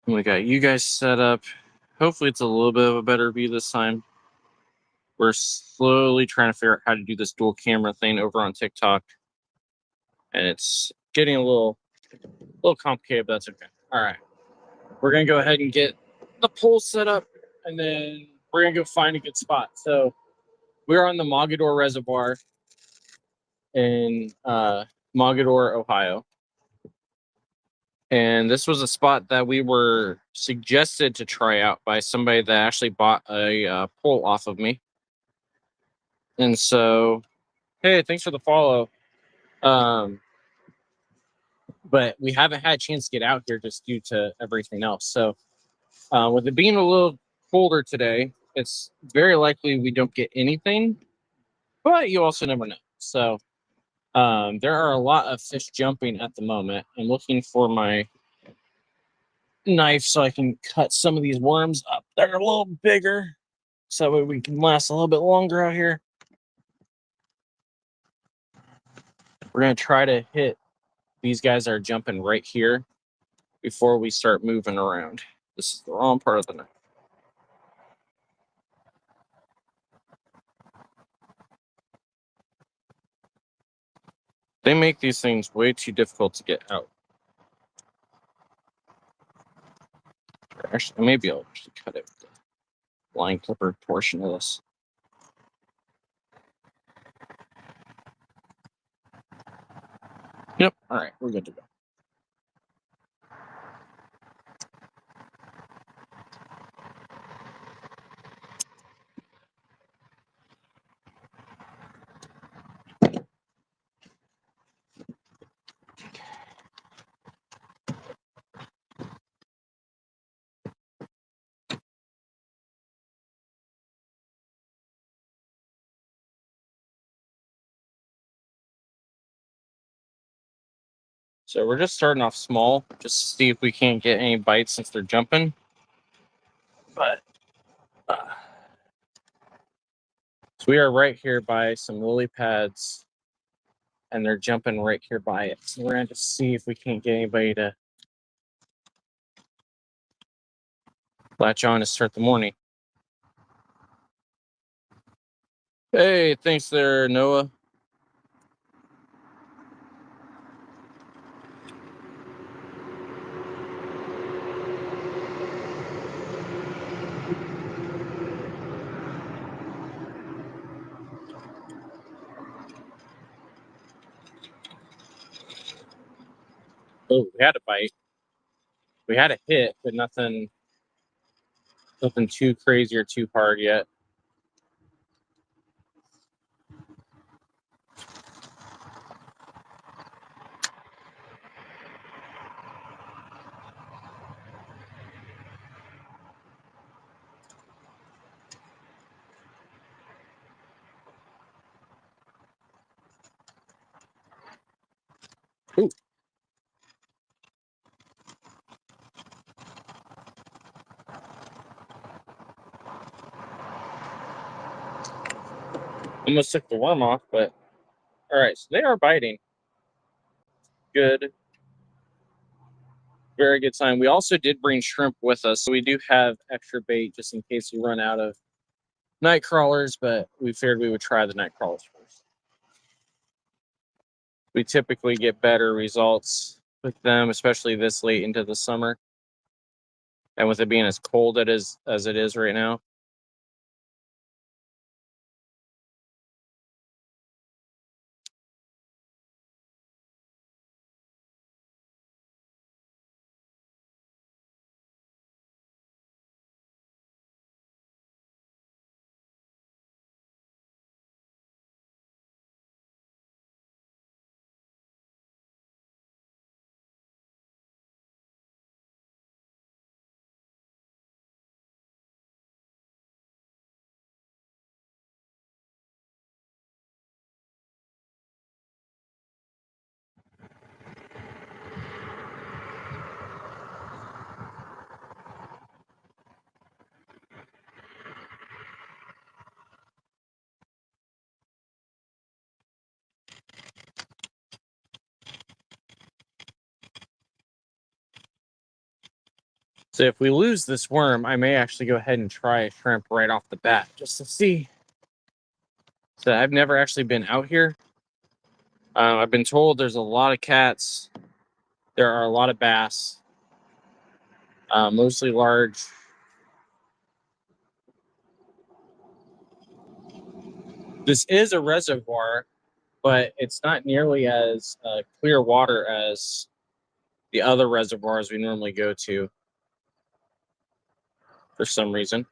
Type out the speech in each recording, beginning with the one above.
We got you guys set up. Hopefully it's a little bit of a better view this time. We're slowly trying to figure out how to do this dual camera thing over on TikTok. And it's getting a little complicated, but that's okay. All right. We're going to go ahead and get the pole set up, and then we're going to go find a good spot. So we're on the Mogador Reservoir in Mogador, Ohio. And this was a spot that we were suggested to try out by somebody that actually bought a pole off of me. And so, hey, thanks for the follow. But we haven't had a chance to get out here just due to everything else. So with it being a little colder today, it's very likely we don't get anything, but you also never know. So there are a lot of fish jumping at the moment. I'm looking for my knife so I can cut some of these worms up. They're a little bigger, so that way we can last a little bit longer out here. We're going to try to hit these guys that are jumping right here before we start moving around. This is the wrong part of the knife. They make these things way too difficult to get out. Actually, maybe I'll actually cut it with the line clipper portion of this. Yep. All right, we're good to go. So we're just starting off small, just to see if we can't get any bites since they're jumping. But so we are right here by some lily pads, and they're jumping right here by it. So we're gonna just see if we can't get anybody to latch on to start the morning. Hey, thanks there, Noah. Oh, we had a bite. We had a hit, but nothing too crazy or too hard yet. Ooh. Almost took the worm off, but all right, so they are biting. Good. Very good sign. We also did bring shrimp with us, so we do have extra bait just in case we run out of night crawlers, but we figured we would try the night crawlers first. We typically get better results with them, especially this late into the summer. And with it being as cold as it is right now. So if we lose this worm, I may actually go ahead and try a shrimp right off the bat just to see. So I've never actually been out here. I've been told there's a lot of cats. There are a lot of bass, mostly large. This is a reservoir, but it's not nearly as clear water as the other reservoirs we normally go to for some reason.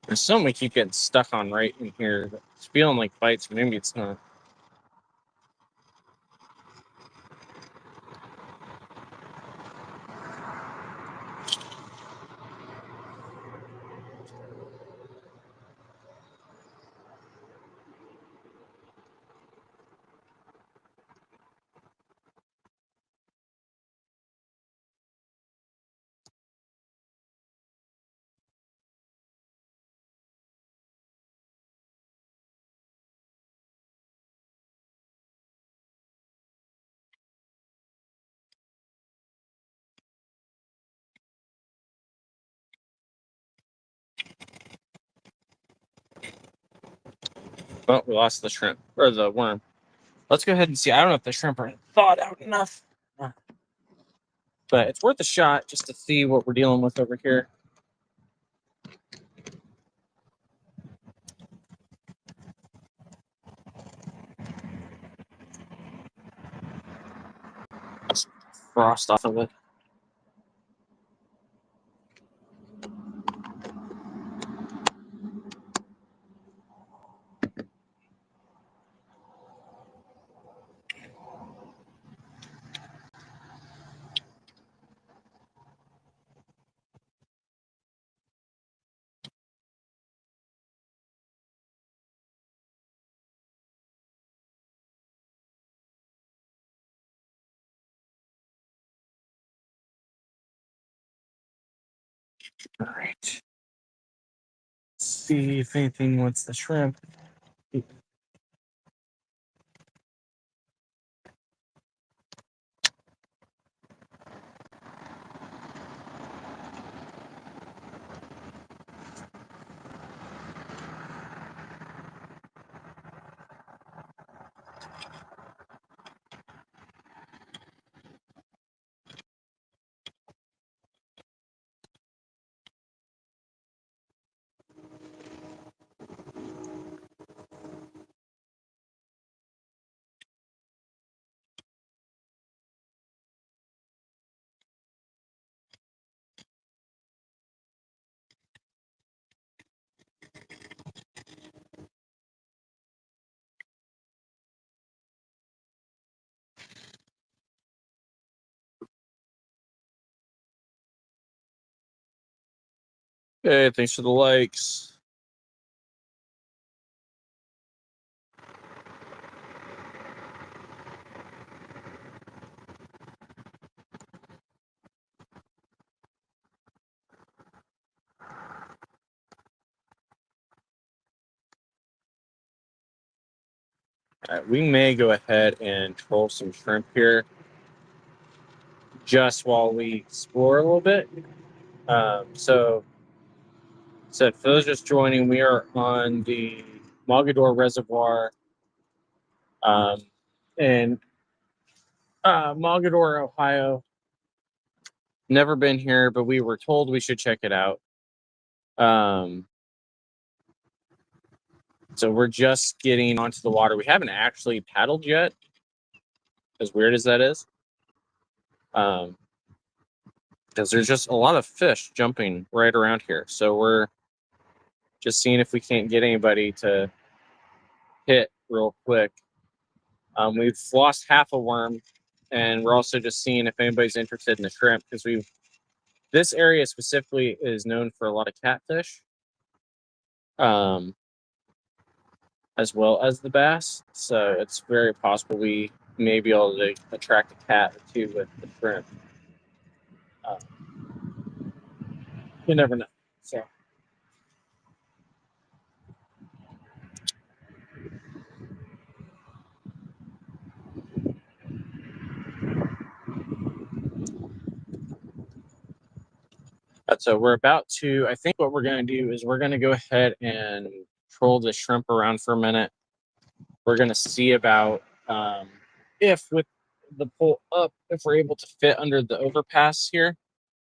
There's something we keep getting stuck on right in here. It's feeling like bites, but maybe it's not. Oh, we lost the shrimp or the worm. Let's go ahead and see. I don't know if the shrimp are thawed out enough, but it's worth a shot just to see what we're dealing with over here. Let's frost off of it. All right. Let's see if anything wants the shrimp. Hey, thanks for the likes. All right, we may go ahead and troll some shrimp here just while we explore a little bit. So So for those just joining, we are on the Mogador Reservoir in Mogador, Ohio. Never been here, but we were told we should check it out. So we're just getting onto the water. We haven't actually paddled yet, as weird as that is. Because there's just a lot of fish jumping right around here. So we're just seeing if we can't get anybody to hit real quick. We've lost half a worm, and we're also just seeing if anybody's interested in the shrimp, because this area specifically is known for a lot of catfish, as well as the bass. So it's very possible we may be able to attract a cat or two with the shrimp. You never know. So. So we're about to, I think what we're going to do is we're going to go ahead and troll the shrimp around for a minute. We're going to see about if with the pull up, if we're able to fit under the overpass here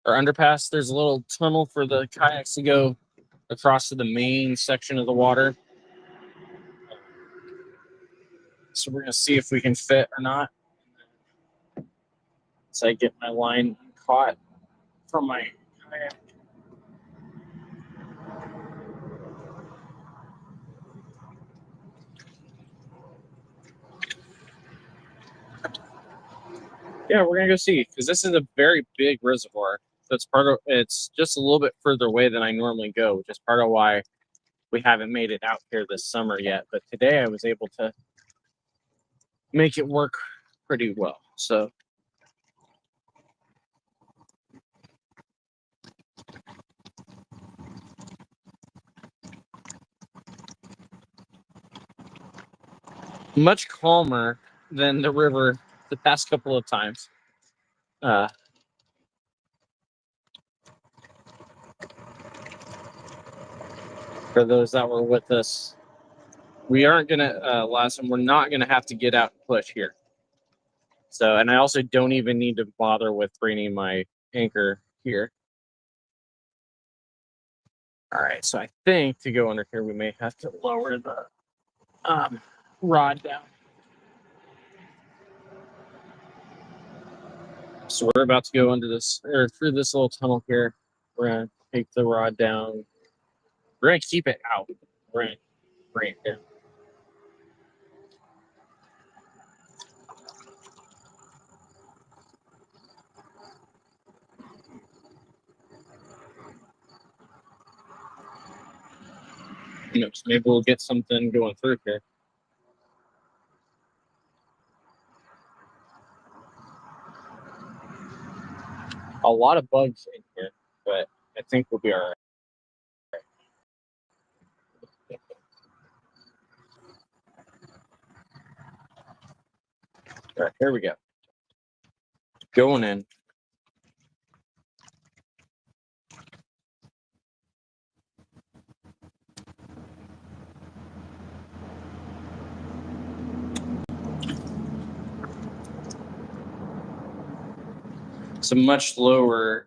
or underpass. There's a little tunnel for the kayaks to go across to the main section of the water. So we're going to see if we can fit or not. So I get my line caught from my kayak. Yeah, we're gonna go see, because this is a very big reservoir. So it's just a little bit further away than I normally go, which is part of why we haven't made it out here this summer yet. But today I was able to make it work pretty well. So much calmer than the river the past couple of times. For those that were with us, we aren't gonna last time. We're not gonna have to get out and push here. So, and I also don't even need to bother with bringing my anchor here. All right, so I think to go under here, we may have to lower the rod down. So we're about to go under this, or through this little tunnel here. We're gonna take the rod down. We're gonna keep it out. We're gonna bring it down. So maybe we'll get something going through here. A lot of bugs in here, but I think we'll be all right. All right, here we go. Going in. It's a much lower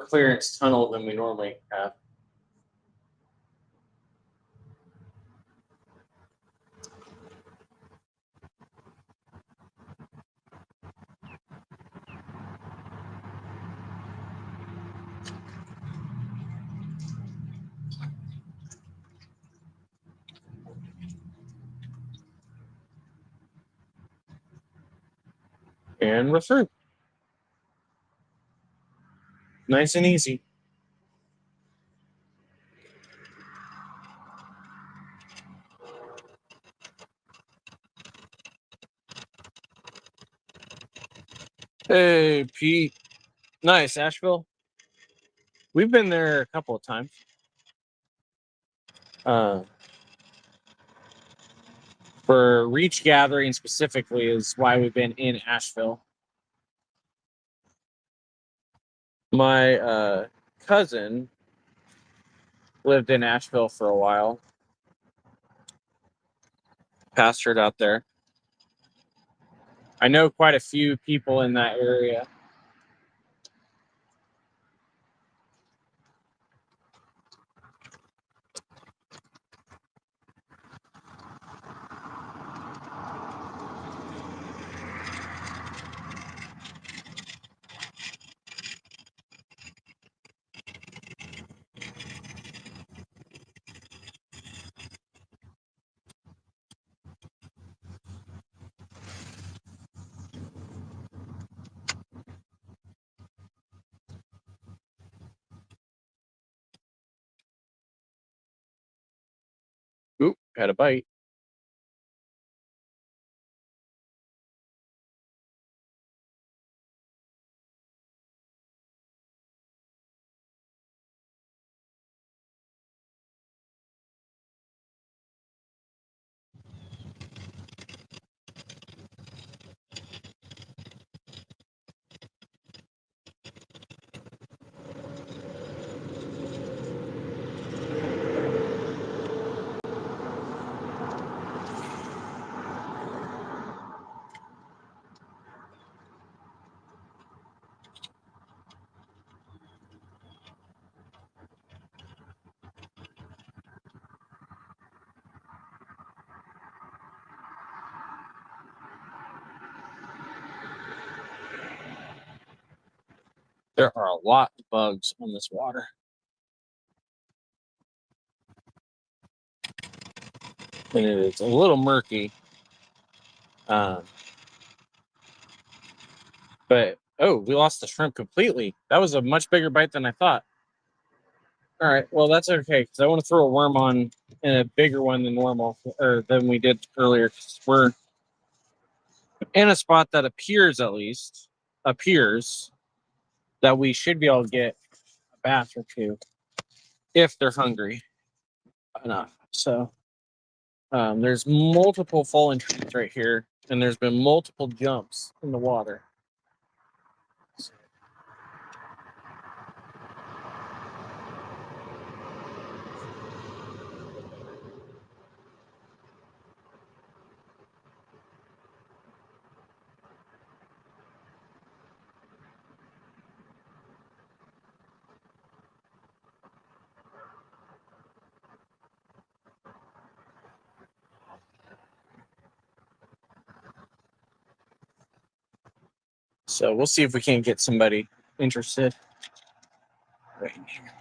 clearance tunnel than we normally have. And we're through. Nice and easy. Hey, Pete. Nice, Asheville. We've been there a couple of times. For Reach Gathering specifically is why we've been in Asheville. My cousin lived in Asheville for a while, pastored out there. I know quite a few people in that area. Oop, had a bite. There are a lot of bugs on this water. And it is a little murky. But, oh, we lost the shrimp completely. That was a much bigger bite than I thought. All right, well, that's okay, because I want to throw a worm on in a bigger one than normal, or than we did earlier. 'Cause we're in a spot that appears that we should be able to get a bass or two if they're hungry enough. So there's multiple fallen trees right here, and there's been multiple jumps in the water. So we'll see if we can get somebody interested right here.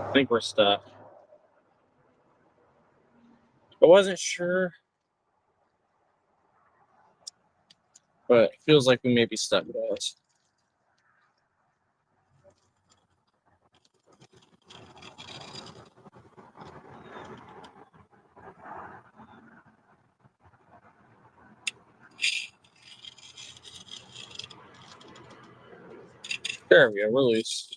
I think we're stuck. I wasn't sure, but it feels like we may be stuck, guys. There we go. Release.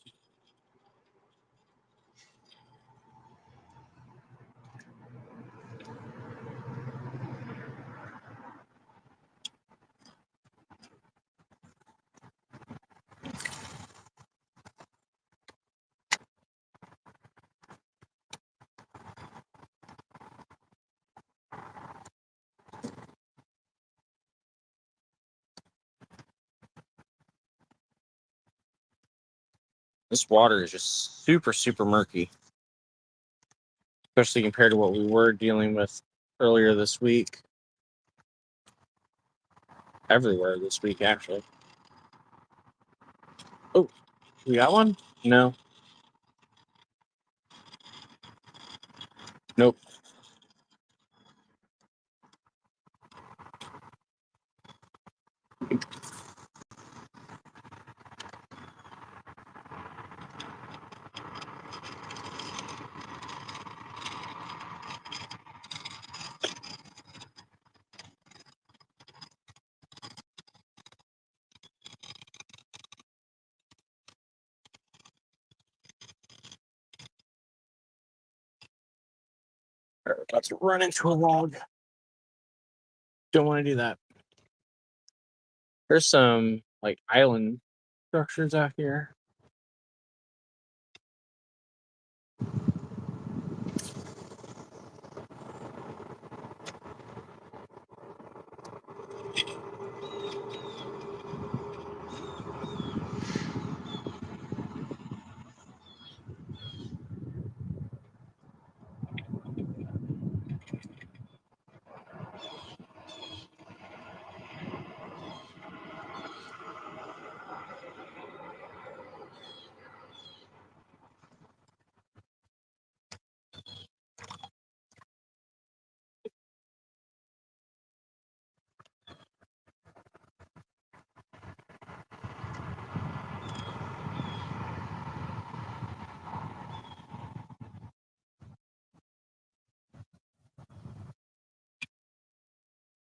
This water is just super, super murky, especially compared to what we were dealing with earlier this week. Everywhere this week, actually. Oh, we got one? No. Nope. We're about to run into a log. Don't want to do that. There's some like island structures out here.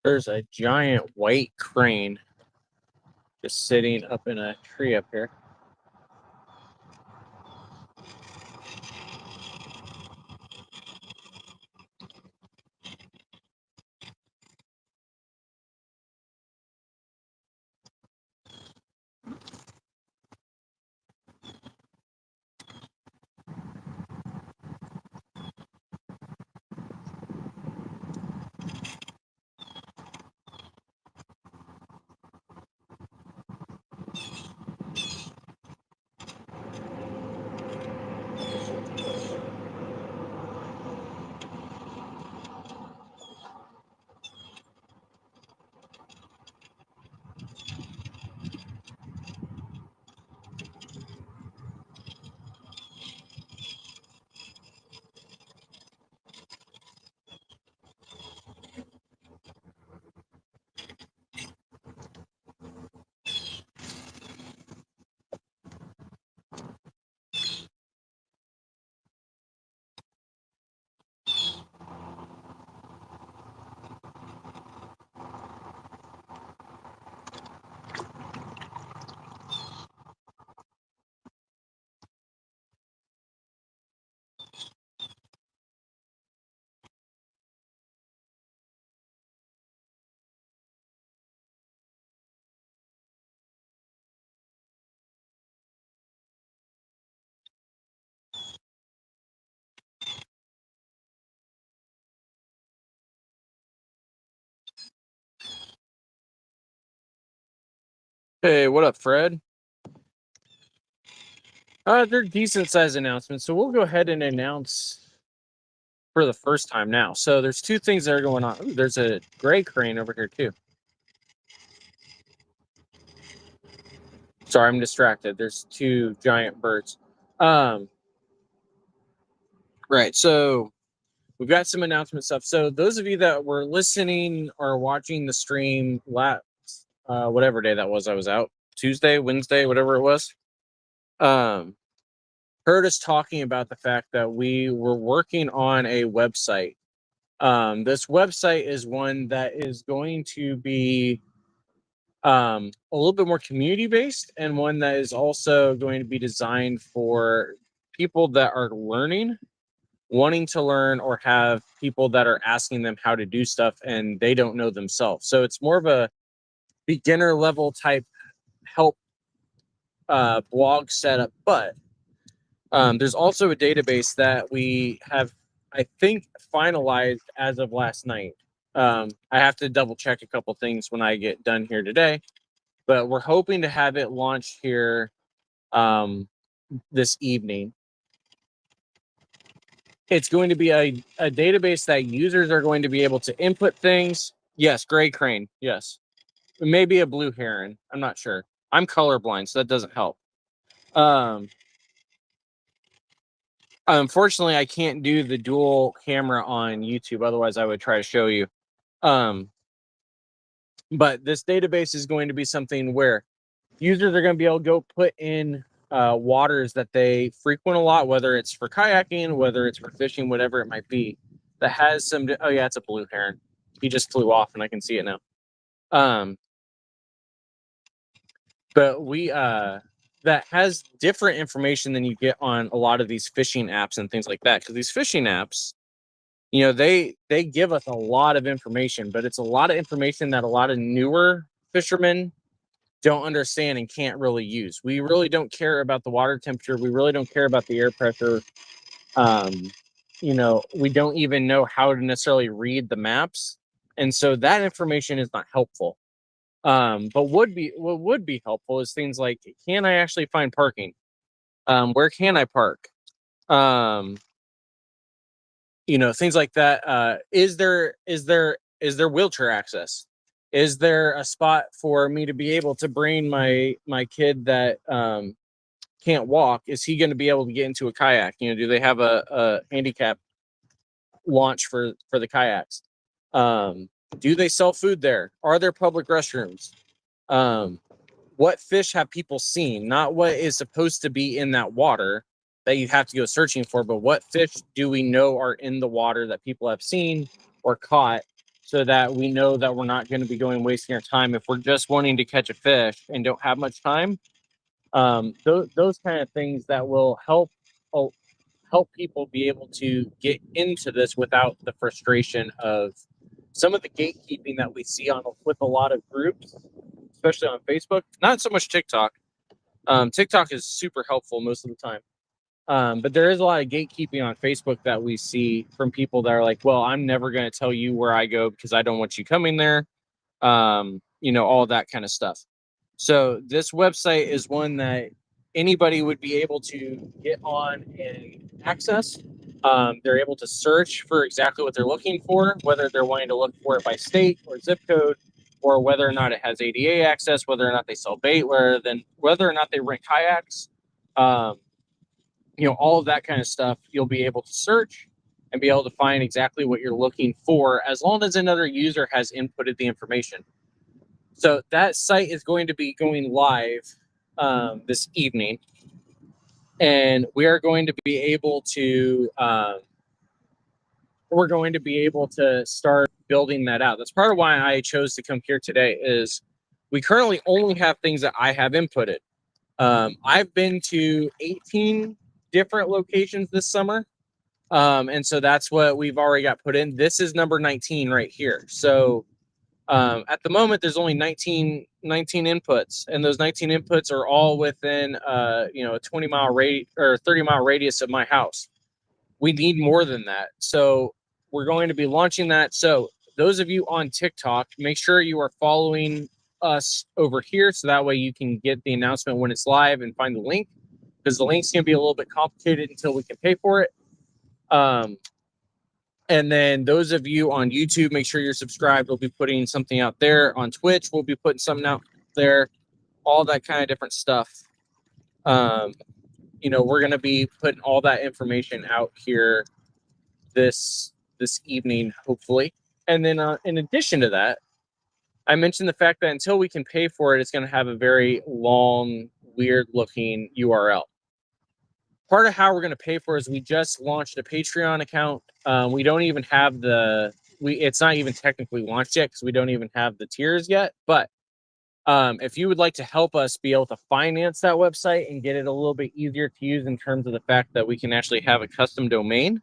There's a giant white crane just sitting up in a tree up here. Hey, what up, Fred? They're decent sized announcements, so we'll go ahead and announce for the first time now. So there's two things that are going on. Ooh, there's a gray crane over here too. Sorry, I'm distracted. There's two giant birds. Right. So we've got some announcement stuff. So those of you that were listening or watching the stream last whatever day that was, I was out Tuesday, Wednesday, whatever it was. Heard us talking about the fact that we were working on a website. This website is one that is going to be a little bit more community based, and one that is also going to be designed for people that are learning, wanting to learn, or have people that are asking them how to do stuff and they don't know themselves. So it's more of a beginner level type help blog setup. But there's also a database that we have, I think, finalized as of last night. I have to double check a couple things when I get done here today, but we're hoping to have it launched here this evening. It's going to be a database that users are going to be able to input things. Yes, gray crane. Yes. Maybe a blue heron. I'm not sure. I'm colorblind, so that doesn't help. Unfortunately, I can't do the dual camera on YouTube. Otherwise, I would try to show you. But this database is going to be something where users are going to be able to go put in waters that they frequent a lot, whether it's for kayaking, whether it's for fishing, whatever it might be, that has some, oh yeah, it's a blue heron. He just flew off and I can see it now. But that has different information than you get on a lot of these fishing apps and things like that. Because these fishing apps, they give us a lot of information, but it's a lot of information that a lot of newer fishermen don't understand and can't really use. We really don't care about the water temperature. We really don't care about the air pressure. We don't even know how to necessarily read the maps. And so that information is not helpful. But what would be helpful is things like, can I actually find parking? Where can I park? Things like that. Is there wheelchair access? Is there a spot for me to be able to bring my kid that can't walk? Is he going to be able to get into a kayak? Do they have a handicap launch for the kayaks? Do they sell food there? Are there public restrooms? What fish have people seen? Not what is supposed to be in that water that you have to go searching for, but what fish do we know are in the water that people have seen or caught, so that we know that we're not going to be wasting our time if we're just wanting to catch a fish and don't have much time. Those kind of things that will help people be able to get into this without the frustration of some of the gatekeeping that we see with a lot of groups, especially on Facebook. Not so much TikTok. TikTok is super helpful most of the time. But there is a lot of gatekeeping on Facebook that we see from people that are like, well, I'm never going to tell you where I go because I don't want you coming there. All that kind of stuff. So this website is one that anybody would be able to get on and access. They're able to search for exactly what they're looking for, whether they're wanting to look for it by state or zip code, or whether or not it has ADA access, whether or not they sell bait, whether or not they rent kayaks. All of that kind of stuff, you'll be able to search and be able to find exactly what you're looking for, as long as another user has inputted the information. So that site is going to be going live this evening, and we are going to be able to start building that out. That's part of why I chose to come here today. Is we currently only have things that I have inputted. I've been to 18 different locations this summer, and so that's what we've already got put in. This is number 19 right here. So at the moment, there's only 19 inputs, and those 19 inputs are all within a 20-mile radius or 30-mile radius of my house. We need more than that, so we're going to be launching that. So those of you on TikTok, make sure you are following us over here, so that way you can get the announcement when it's live and find the link, because the link's going to be a little bit complicated until we can pay for it. And then those of you on YouTube, make sure you're subscribed. We'll be putting something out there. On Twitch, we'll be putting something out there. All that kind of different stuff. We're going to be putting all that information out here this evening, hopefully. And then in addition to that, I mentioned the fact that until we can pay for it, it's going to have a very long, weird-looking URL. Part of how we're going to pay for it is we just launched a Patreon account. We don't even have it's not even technically launched yet because we don't even have the tiers yet. But If you would like to help us be able to finance that website and get it a little bit easier to use in terms of the fact that we can actually have a custom domain,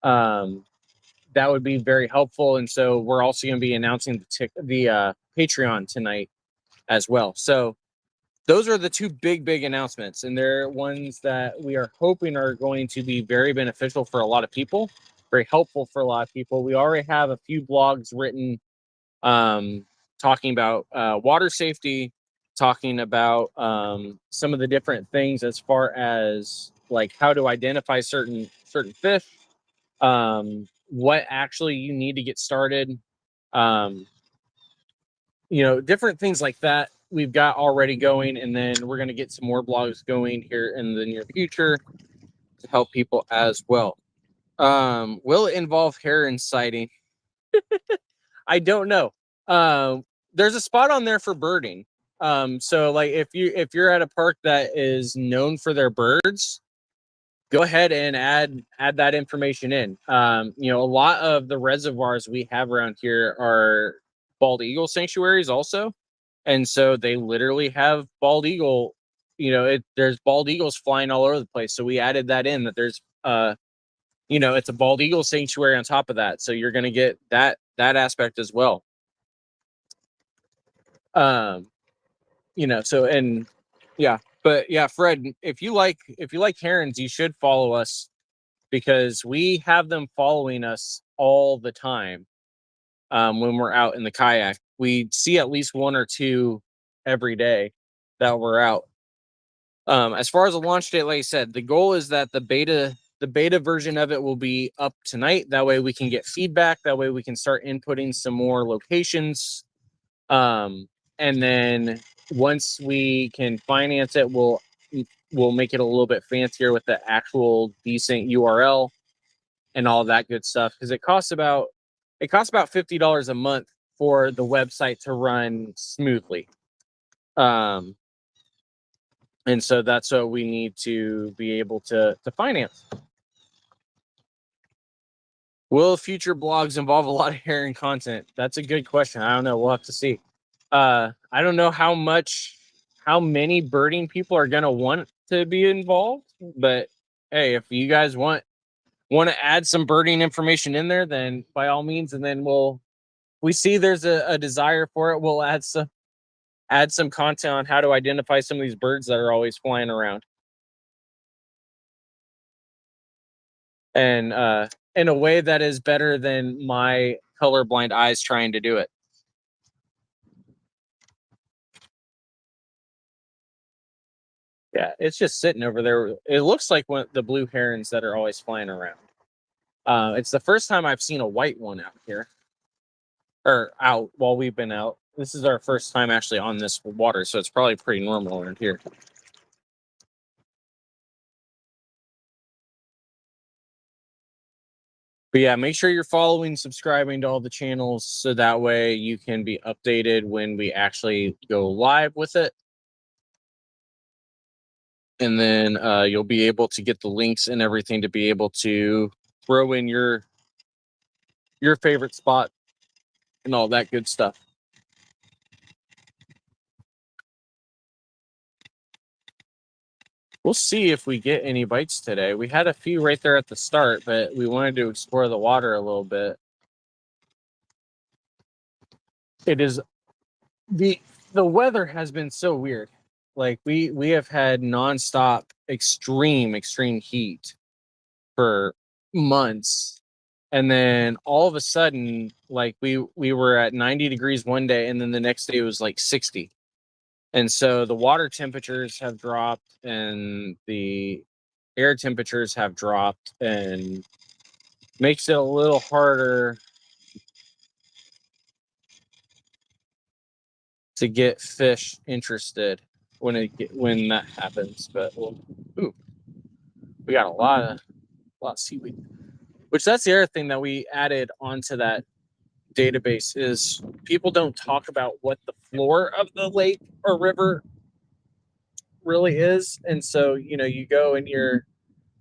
that would be very helpful. And so we're also going to be announcing the Patreon tonight as well. So those are the two big announcements, and they're ones that we are hoping are going to be very beneficial for a lot of people, very helpful for a lot of people. We already have a few blogs written talking about water safety, talking about some of the different things as far as like how to identify certain fish, what actually you need to get started, different things like that we've got already going, and then we're going to get some more blogs going here in the near future to help people as well. Will it involve heron sighting? I don't know. There's a spot on there for birding. So like if you're at a park that is known for their birds, go ahead and add that information in. A lot of the reservoirs we have around here are bald eagle sanctuaries also. And so they literally have bald eagle, there's bald eagles flying all over the place. So we added that in, that there's it's a bald eagle sanctuary on top of that. So you're going to get that aspect as well. But yeah, Fred, if you like herons, you should follow us, because we have them following us all the time. When we're out in the kayak, we see at least one or two every day that we're out. As far as the launch date, like I said, the goal is that the beta version of it will be up tonight. That way we can get feedback. That way we can start inputting some more locations. And then once we can finance it, we'll make it a little bit fancier with the actual decent URL and all that good stuff, because it costs about $50 a month for the website to run smoothly. And so that's what we need to be able to finance. Will future blogs involve a lot of heron content? That's a good question. I don't know. We'll have to see. I don't know how many birding people are going to want to be involved, but hey, if you guys want to add some birding information in there, then by all means, and then we see there's a desire for it, we'll add some content on how to identify some of these birds that are always flying around. And in a way that is better than my colorblind eyes trying to do it. Yeah, it's just sitting over there. It looks like one of the blue herons that are always flying around. It's the first time I've seen a white one out here, or out while we've been out. This is our first time actually on this water, so it's probably pretty normal around here. But yeah, make sure you're following, subscribing to all the channels, so that way you can be updated when we actually go live with it. And then you'll be able to get the links and everything to be able to throw in your favorite spot and all that good stuff. We'll see if we get any bites today. We had a few right there at the start, but we wanted to explore the water a little bit. It is the weather has been so weird. Like we have had nonstop extreme heat for months, and then all of a sudden, like we were at 90 degrees one day, and then the next day it was like 60. And so the water temperatures have dropped and the air temperatures have dropped, and makes it a little harder to get fish interested when that happens. But we got a lot of seaweed, which that's the other thing that we added onto that database is people don't talk about what the floor of the lake or river really is. And so, you go and you're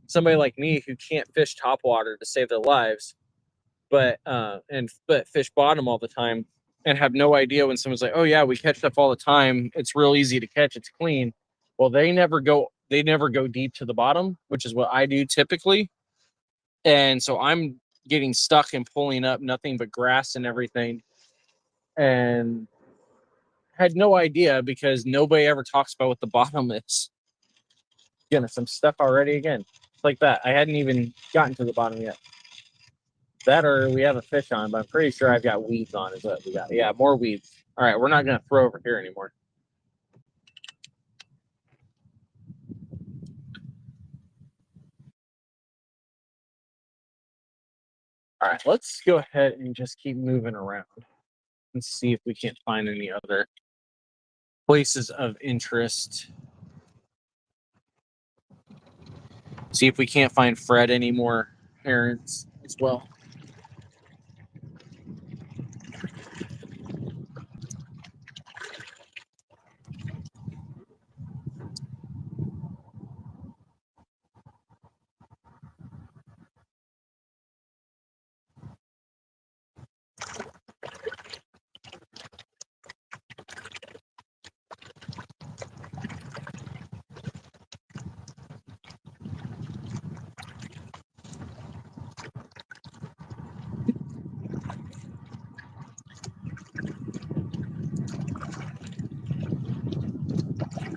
somebody like me who can't fish topwater to save their lives, but fish bottom all the time. and have no idea when someone's like, "Oh yeah, we catch stuff all the time. It's real easy to catch. It's clean." Well, they never go deep to the bottom, which is what I do typically. And so I'm getting stuck and pulling up nothing but grass and everything. And had no idea because nobody ever talks about what the bottom is. Getting some stuff already again. It's like that. I hadn't even gotten to the bottom yet. That or we have a fish on, but I'm pretty sure I've got weeds on is what we got. Yeah, more weeds. All right, we're not gonna throw over here anymore. All right, let's go ahead and just keep moving around and see if we can't find any other places of interest. See if we can't find Fred anymore herons as well.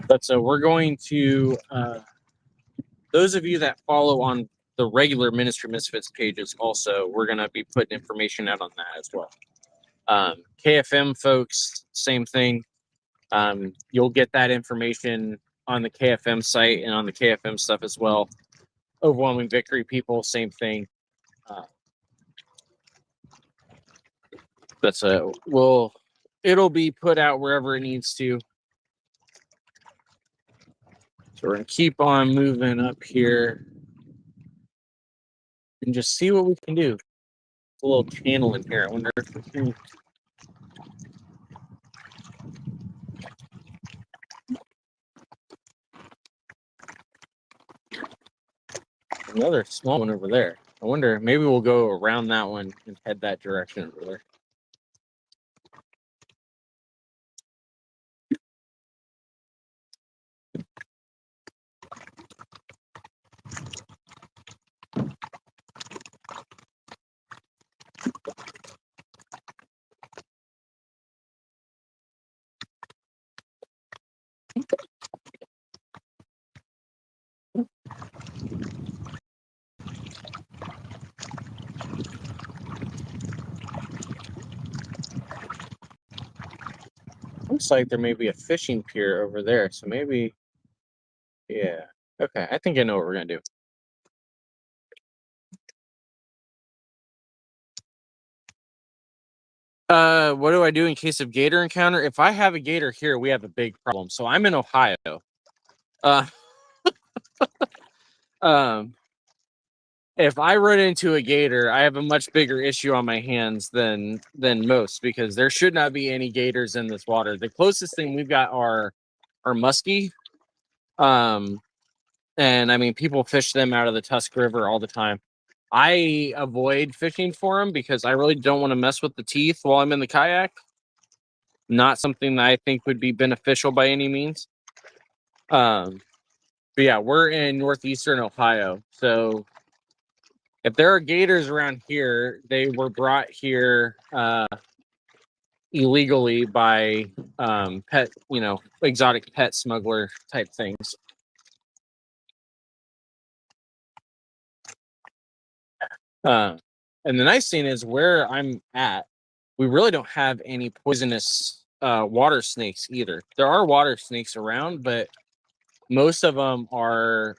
But so we're going to those of you that follow on the regular Ministry Misfits pages, also we're going to be putting information out on that as well. KFM folks, same thing. You'll get that information on the KFM site and on the KFM stuff as well. Overwhelming Victory people, same thing. That's it'll be put out wherever it needs to. So we're gonna keep on moving up here and just see what we can do. It's a little channel in here. I wonder if we can. Another small one over there. I wonder, maybe we'll go around that one and head that direction over there. Looks like there may be a fishing pier over there, so maybe, yeah. Okay, I think I know what we're gonna do. What do I do in case of gator encounter? If I have a gator here, we have a big problem. So I'm in Ohio. Um, if I run into a gator, I have a much bigger issue on my hands than most because there should not be any gators in this water. The closest thing we've got are muskie. And I mean, people fish them out of the Tusk River all the time. I avoid fishing for them because I really don't want to mess with the teeth while I'm in the kayak. Not something that I think would be beneficial by any means. But yeah, we're in northeastern Ohio. So if there are gators around here, they were brought here illegally by pet, exotic pet smuggler type things. And the nice thing is where I'm at, we really don't have any poisonous water snakes either. There are water snakes around, but most of them are,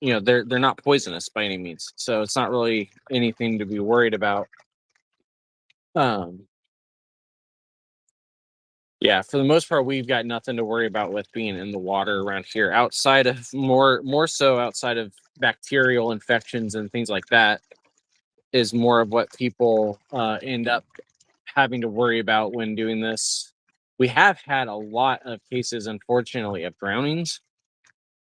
they're not poisonous by any means. So it's not really anything to be worried about. Yeah, for the most part, we've got nothing to worry about with being in the water around here. Outside of more so outside of bacterial infections and things like that, is more of what people end up having to worry about when doing this. We have had a lot of cases, unfortunately, of drownings,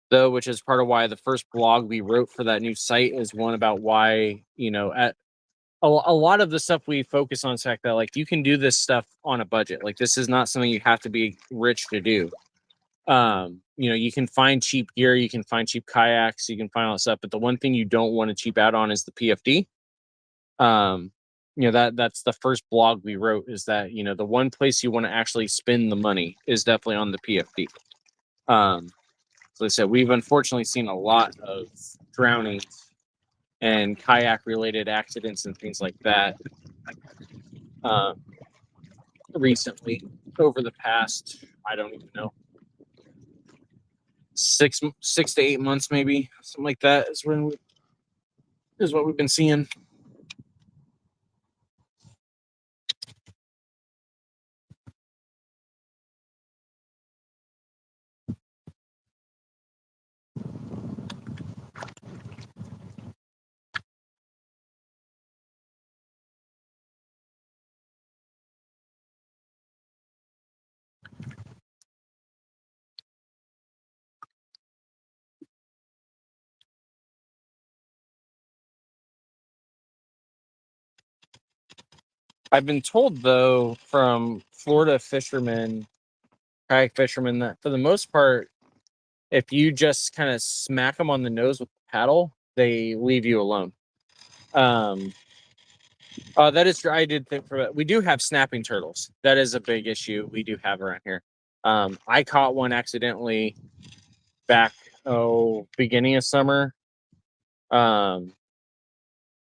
though, which is part of why the first blog we wrote for that new site is one about why, a lot of the stuff we focus on, Sack, that like you can do this stuff on a budget. Like this is not something you have to be rich to do. You know, you can find cheap gear, you can find cheap kayaks, you can find all that stuff, but the one thing you don't want to cheap out on is the PFD. um you know, that's the first blog we wrote, is that, you know, the one place you want to actually spend the money is definitely on the PFD. So I said, we've unfortunately seen a lot of drownings and kayak related accidents and things like that um, recently, over the past, I don't even know, 6 to 8 months, maybe something like that is what we've been seeing. I've been told, though, from Florida fishermen, kayak fishermen, that for the most part, if you just kind of smack them on the nose with the paddle, they leave you alone. That is true. I did think for that. We do have snapping turtles. That is a big issue we do have around here. I caught one accidentally back, beginning of summer. Um,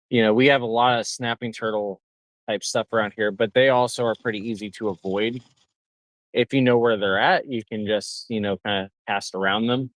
you know, we have a lot of snapping turtle type stuff around here, but they also are pretty easy to avoid. If you know where they're at, you can just, you know, kind of cast around them.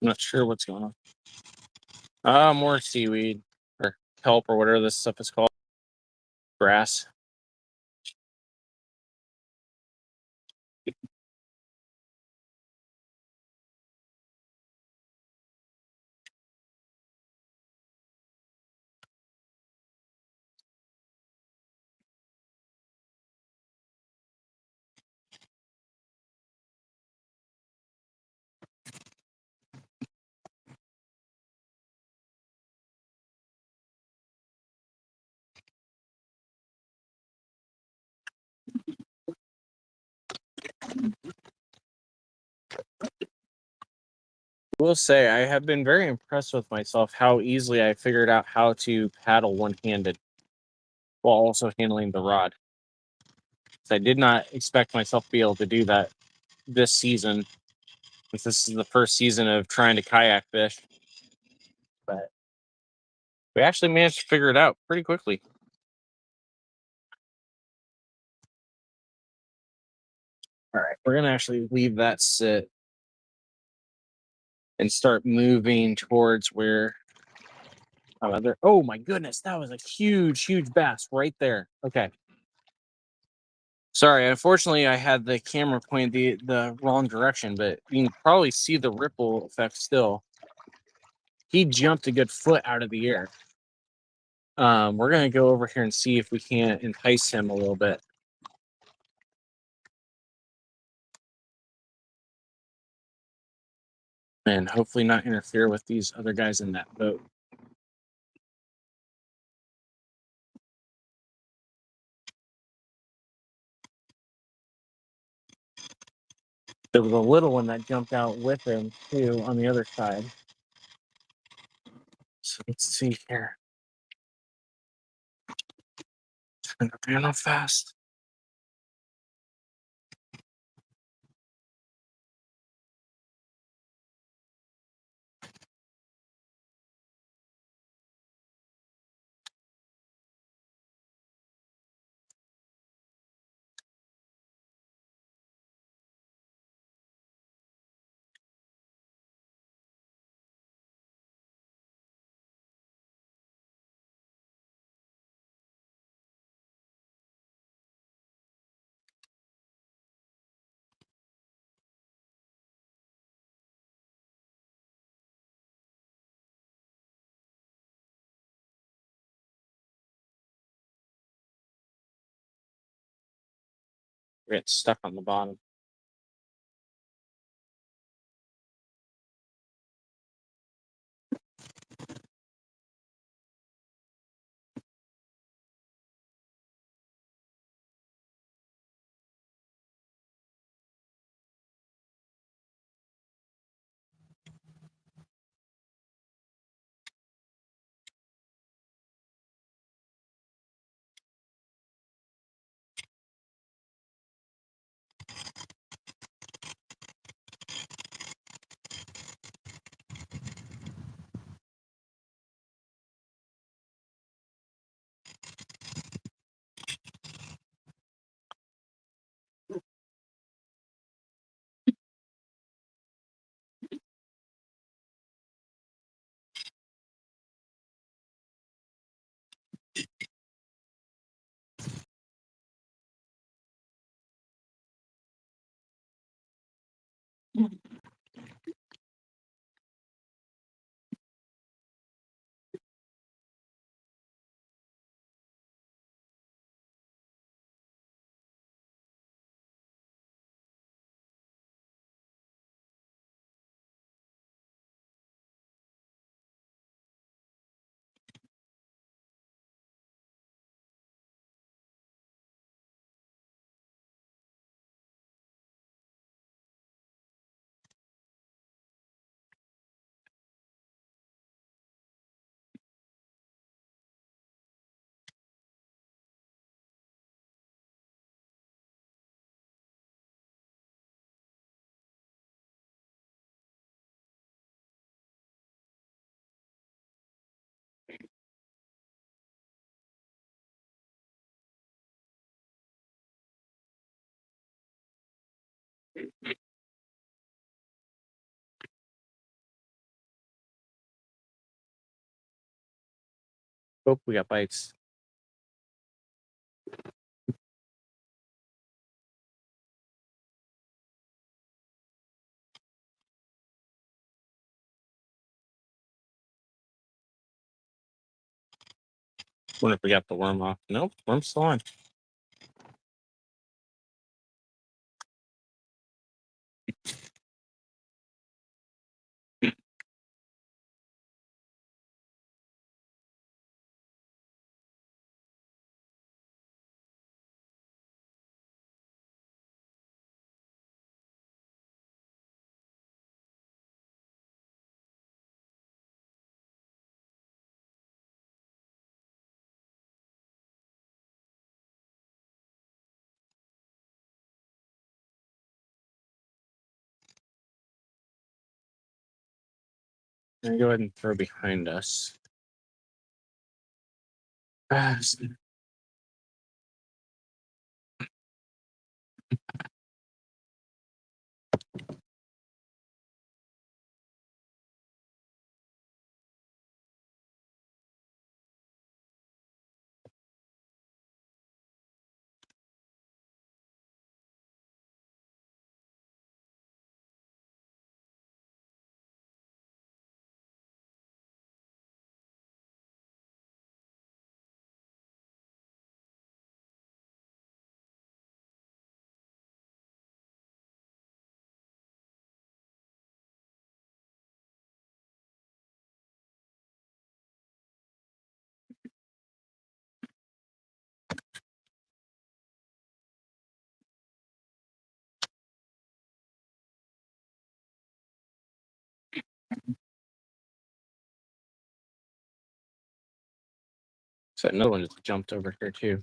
I'm not sure what's going on. More seaweed or kelp or whatever this stuff is called. Grass. I will say I have been very impressed with myself how easily I figured out how to paddle one-handed while also handling the rod. So I did not expect myself to be able to do that this season, since this is the first season of trying to kayak fish. But we actually managed to figure it out pretty quickly. All right, we're gonna actually leave that sit and start moving towards where. Oh my goodness, that was a huge, huge bass right there. Okay. Sorry, unfortunately, I had the camera pointed the wrong direction, but you can probably see the ripple effect still. He jumped a good foot out of the air. We're gonna go over here and see if we can't entice him a little bit, and hopefully not interfere with these other guys in that boat. There was a little one that jumped out with him too on the other side. So let's see here. It's gonna be real fast. It's stuck on the bottom. Oh, we got bites. Wonder if we got the worm off. Nope, worm's still on. I'm gonna go ahead and throw behind us. So another one just jumped over here too.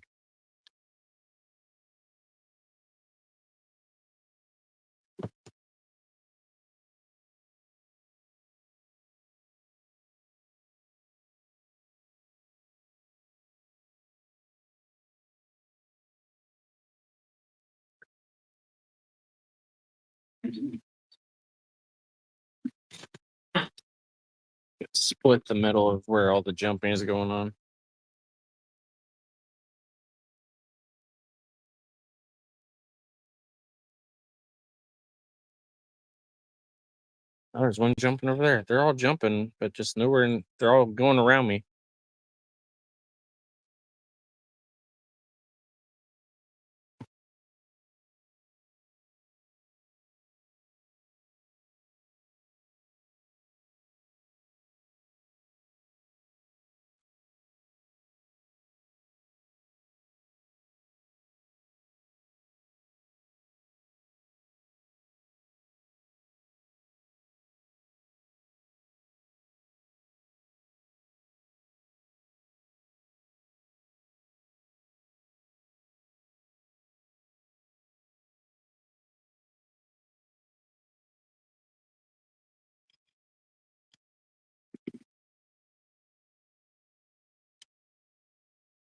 Split the middle of where all the jumping is going on. Oh, there's one jumping over there. They're all jumping, but just nowhere in. They're all going around me.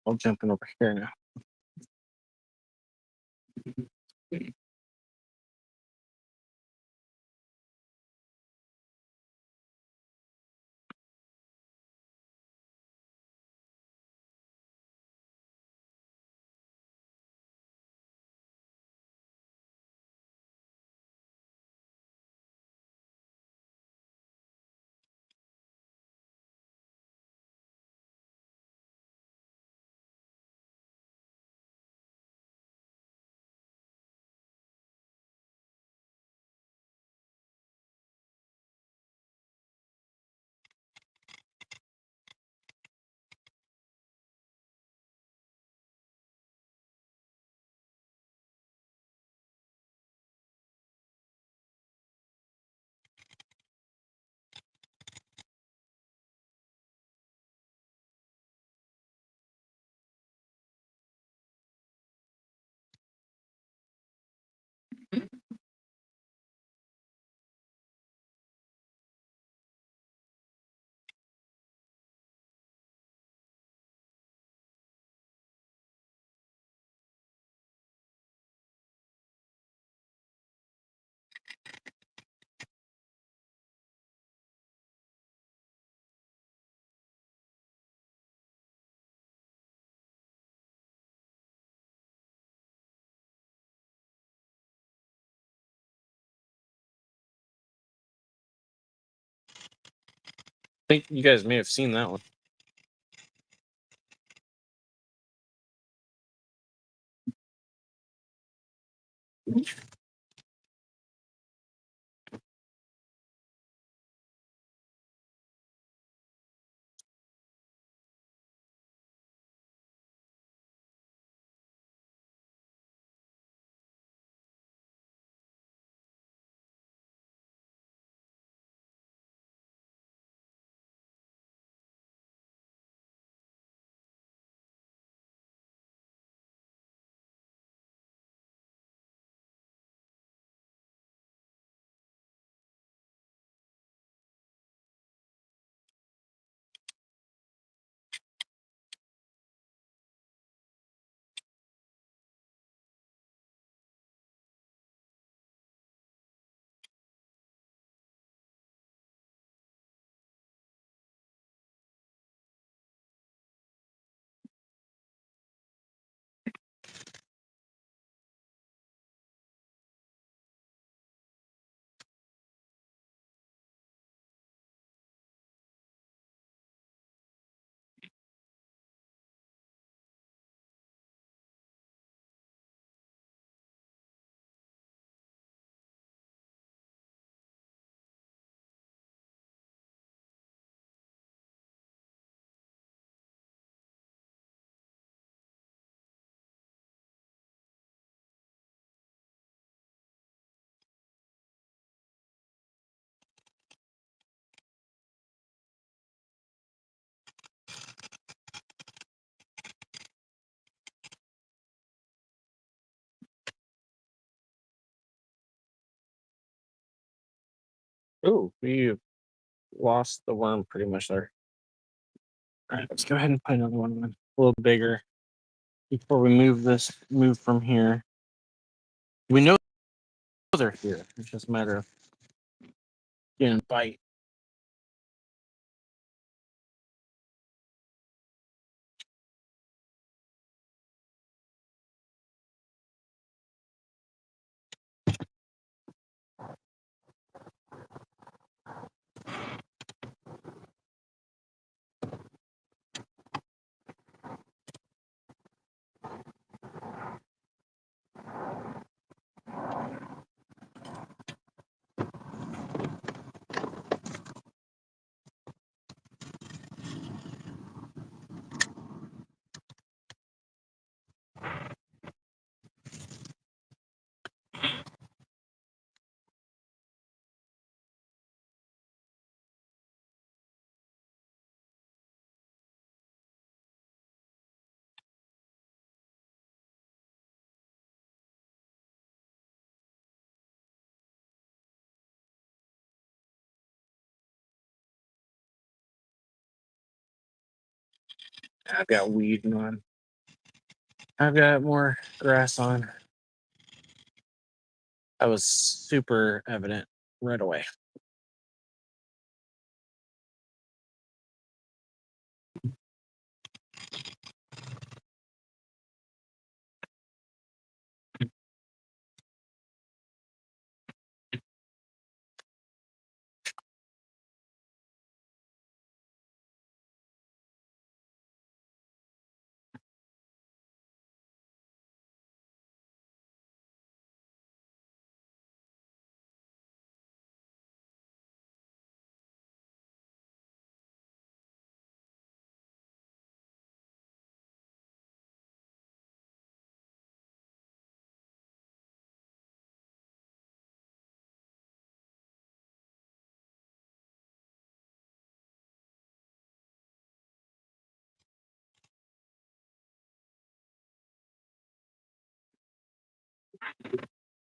I'll jump in over here now. I think you guys may have seen that one. Oh, we lost the worm pretty much there. All right, let's go ahead and put another one in, a little bigger before we move from here. We know they're here. It's just a matter of getting a bite. I've got weed on. I've got more grass on. That was super evident right away.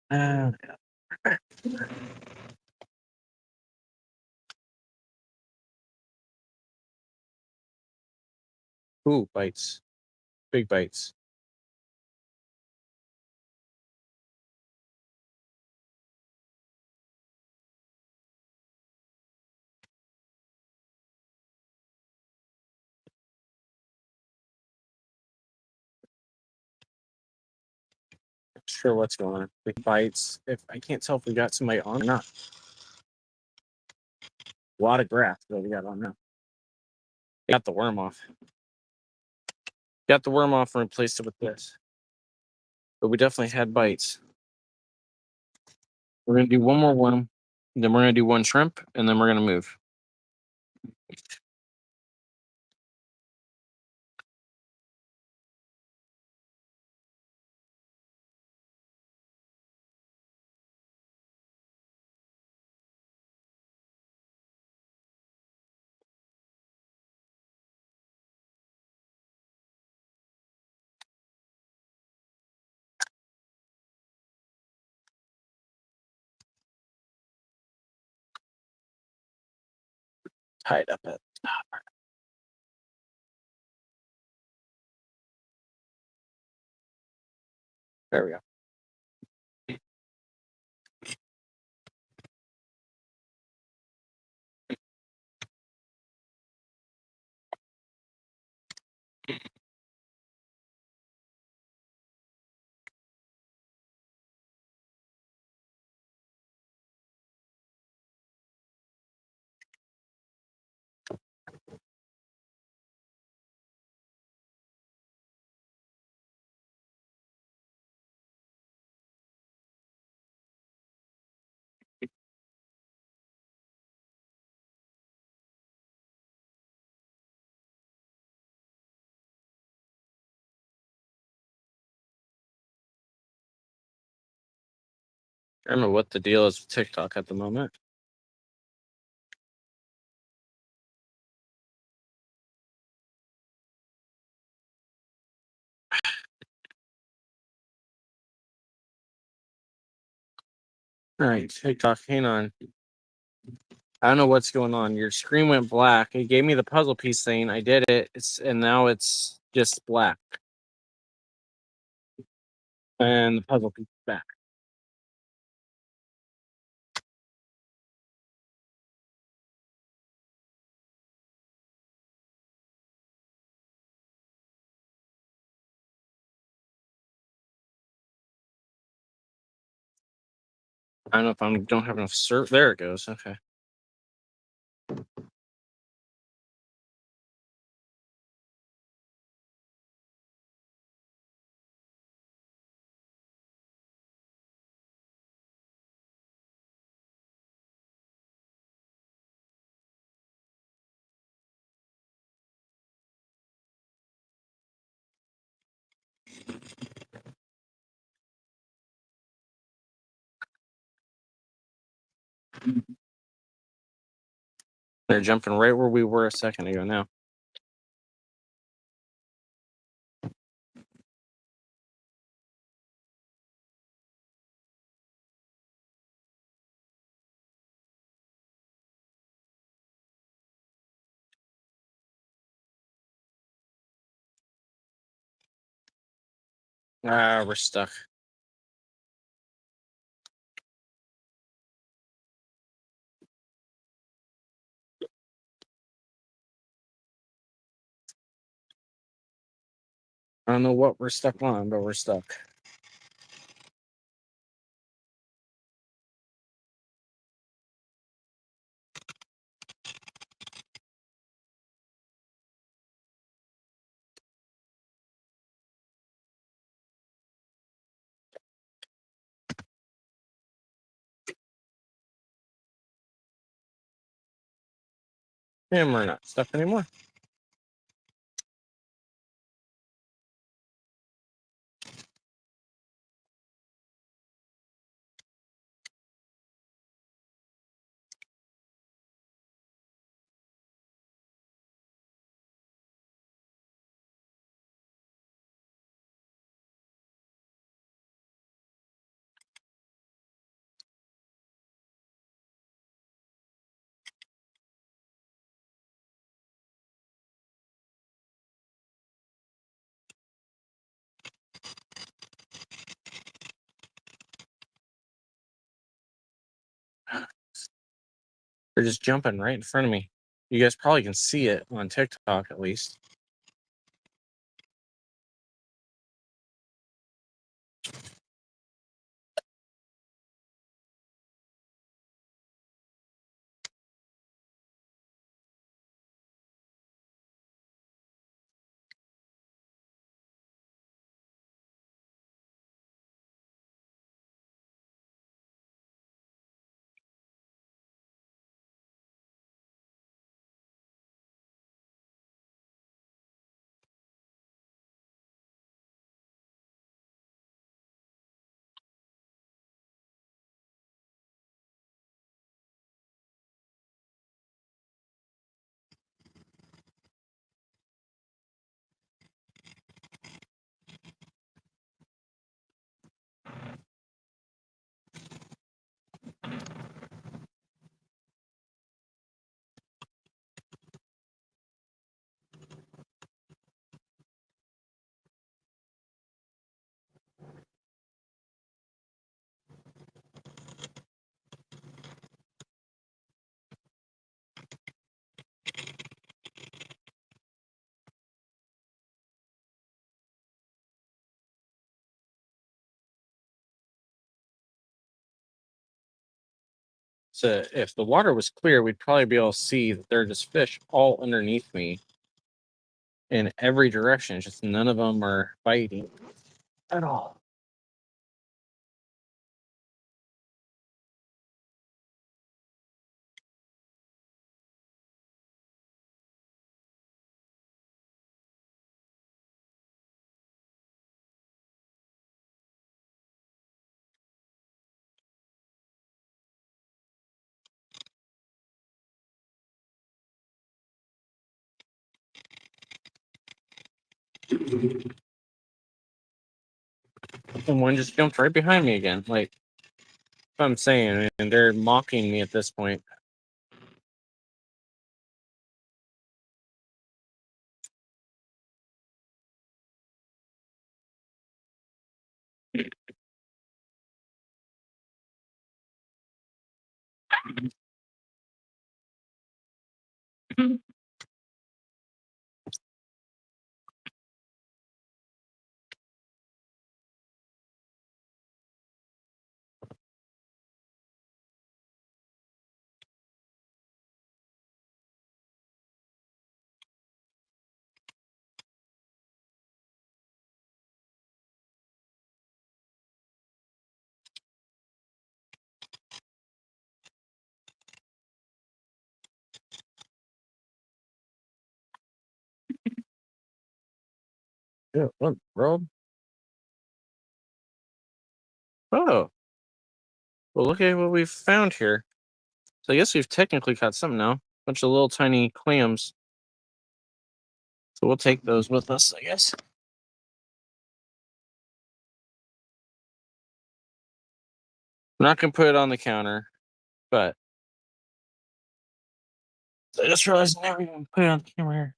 Uh, ooh, bites. Big bites. Not sure what's going on. Big bites. If I can't tell if we got somebody on or not. A lot of grass that we got on now. Got the worm off. Got the worm off and replaced it with this. But we definitely had bites. We're gonna do one more worm, then we're gonna do one shrimp, and then we're gonna move. Tied up at the top. There we go. I don't know what the deal is with TikTok at the moment. All right, TikTok, hang on. I don't know what's going on. Your screen went black. It gave me the puzzle piece thing. I did it. And now it's just black. And the puzzle piece is back. I don't know if I don't have enough cert. There it goes. Okay. They're jumping right where we were a second ago now. Ah, we're stuck. I don't know what we're stuck on, but we're stuck. And we're not stuck anymore. They're just jumping right in front of me. You guys probably can see it on TikTok at least. So if the water was clear, we'd probably be able to see that there are just fish all underneath me in every direction. Just none of them are biting at all. And one just jumped right behind me again. Like I'm saying, and they're mocking me at this point. Yeah, what world? Oh, well, look at what we've found here. So I guess we've technically caught something now. Bunch of little tiny clams. So we'll take those with us, I guess. I'm not gonna put it on the counter, but I just realized I never even put it on the camera here.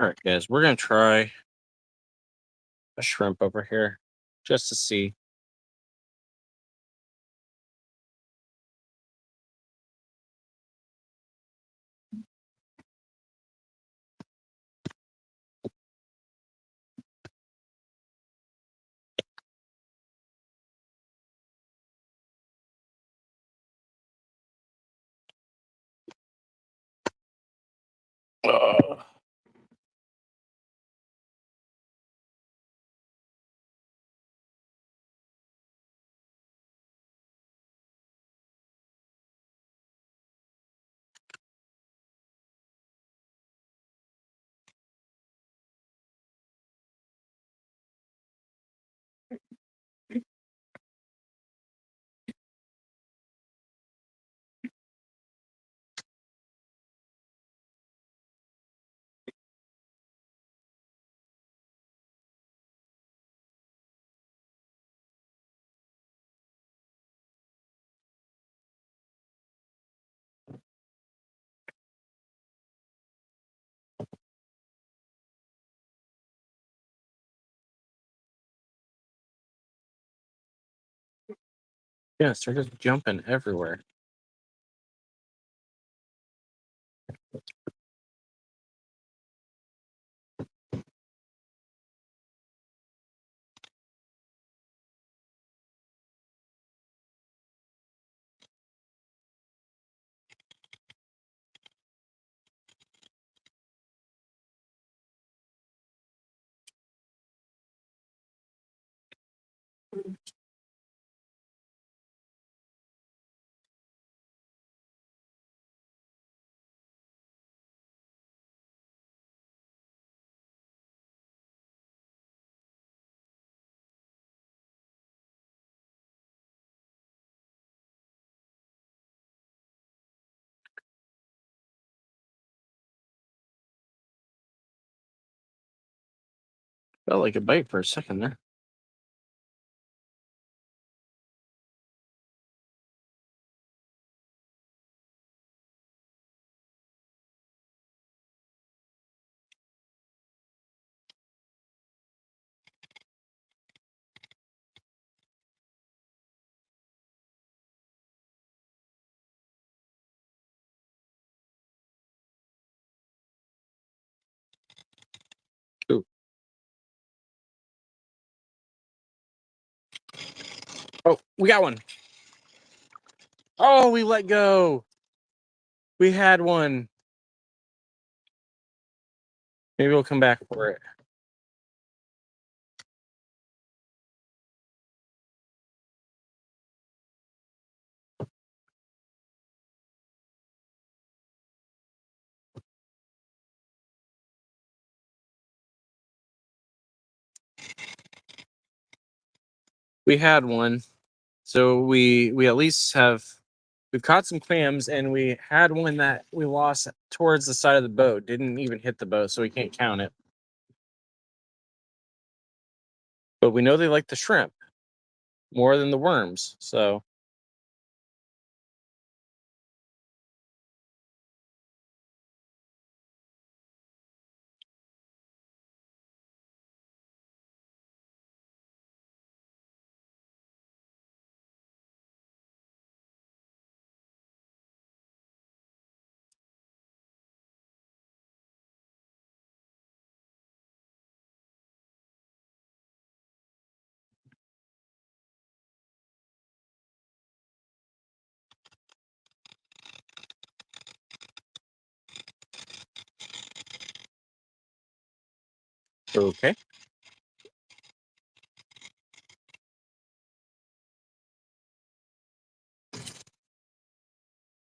All right, guys, we're gonna try a shrimp over here just to see. Uh, yes, they're just jumping everywhere. Felt like a bite for a second there. Ooh. Oh, we got one. Oh, we let go. We had one. Maybe we'll come back for it. We had one. So we at least we've caught some clams, and we had one that we lost towards the side of the boat. Didn't even hit the boat, so we can't count it. But we know they like the shrimp more than the worms. So okay.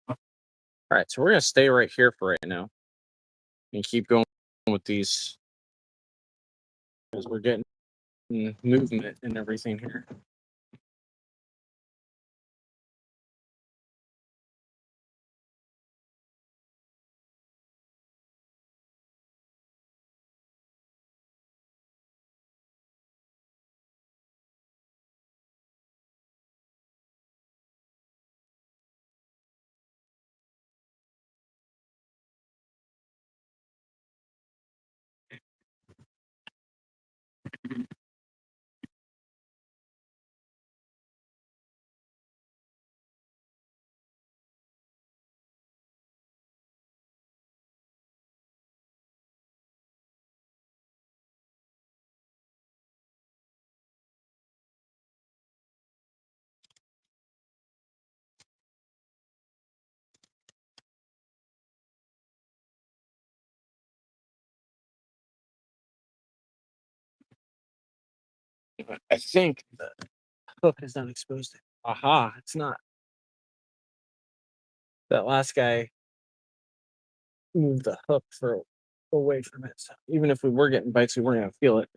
All right, so we're gonna stay right here for right now and keep going with these as we're getting movement and everything here. I think the hook is not exposed. Aha, it's not. That last guy moved the hook for away from it. So even if we were getting bites, we weren't gonna feel it.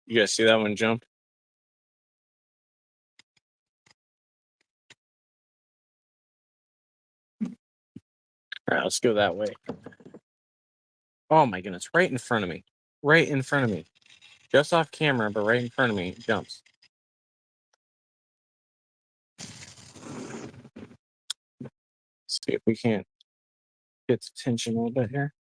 You guys see that one jump? All right, let's go that way. Oh my goodness, right in front of me. Right in front of me. Just off camera, but right in front of me, it jumps. Let's see if we can't get its attention a little bit here.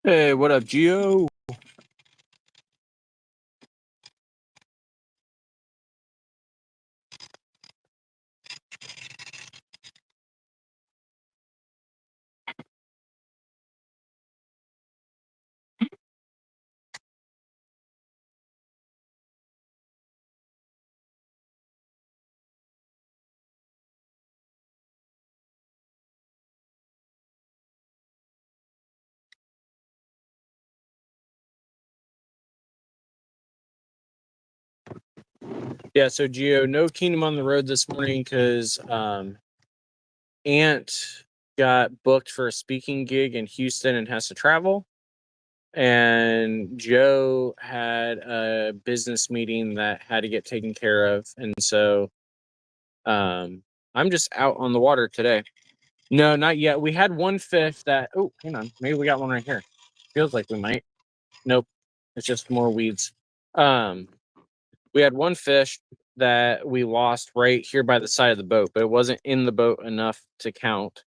Hey, what up, Gio? Yeah, so Gio, no Kingdom on the road this morning because Ant got booked for a speaking gig in Houston and has to travel. And Joe had a business meeting that had to get taken care of. And so I'm just out on the water today. No, not yet. We had one fish that, oh, hang on. Maybe we got one right here. Feels like we might. Nope. It's just more weeds. We had one fish that we lost right here by the side of the boat, but it wasn't in the boat enough to count.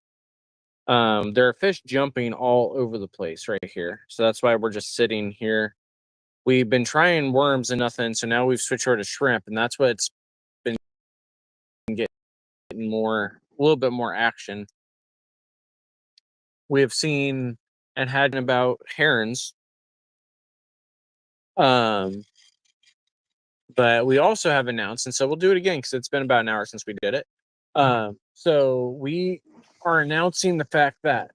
There are fish jumping all over the place right here. So that's why we're just sitting here. We've been trying worms and nothing, so now we've switched over to shrimp, and that's what's been getting more, a little bit more action. We have seen and had about herons. But we also have announced, and so we'll do it again because it's been about an hour since we did it. So we are announcing the fact that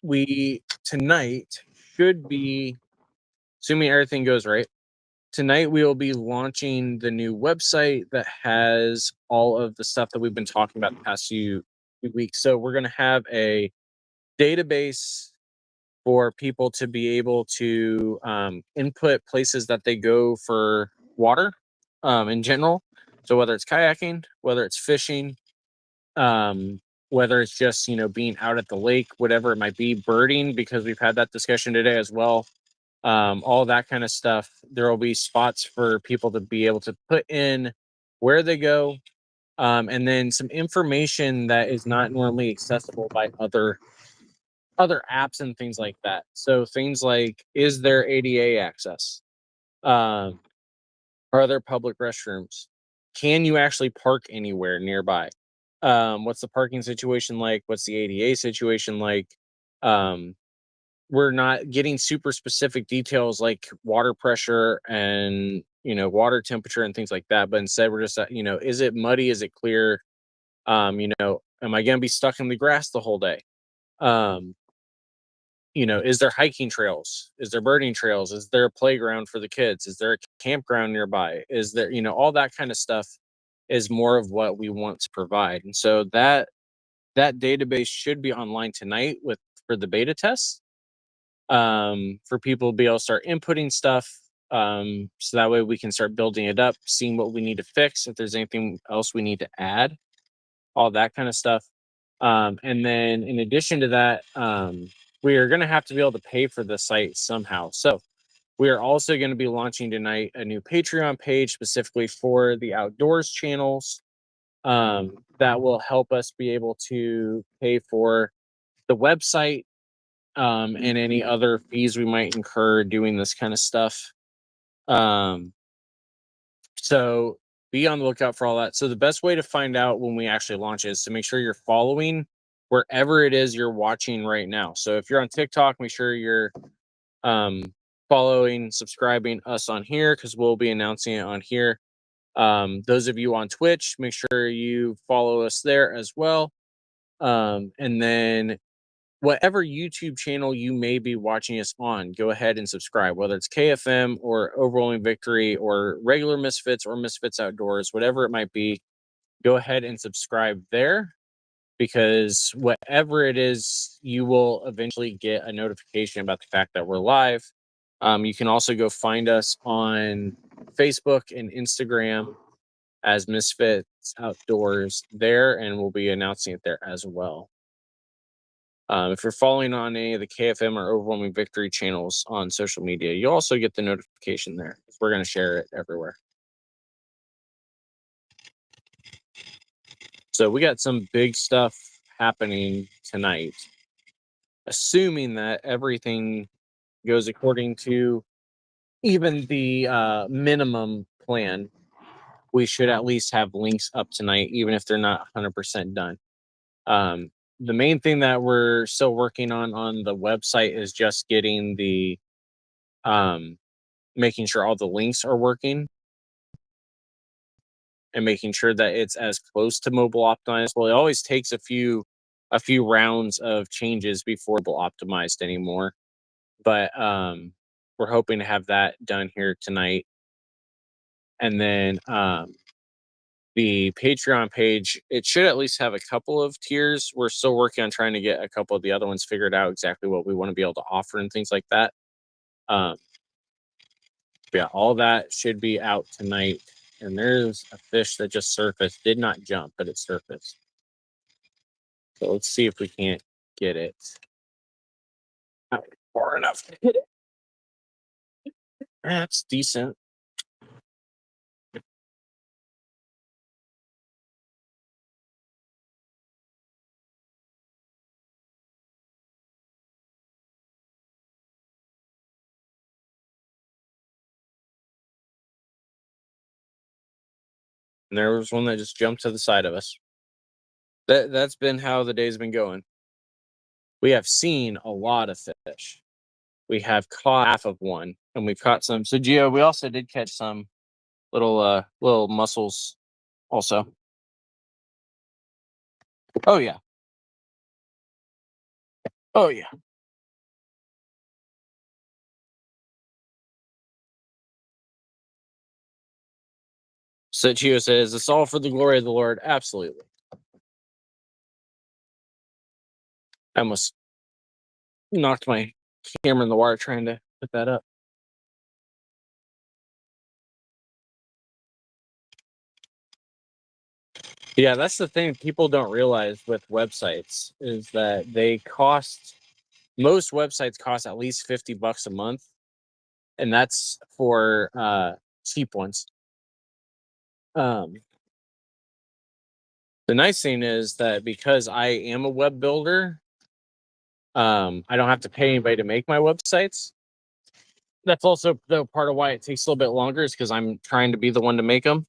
we tonight should be, assuming everything goes right, tonight we will be launching the new website that has all of the stuff that we've been talking about the past few weeks. So we're going to have a database for people to be able to input places that they go for water in general. So whether it's kayaking, whether it's fishing, whether it's just, being out at the lake, whatever it might be, birding, because we've had that discussion today as well. All that kind of stuff. There will be spots for people to be able to put in where they go, and then some information that is not normally accessible by other apps and things like that. So things like, is there ADA access? Are there public restrooms? Can you actually park anywhere nearby? What's the parking situation like? What's the ADA situation like? We're not getting super specific details like water pressure and water temperature and things like that, but instead we're just is it muddy? Is it clear? Am I going to be stuck in the grass the whole day? Is there hiking trails? Is there birding trails? Is there a playground for the kids? Is there a campground nearby? Is there, all that kind of stuff is more of what we want to provide. And so that database should be online tonight for the beta tests, for people to be able to start inputting stuff. So that way we can start building it up, seeing what we need to fix, if there's anything else we need to add, all that kind of stuff. And then in addition to that, we are going to have to be able to pay for the site somehow. So we are also going to be launching tonight a new Patreon page specifically for the outdoors channels, that will help us be able to pay for the website, and any other fees we might incur doing this kind of stuff. So be on the lookout for all that. So the best way to find out when we actually launch is to make sure you're following wherever it is you're watching right now. So if you're on TikTok, make sure you're following, subscribing us on here, because we'll be announcing it on here. Those of you on Twitch, make sure you follow us there as well. And then whatever YouTube channel you may be watching us on, go ahead and subscribe, whether it's KFM or Overwhelming Victory or regular Misfits or Misfits Outdoors, whatever it might be, go ahead and subscribe there, because whatever it is, you will eventually get a notification about the fact that we're live. You can also go find us on Facebook and Instagram as Misfits Outdoors there, and we'll be announcing it there as well. If you're following on any of the KFM or Overwhelming Victory channels on social media, you'll also get the notification there. We're going to share it everywhere. So we got some big stuff happening tonight. Assuming that everything goes according to even the minimum plan, we should at least have links up tonight, even if they're not 100% done. The main thing that we're still working on the website is just getting the making sure all the links are working and making sure that it's as close to mobile optimized. Well, it always takes a few rounds of changes before mobile optimized anymore, but we're hoping to have that done here tonight. And then the Patreon page, it should at least have a couple of tiers. We're still working on trying to get a couple of the other ones figured out exactly what we want to be able to offer and things like that. Yeah, all that should be out tonight. And there's a fish that just surfaced. Did not jump, but it surfaced. So let's see if we can't get it out far enough to hit it. That's decent. And there was one that just jumped to the side of us. That's been how the day's been going. We have seen a lot of fish. We have caught half of one, and we've caught some. So Gio, we also did catch some little mussels also. Oh yeah. Oh yeah. So Gio says, it's all for the glory of the Lord. Absolutely. I almost knocked my camera in the water trying to put that up. Yeah, that's the thing people don't realize with websites is that most websites cost at least $50 a month, and that's for cheap ones. The nice thing is that because I am a web builder, I don't have to pay anybody to make my websites. That's also the part of why it takes a little bit longer is because I'm trying to be the one to make them.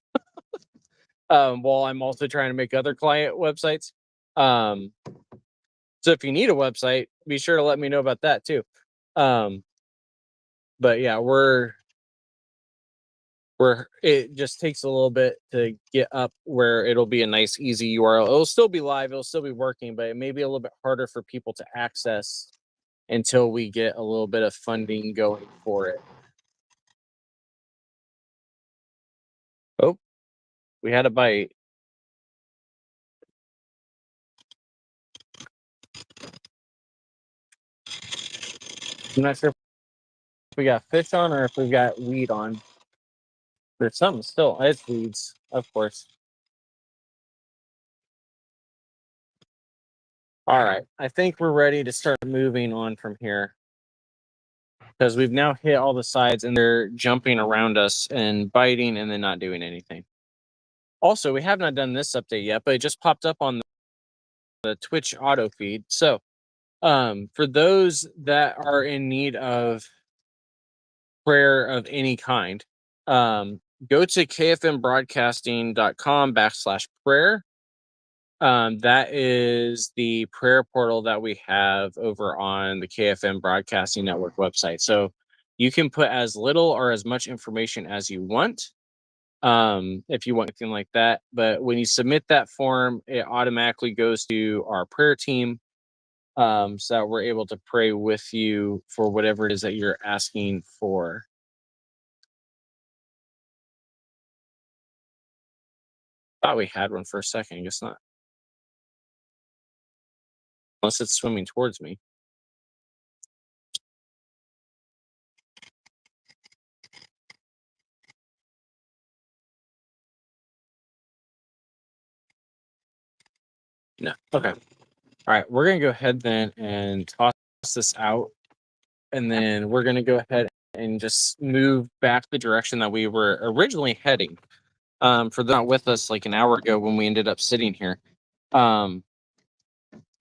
While I'm also trying to make other client websites. So if you need a website, be sure to let me know about that too. But yeah, it just takes a little bit to get up where it'll be a nice, easy URL. It'll still be live, it'll still be working, but it may be a little bit harder for people to access until we get a little bit of funding going for it. Oh, we had a bite. I'm not sure if we got fish on or if we've got weed on. There's something still. It's weeds, of course. All right. I think we're ready to start moving on from here. Because we've now hit all the sides and they're jumping around us and biting and then not doing anything. Also, we have not done this update yet, but it just popped up on the Twitch auto feed. So, for those that are in need of prayer of any kind, go to kfmbroadcasting.com/prayer. That is the prayer portal that we have over on the KFM Broadcasting Network website. So you can put as little or as much information as you want, if you want anything like that. But when you submit that form, it automatically goes to our prayer team, so that we're able to pray with you for whatever it is that you're asking for. Thought we had one for a second. I guess not. Unless it's swimming towards me. No. Okay. All right. We're going to go ahead then and toss this out. And then we're going to go ahead and just move back the direction that we were originally heading. For not with us like an hour ago when we ended up sitting here.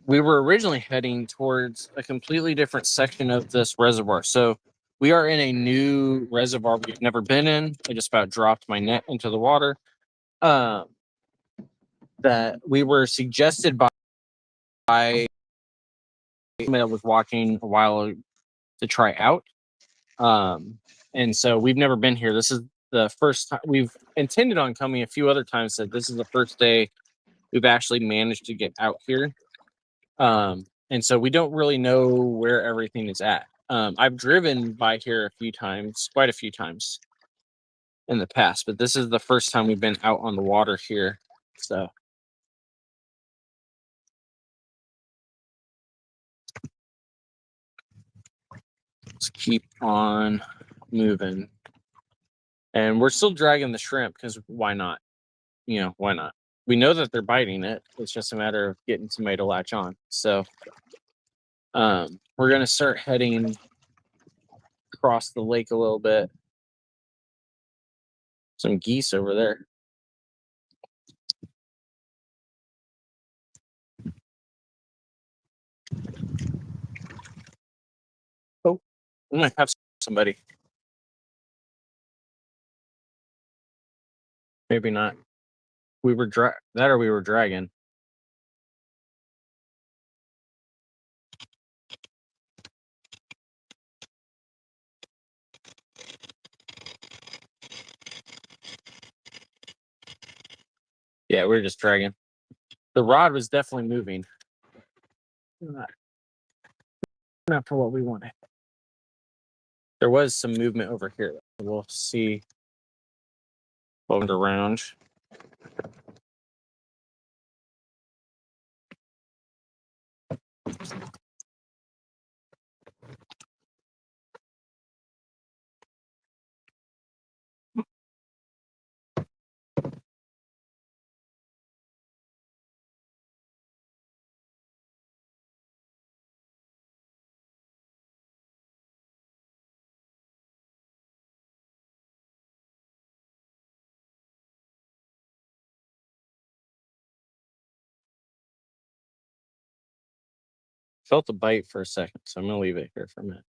We were originally heading towards a completely different section of this reservoir. So we are in a new reservoir we've never been in. I just about dropped my net into the water. That we were suggested by somebody that was watching a while to try out. And so we've never been here. This is the first time we've intended on coming a few other times. That this is the first day we've actually managed to get out here. And so we don't really know where everything is at. I've driven by here a few times, quite a few times. in the past, but this is the first time we've been out on the water here. So let's keep on moving. And we're still dragging the shrimp because why not? Why not? We know that they're biting it. It's just a matter of getting somebody to latch on. So we're going to start heading across the lake a little bit. Some geese over there. Oh, we might have somebody. Maybe not. We were we were dragging. Yeah, we were just dragging. The rod was definitely moving. Not for what we wanted. There was some movement over here. We'll see. Around. Felt a bite for a second, so I'm gonna leave it here for a minute.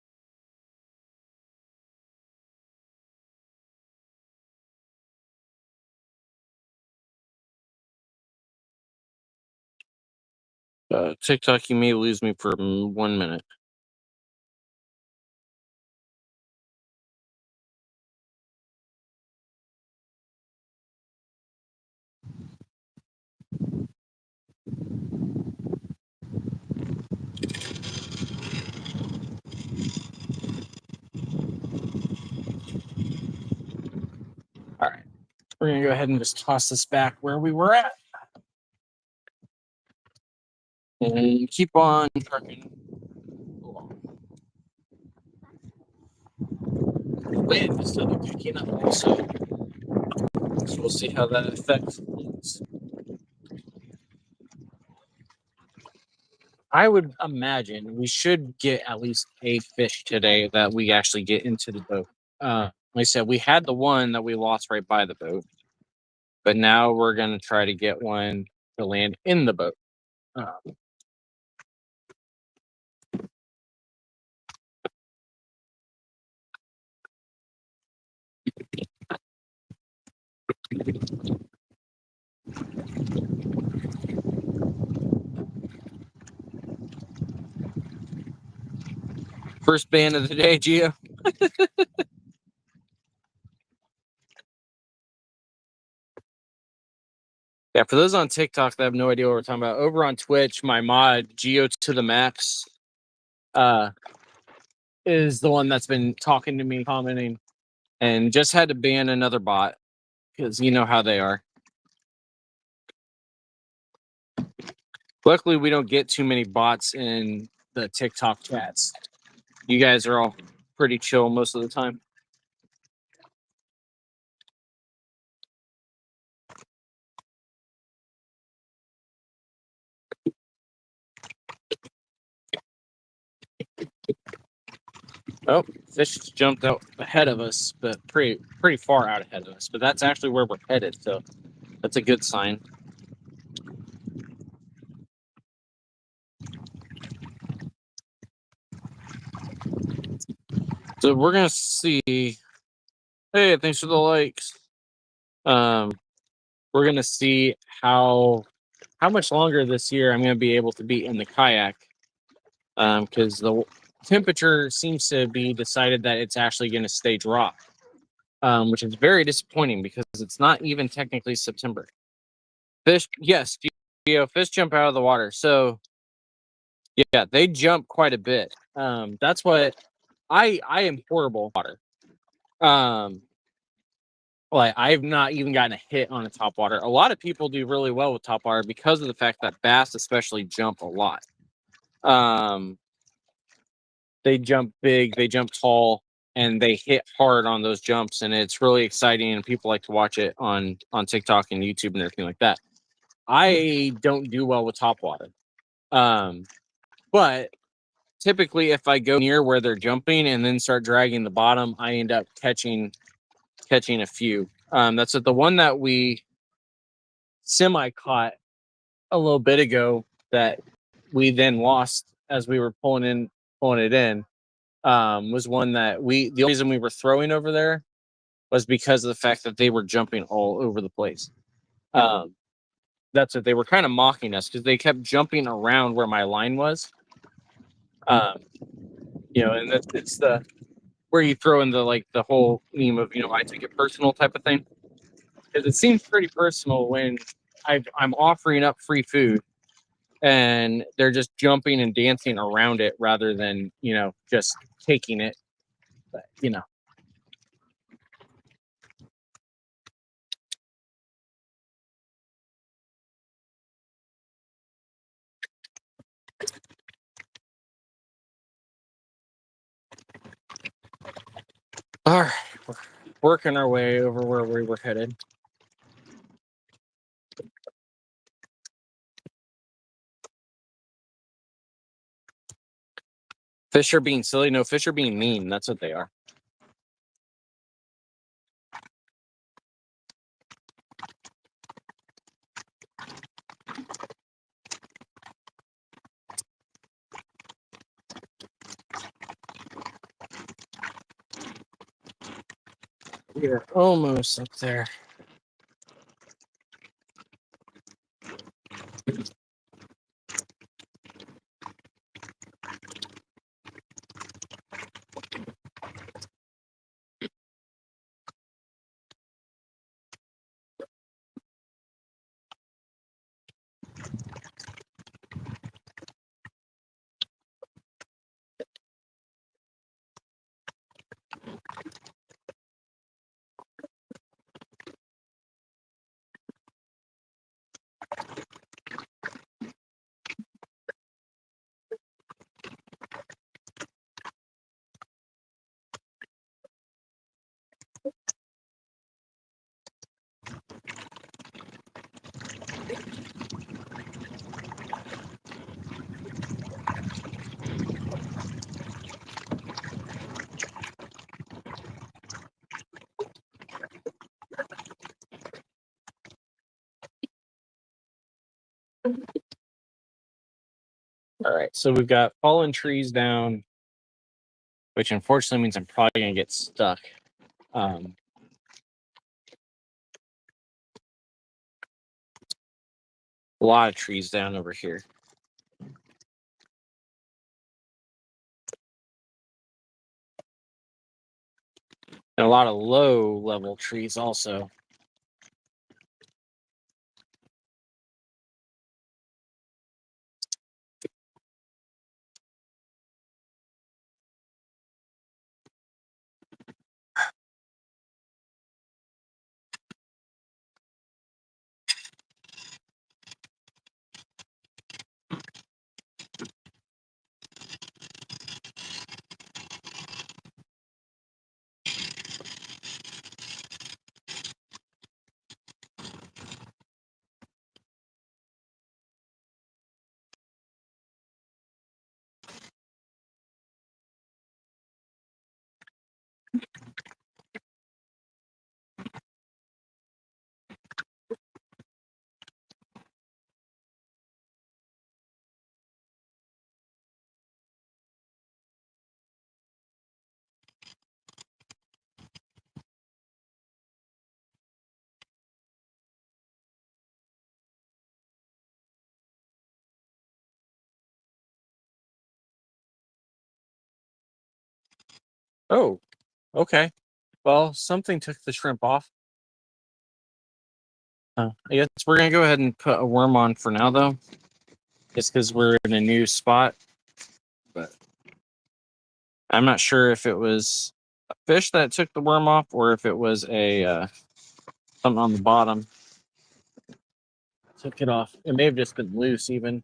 TikTok, you may lose me for 1 minute. All right, we're gonna go ahead and just toss this back where we were at, and keep on trucking along. The wind is still picking up also, so we'll see how that affects things. I would imagine we should get at least a fish today that we actually get into the boat. Like I said, we had the one that we lost right by the boat, but now we're going to try to get one to land in the boat. First ban of the day, Gio. Yeah, for those on TikTok that have no idea what we're talking about, over on Twitch, my mod, Geo to the Max, is the one that's been talking to me, commenting, and just had to ban another bot because you know how they are. Luckily, we don't get too many bots in the TikTok chats. You guys are all pretty chill most of the time. Oh, fish jumped out ahead of us, but pretty far out ahead of us. But that's actually where we're headed, so that's a good sign. So we're gonna see. Hey, thanks for the likes. We're gonna see how much longer this year I'm gonna be able to be in the kayak, because the temperature seems to be decided that it's actually gonna stay dry, which is very disappointing because it's not even technically September. Fish, yes, fish jump out of the water. So yeah, they jump quite a bit. That's what I am horrible water. like I've not even gotten a hit on a topwater. A lot of people do really well with topwater because of the fact that bass especially jump a lot. They jump big, they jump tall, and they hit hard on those jumps, and it's really exciting. And people like to watch it on TikTok and YouTube and everything like that. I don't do well with topwater, but typically if I go near where they're jumping and then start dragging the bottom, I end up catching a few. That's the one that we semi caught a little bit ago that we then lost as we were pulling it in. Was one that the only reason we were throwing over there was because of the fact that they were jumping all over the place. That's it. They were kind of mocking us because they kept jumping around where my line was. And it's the where you throw in the whole meme of I take it personal type of thing, because it seems pretty personal when I'm offering up free food and they're just jumping and dancing around it rather than just taking it. But, all right, we're working our way over where we were headed. Fish are being silly. No, fish are being mean. That's what they are. We're almost up there. All right, so we've got fallen trees down, which unfortunately means I'm probably gonna get stuck. A lot of trees down over here. And a lot of low level trees also. Oh, okay. Well, something took the shrimp off. I guess we're gonna go ahead and put a worm on for now, though, just because we're in a new spot. But I'm not sure if it was a fish that took the worm off or if it was a something on the bottom. Took it off. It may have just been loose even.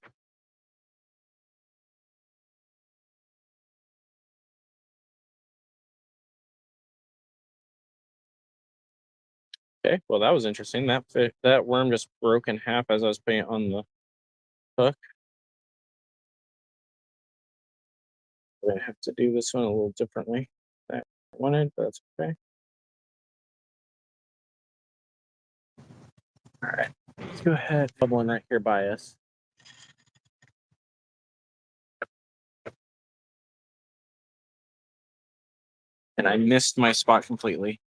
Okay, well that was interesting. That worm just broke in half as I was putting it on the hook. I'm gonna have to do this one a little differently. That I wanted, but that's okay. All right, let's go ahead. Bubbling right here by us. And I missed my spot completely.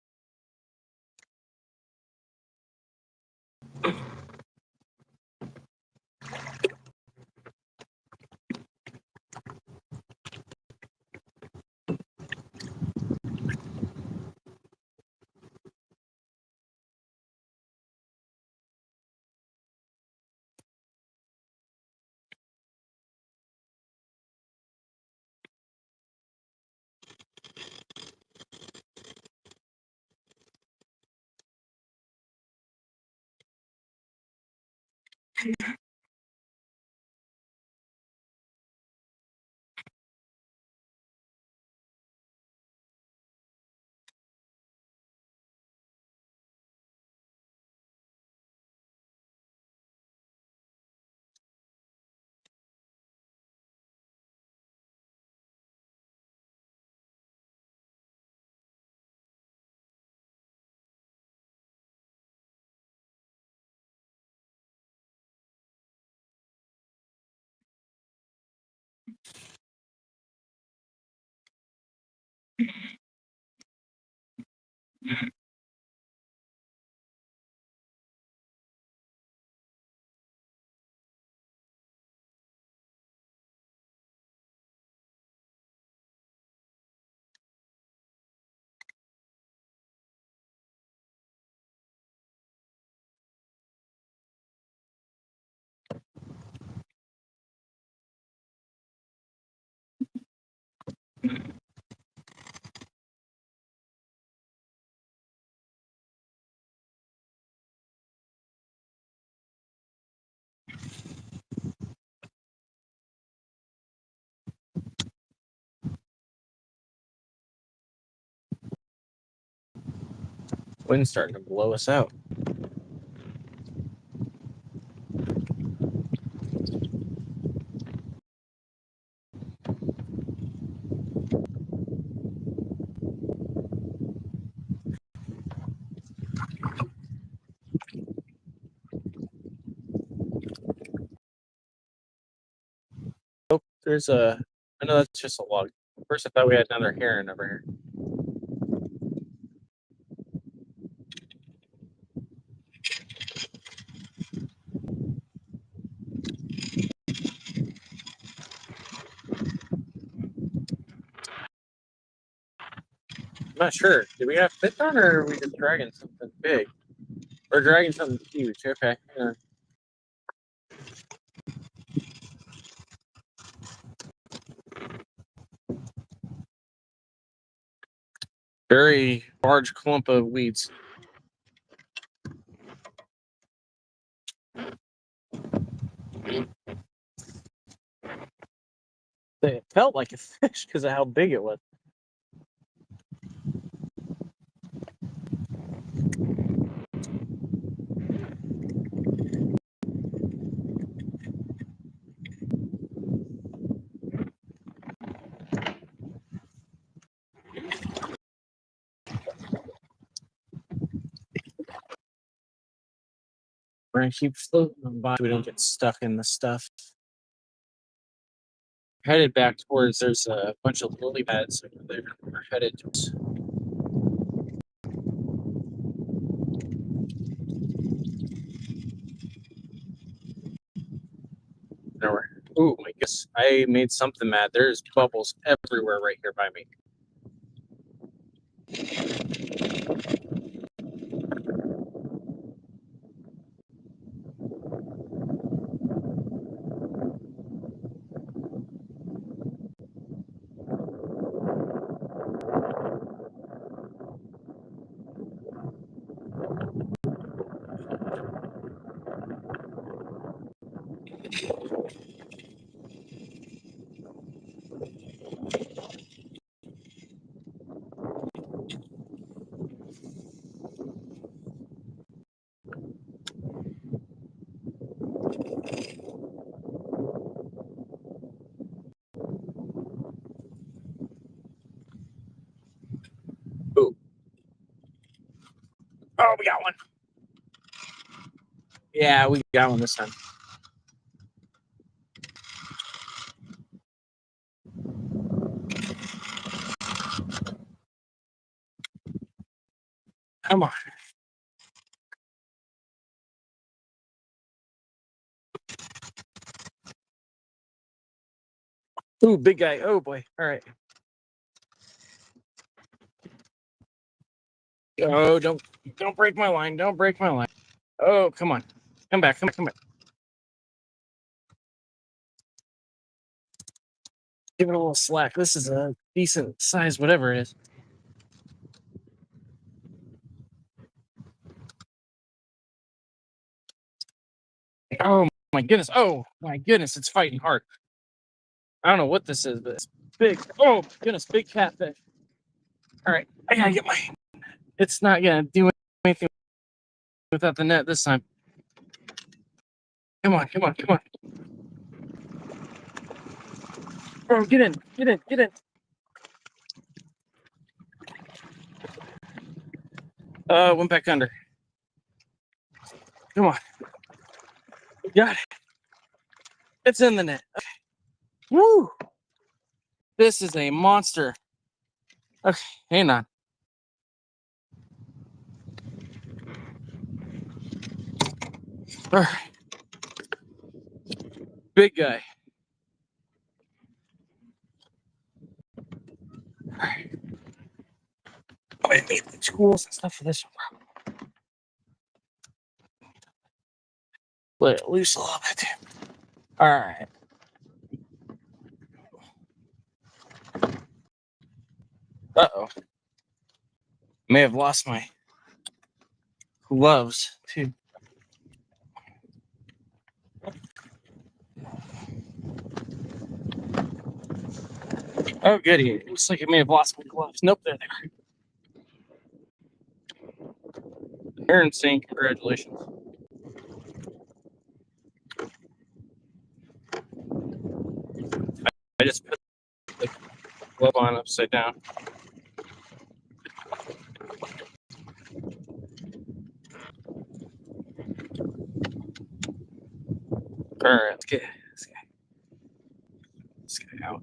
Wind's starting to blow us out. Oh, there's a. I know that's just a log. First, I thought we had another heron over here. I'm not sure. Did we have python or are we just dragging something big? We're dragging something huge. Okay. Yeah. Very large clump of weeds. It felt like a fish because of how big it was. We're gonna keep floating on by so we don't get stuck in the stuff. Headed back towards there's a bunch of lily pads over there. We're headed towards. Nowhere. Ooh, I guess I made something mad. There's bubbles everywhere right here by me. Oh, we got one. Yeah, we got one this time. Come on. Ooh, big guy. Oh boy. All right. Oh, don't break my line. Don't break my line. Oh, come on. Come back. Come back. Give it a little slack. This is a decent size, whatever it is. Oh my goodness. Oh my goodness. It's fighting hard. I don't know what this is, but it's big. Oh goodness, big catfish. All right. I gotta get my. It's not gonna do anything without the net this time. Come on. Bro, get in. Went back under. Come on. Got it. It's in the net. Okay. Woo! This is a monster. Okay, hang on. All right. Big guy. All right. I need the tools and stuff for this one. Let it loose a little bit. All right. Uh-oh. May have lost my gloves too. Oh, goody. It looks like I may have lost my gloves. Nope, they're there. Aaron saying congratulations. I just put the glove on upside down. All right, let's get this guy out.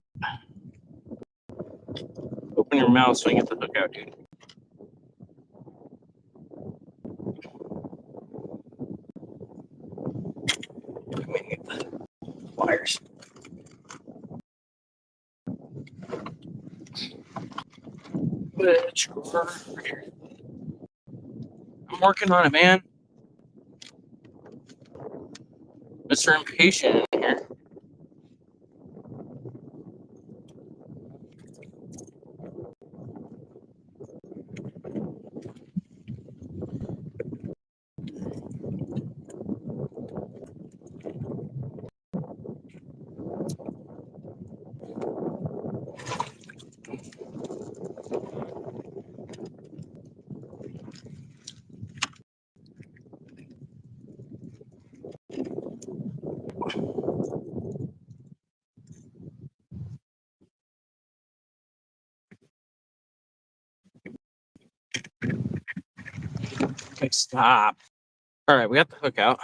Open your mouth so I can get the hook out, dude. Let me get the pliers. Over here. I'm working on it, man. Mr. Impatient in here. Okay, stop. All right, we got the hook out.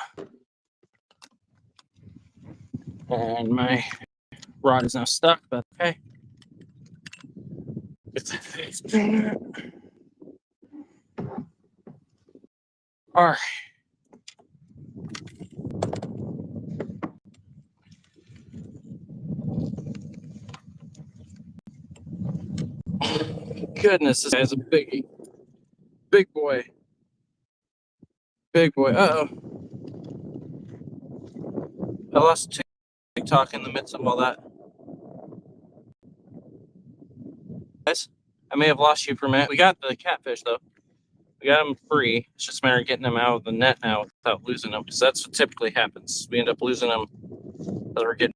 And my rod is now stuck, but okay. All right. Goodness, this guy's a biggie. Big boy. Big boy. Uh-oh. I lost TikTok in the midst of all that. Guys, I may have lost you for a minute. We got the catfish, though. We got them free. It's just a matter of getting them out of the net now without losing them, because that's what typically happens. We end up losing them because we're getting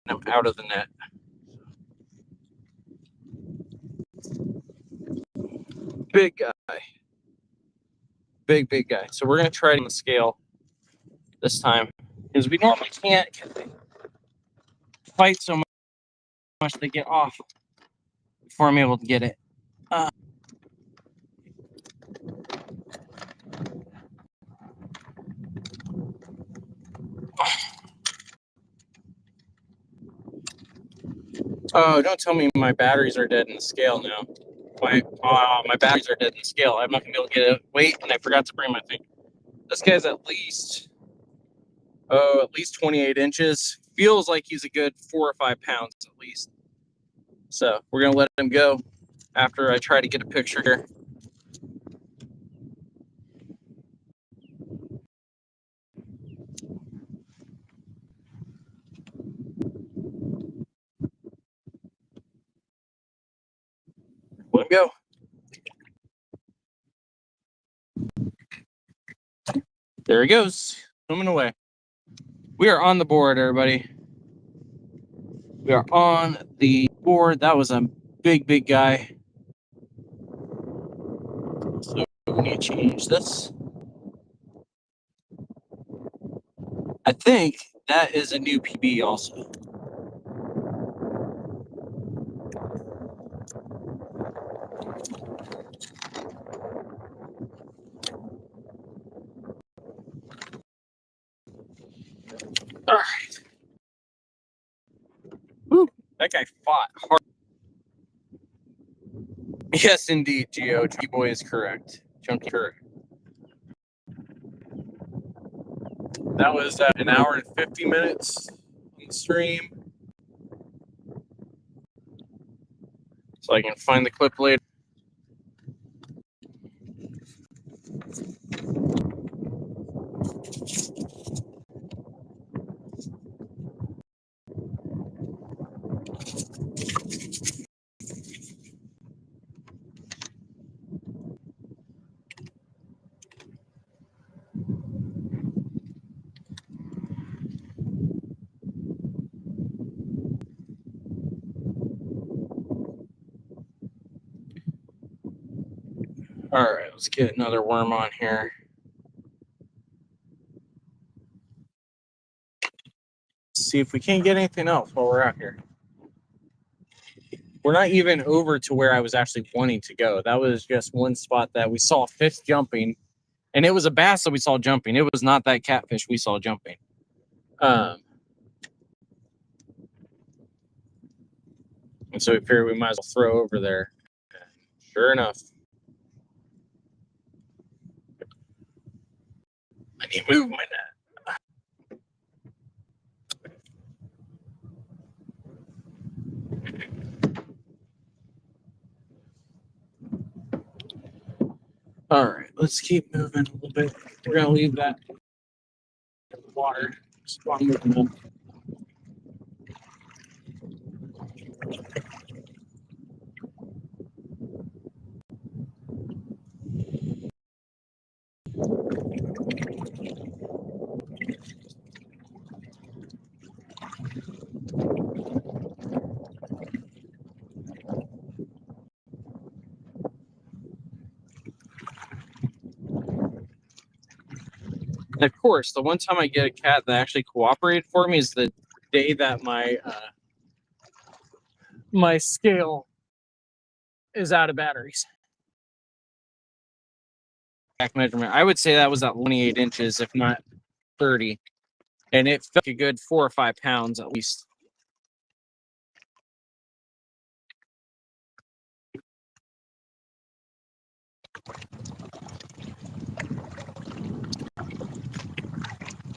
them out of the net. Big guy. Big guy. So we're going to try it on the scale this time, because we normally can't, because they fight so much they get off before I'm able to get it. Oh, don't tell me my batteries are dead in the scale now. My batteries are dead in the scale. I'm not gonna be able to get it. Wait, and I forgot to bring my thing. This guy's at least 28 inches. Feels like he's a good 4 or 5 pounds at least. So we're gonna let him go after I try to get a picture here. Let him go. There he goes, swimming away. We are on the board, everybody. We are on the board. That was a big, big guy. So we need to change this. I think that is a new PB also. All right. Woo, that guy fought hard. Yes, indeed, Geo. Chunky Boy is correct. Chunky correct. That was an hour and 50 minutes on the stream. So I can find the clip later. All right, let's get another worm on here. See if we can't get anything else while we're out here. We're not even over to where I was actually wanting to go. That was just one spot that we saw fish jumping, and it was a bass that we saw jumping. It was not that catfish we saw jumping. And so we figured we might as well throw over there. Sure enough, I need to move my net. All right, let's keep moving a little bit. We're gonna leave that in the water. Just while moving up. And of course, the one time I get a cat that actually cooperated for me is the day that my scale is out of batteries. Back measurement. I would say that was at 28 inches, if not 30, and it felt like a good 4 or 5 pounds at least.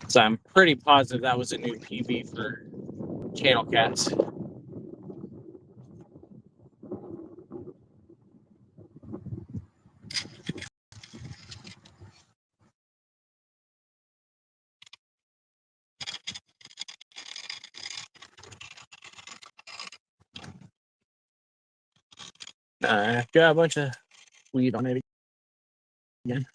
So I'm pretty positive that was a new PB for channel cats. Got a bunch of weed on it again.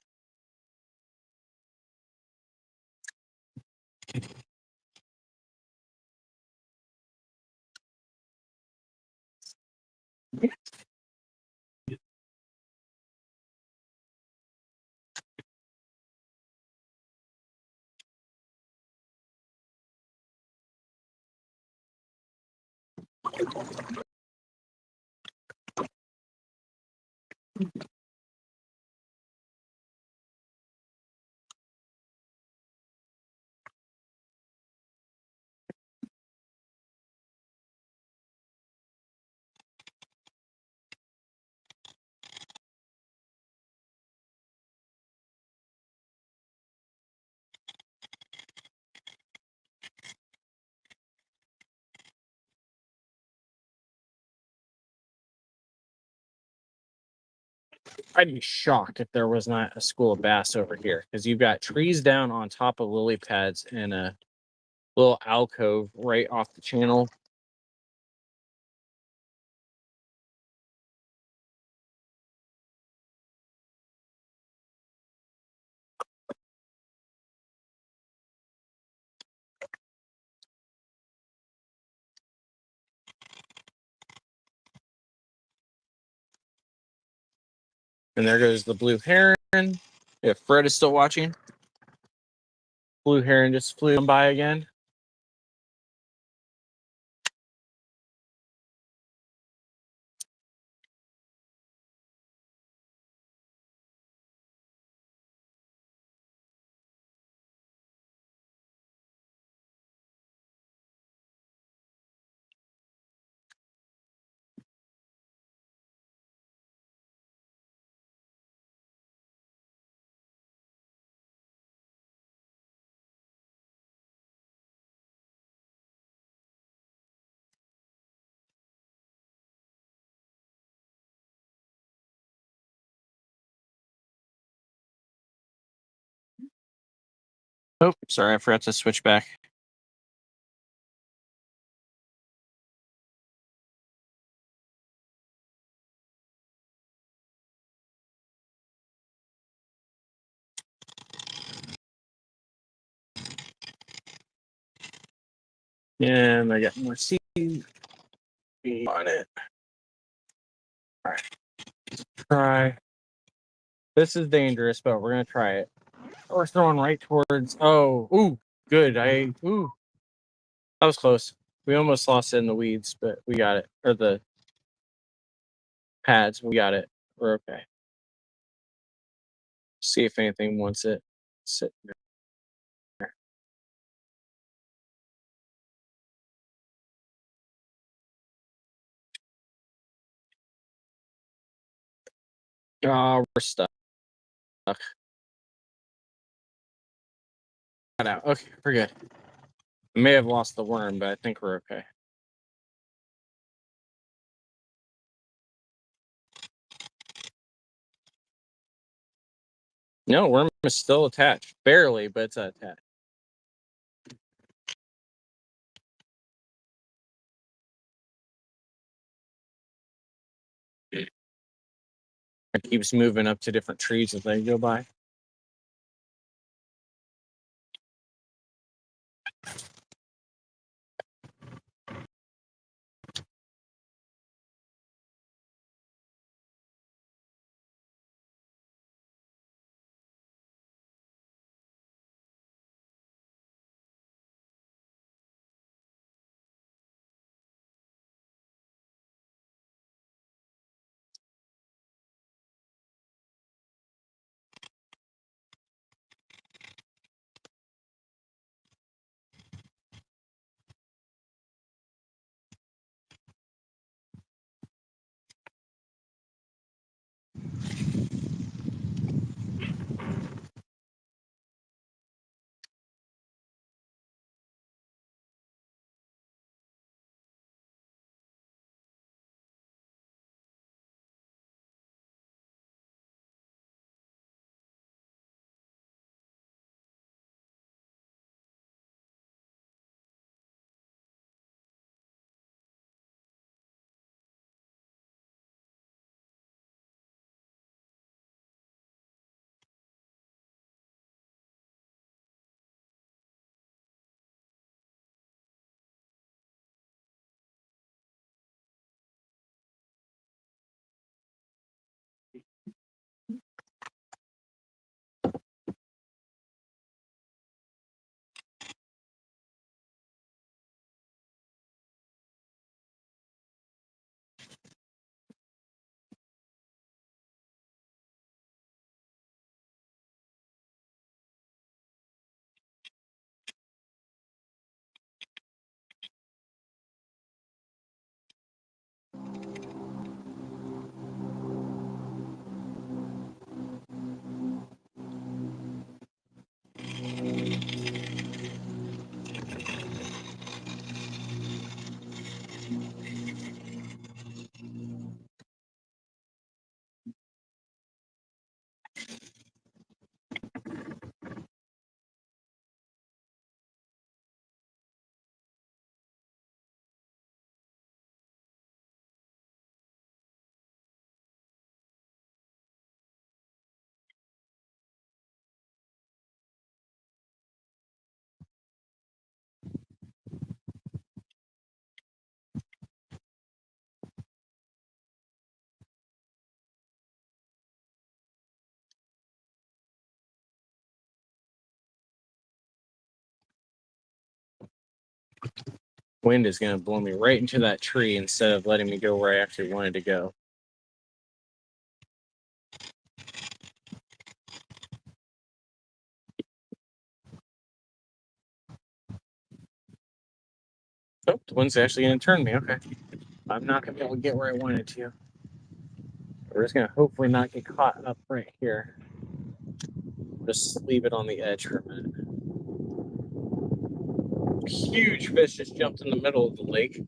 I'd be shocked if there was not a school of bass over here because you've got trees down on top of lily pads and a little alcove right off the channel. And there goes the blue heron. If Fred is still watching, blue heron just flew by again. Oh, sorry, I forgot to switch back. And I got more seed on it. All right, try. This is dangerous, but we're gonna try it. We're throwing right towards. Oh, ooh, good. That was close. We almost lost it in the weeds, but we got it. Or the pads, we got it. We're okay. See if anything wants it. Sit there. Oh, we're stuck. Got out. Okay, we're good. I may have lost the worm, but I think we're okay. No, worm is still attached. Barely, but it's attached. It keeps moving up to different trees as they go by. Wind is going to blow me right into that tree instead of letting me go where I actually wanted to go. Oh, the wind's actually going to turn me. Okay. I'm not going to be able to get where I wanted to. We're just going to hopefully not get caught up right here. Just leave it on the edge for a minute. Huge fish just jumped in the middle of the lake.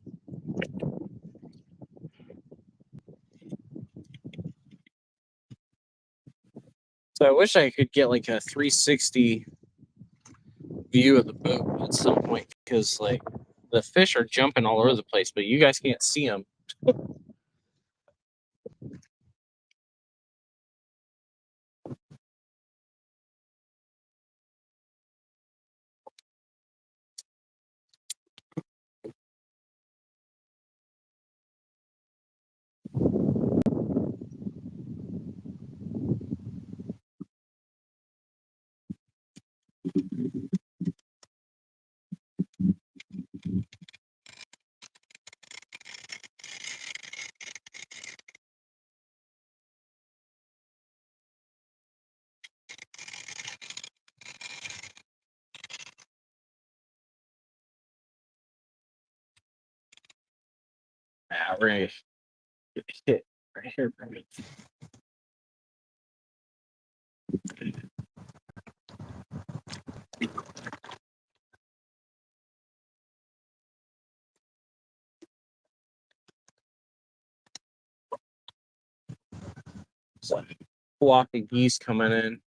So I wish I could get like a 360 view of the boat at some point, because like the fish are jumping all over the place, but you guys can't see them. We're gonna get hit right here. So, flock of geese coming in.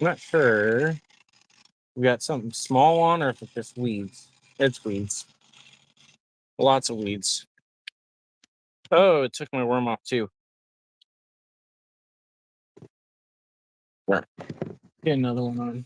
I'm not sure we got something small on or if it's just weeds. It's weeds. Lots of weeds. Oh, it took my worm off too. Get another one on.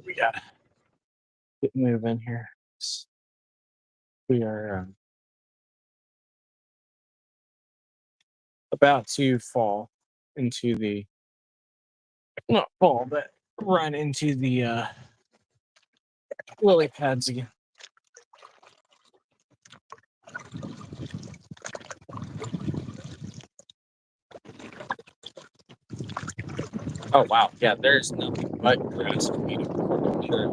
We got get moving here. We are about to fall into the not fall, but run into the lily pads again. Oh wow, yeah, there's nothing but grass for me to record here.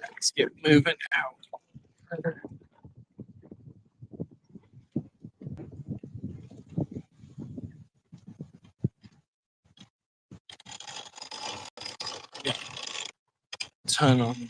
Let's get moving out. Yeah, ton on.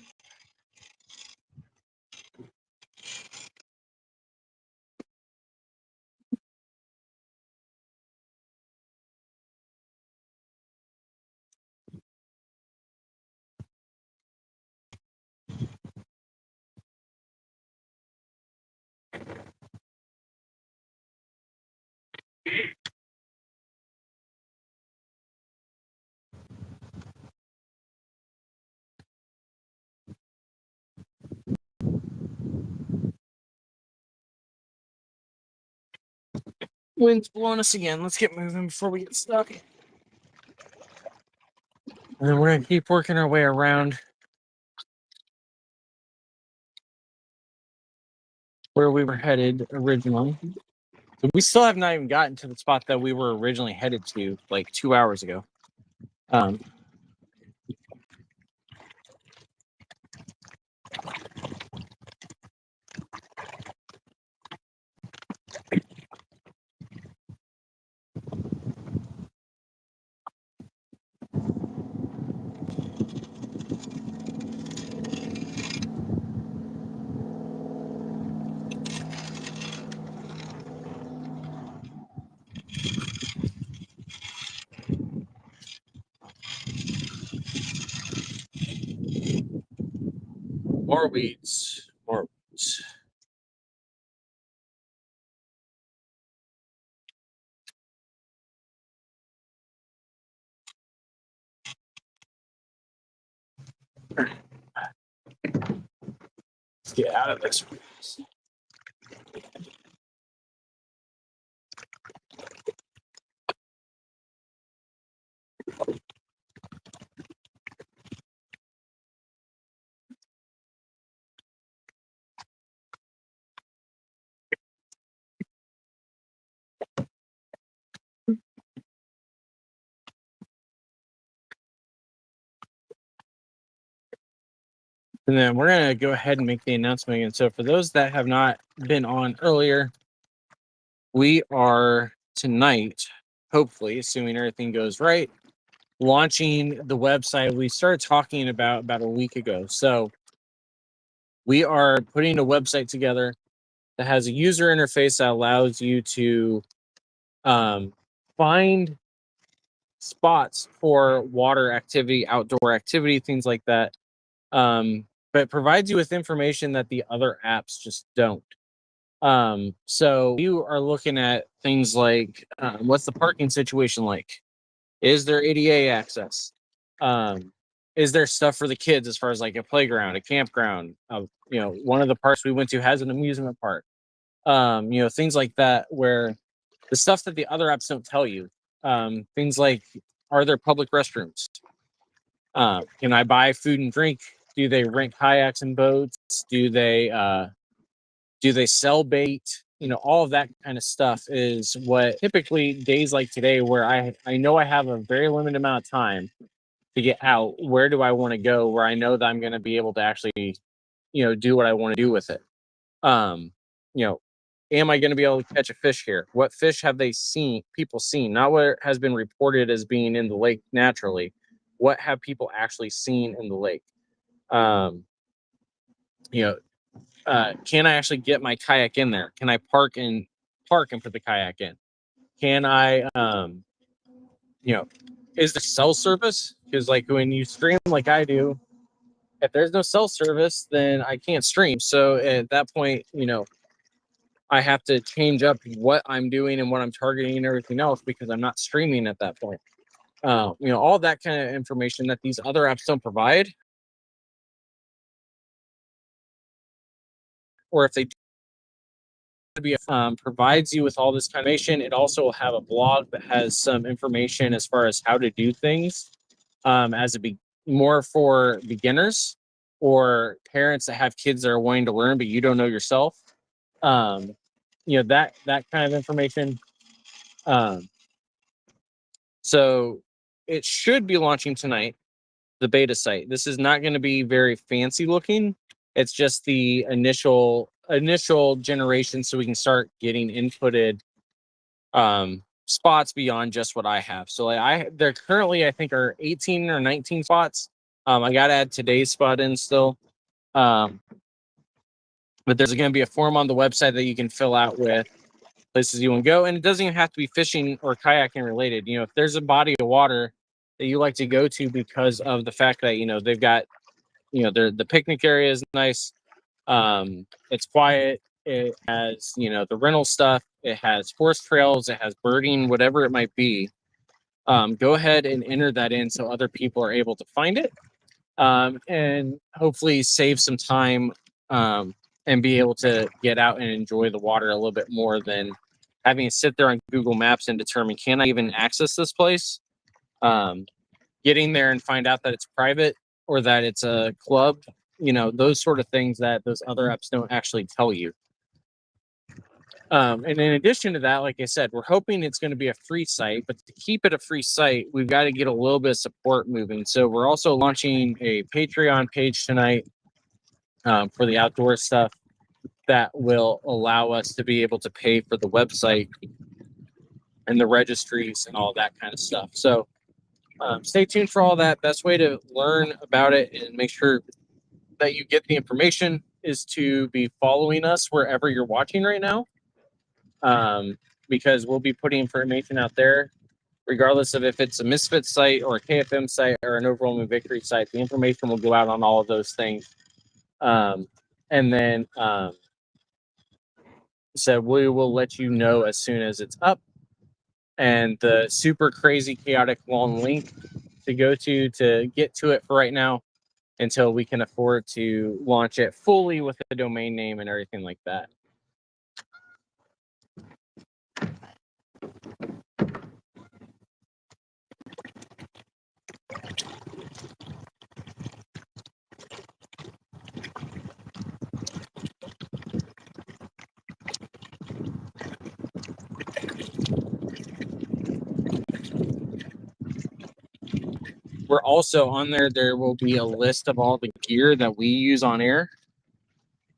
Wind's blowing us again. Let's get moving before we get stuck. And then we're gonna keep working our way around where we were headed originally. So we still have not even gotten to the spot that we were originally headed to like 2 hours ago. Um, more weeds, more weeds. Let's get out of this. And then we're going to go ahead and make the announcement. And so, for those that have not been on earlier, we are tonight, hopefully, assuming everything goes right, launching the website we started talking about a week ago. So, we are putting a website together that has a user interface that allows you to find spots for water activity, outdoor activity, things like that. But provides you with information that the other apps just don't. So you are looking at things like what's the parking situation like? Is there ADA access? Is there stuff for the kids as far as like a playground, a campground? One of the parks we went to has an amusement park. Things like that where the stuff that the other apps don't tell you. Things like, are there public restrooms? Can I buy food and drink? Do they rent kayaks and boats? Do they sell bait? All of that kind of stuff is what typically days like today, where I know I have a very limited amount of time to get out. Where do I want to go? Where I know that I'm going to be able to actually, do what I want to do with it. Um, you know, am I going to be able to catch a fish here? What fish have people seen? Not what has been reported as being in the lake naturally. What have people actually seen in the lake? Um, can I actually get my kayak in there? Can I park and put the kayak in? Can I, is there cell service? Because like when you stream like I do, if there's no cell service, then I can't stream. So at that point, I have to change up what I'm doing and what I'm targeting and everything else because I'm not streaming at that point. All that kind of information that these other apps don't provide, or if they provides you with all this kind of information. It also will have a blog that has some information as far as how to do things as more for beginners or parents that have kids that are wanting to learn but you don't know yourself. That kind of information. So it should be launching tonight, the beta site. This is not going to be very fancy looking. It's just the initial generation, so we can start getting inputted spots beyond just what I have. So there currently I think are 18 or 19 spots. I got to add today's spot in still. But there's going to be a form on the website that you can fill out with places you want to go, and it doesn't even have to be fishing or kayaking related. If there's a body of water that you like to go to because of the fact that they've got the picnic area is nice, it's quiet, it has the rental stuff, it has horse trails, it has birding, whatever it might be, go ahead and enter that in so other people are able to find it, and hopefully save some time, and be able to get out and enjoy the water a little bit more than having to sit there on Google Maps and determine, can I even access this place? Getting there and find out that it's private or that it's a club, those sort of things that those other apps don't actually tell you. And in addition to that, like I said, we're hoping it's going to be a free site, but to keep it a free site, we've got to get a little bit of support moving. So we're also launching a Patreon page tonight for the outdoor stuff that will allow us to be able to pay for the website and the registries and all that kind of stuff. So stay tuned for all that. Best way to learn about it and make sure that you get the information is to be following us wherever you're watching right now, because we'll be putting information out there regardless of if it's a Misfit site or a KFM site or an Overwhelming Victory site. The information will go out on all of those things. And then so we will let you know as soon as it's up. And the super crazy chaotic long link to go to get to it for right now until we can afford to launch it fully with a domain name and everything like that. We're also on there. There will be a list of all the gear that we use on air,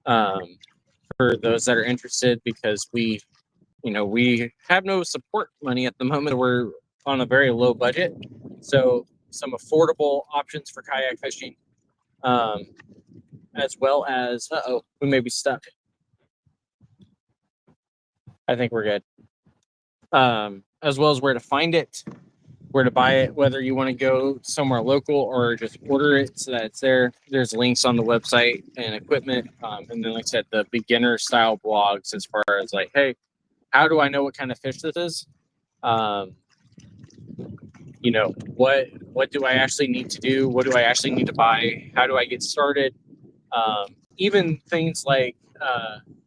for those that are interested, because we have no support money at the moment. We're on a very low budget, so some affordable options for kayak fishing, as well as we may be stuck. I think we're good. As well as where to find it, where to buy it, whether you want to go somewhere local or just order it so that it's there. There's links on the website and equipment. And then, like I said, the beginner style blogs as far as like, hey, how do I know what kind of fish this is? What do I actually need to do? What do I actually need to buy? How do I get started? Even things like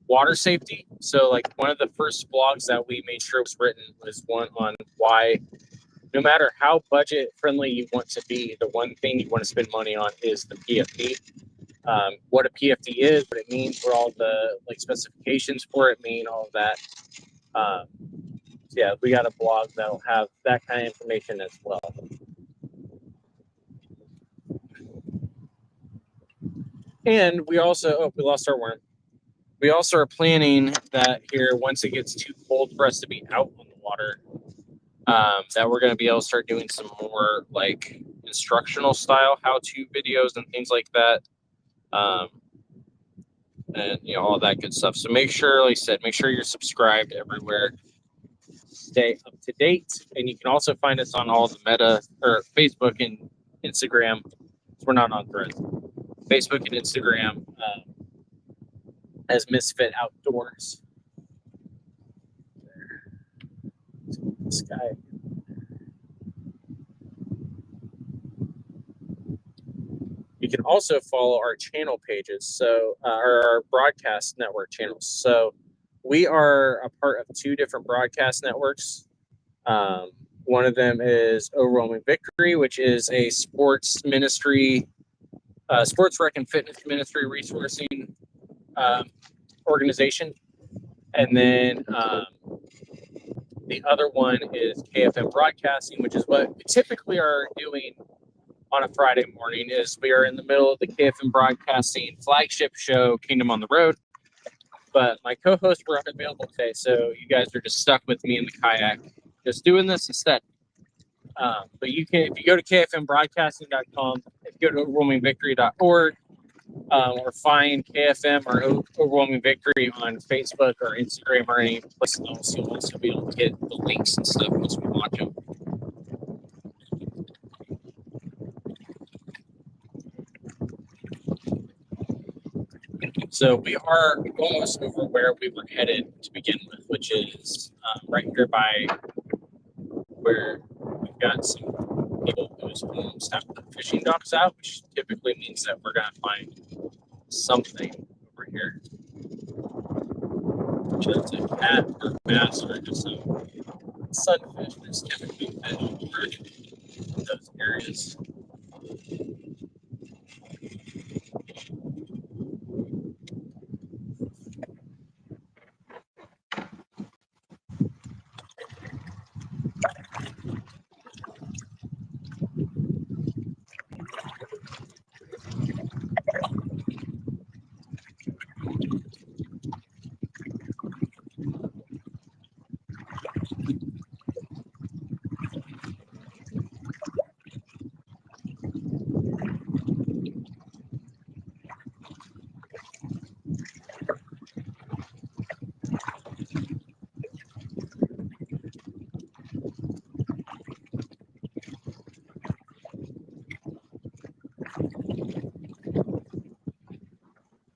water safety. So like one of the first blogs that we made sure was written was one on why, no matter how budget friendly you want to be, the one thing you want to spend money on is the PFD. What a PFD is, what it means, what all the specifications for it mean, all of that. Yeah, we got a blog that'll have that kind of information as well. And we also, we lost our worm. We also are planning that here, once it gets too cold for us to be out on the water, that we're going to be able to start doing some more like instructional style how-to videos and things like that. And all that good stuff. So make sure, like I said, make sure you're subscribed everywhere. Stay up to date. And you can also find us on all the Meta or Facebook and Instagram. We're not on Threads. Facebook and Instagram as Misfit Outdoors. This guy. You can also follow our channel pages, so our broadcast network channels. So we are a part of two different broadcast networks. One of them is Overwhelming Victory, which is a sports ministry, sports rec and fitness ministry resourcing organization. And then The other one is KFM Broadcasting, which is what we typically are doing on a Friday morning. Is we are in the middle of the KFM Broadcasting flagship show, Kingdom on the Road. But my co-hosts were unavailable today, so you guys are just stuck with me in the kayak, just doing this instead. But you can, if you go to kfmbroadcasting.com, if you go to overwhelmingvictory.org, or find KFM or Overwhelming Victory on Facebook or Instagram or any place else, you'll also be able to get the links and stuff once we launch them. So we are almost over where we were headed to begin with, which is right here by where we've got some people whose homes have put fishing docks out, which typically means that we're going to find something over here. Whether it's a cat or bass or just some sunfish that's typically fed over in those areas.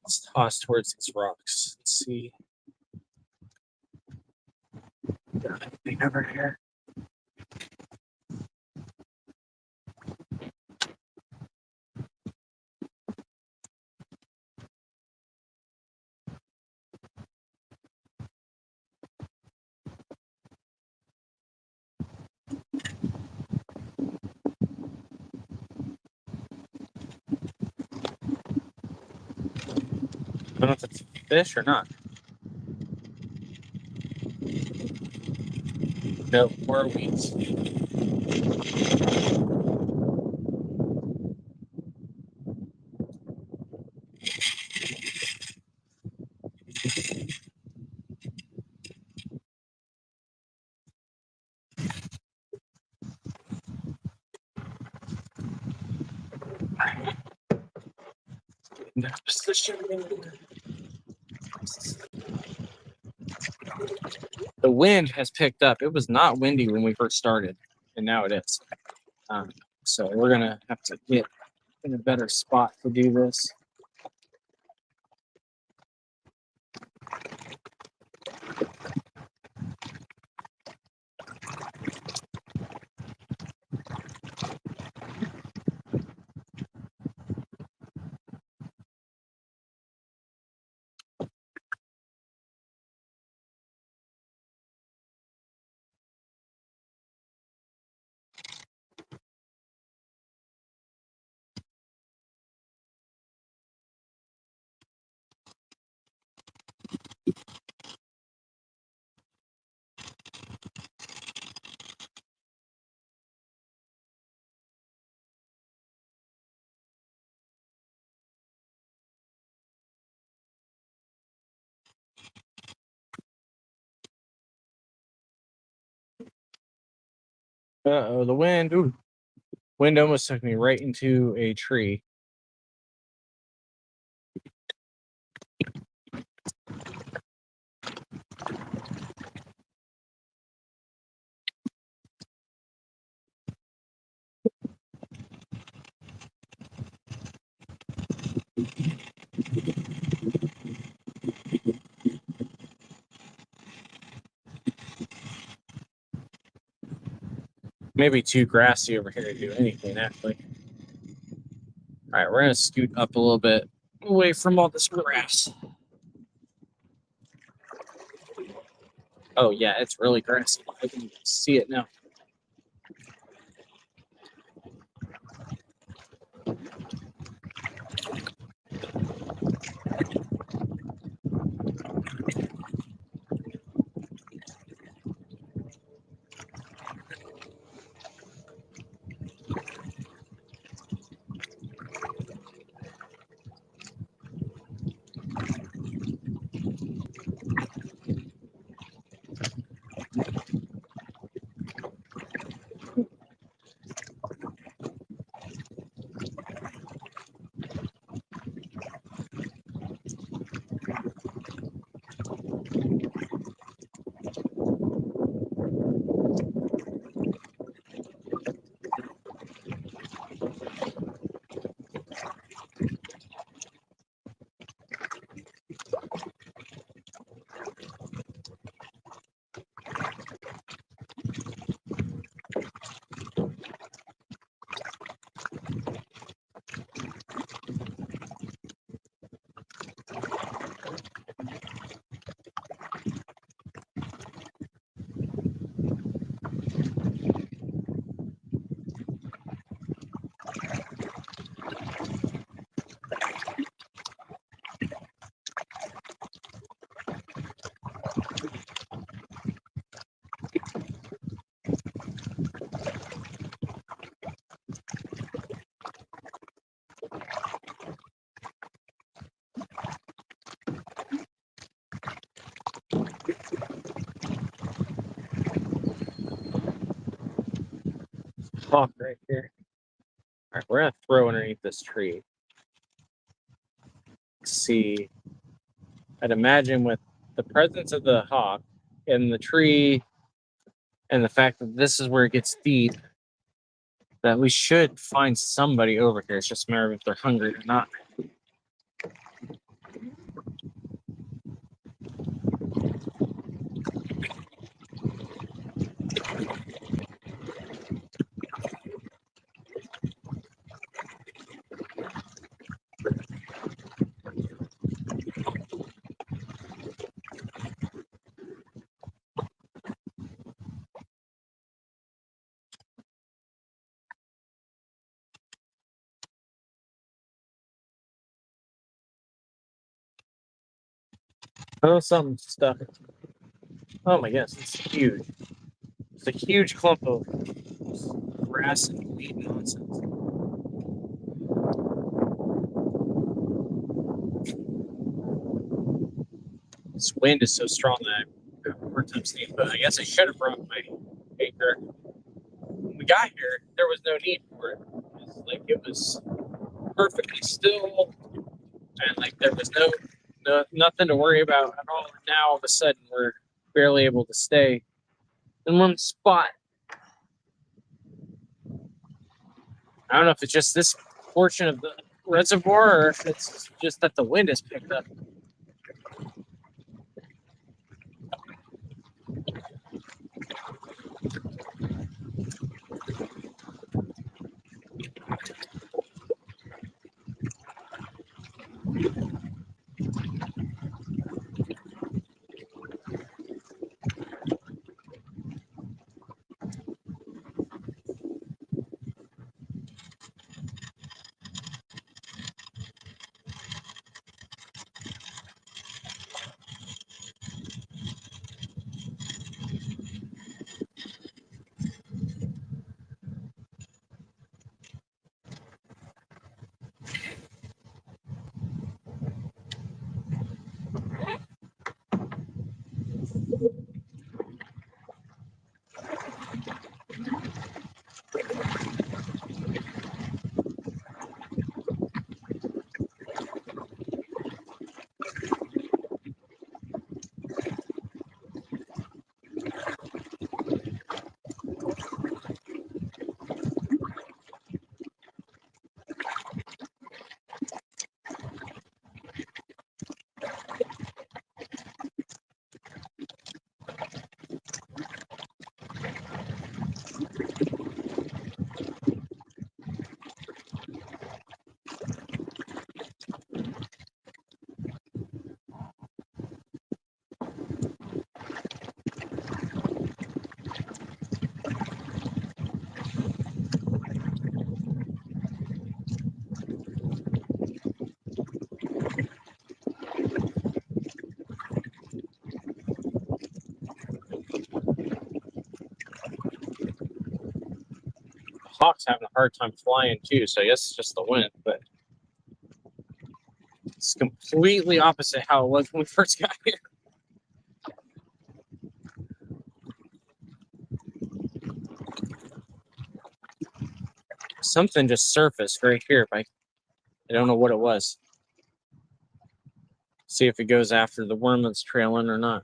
Let's toss towards these rocks. Let's see. Got anything over here? I don't know if it's fish or not. No, more weeds. The wind has picked up. It was not windy when we first started, and now it is. So we're gonna have to get in a better spot to do this. Uh-oh, the wind. Ooh. Wind almost took me right into a tree. Maybe too grassy over here to do anything, actually. All right, we're going to scoot up a little bit away from all this grass. Oh, yeah, it's really grassy. I can see it now. Hawk right here. All right, we're gonna throw underneath this tree. See, I'd imagine with the presence of the hawk and the tree and the fact that this is where it gets deep, that we should find somebody over here. It's just a matter of if they're hungry or not. Oh, something stuck. Oh my goodness, it's huge. It's a huge clump of grass and weed nonsense. This wind is so strong that I have a hard time seeing, but I guess I should have brought my anchor. When we got here, there was no need for it. It was perfectly still, and there was nothing to worry about at all. And now all of a sudden we're barely able to stay in one spot. I don't know if it's just this portion of the reservoir or if it's just that the wind has picked up. Hawk's having a hard time flying too, so I guess it's just the wind, but it's completely opposite how it was when we first got here. Something just surfaced right here, but I don't know what it was. See if it goes after the worm that's trailing or not.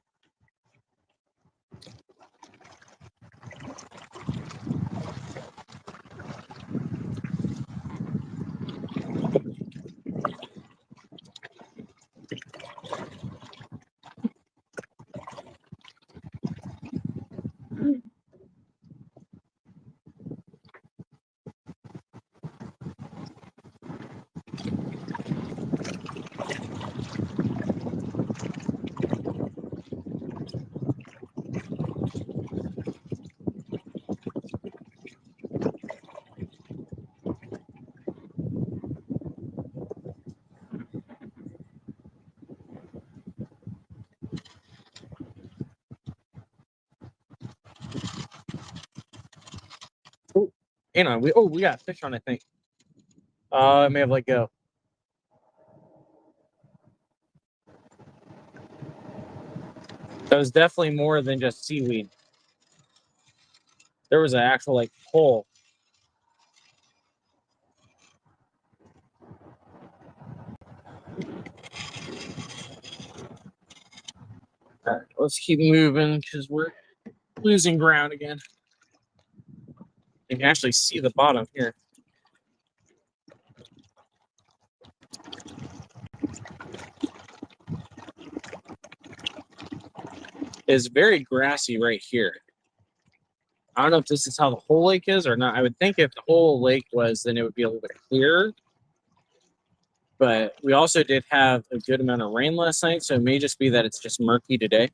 Hang on. We got a fish on, I think. I may have let go. That was definitely more than just seaweed. There was an actual like hole. All right, let's keep moving because we're losing ground again. You can actually see the bottom here. It's very grassy right here. I don't know if this is how the whole lake is or not. I would think if the whole lake was, then it would be a little bit clearer. But we also did have a good amount of rain last night, so it may just be that it's just murky today.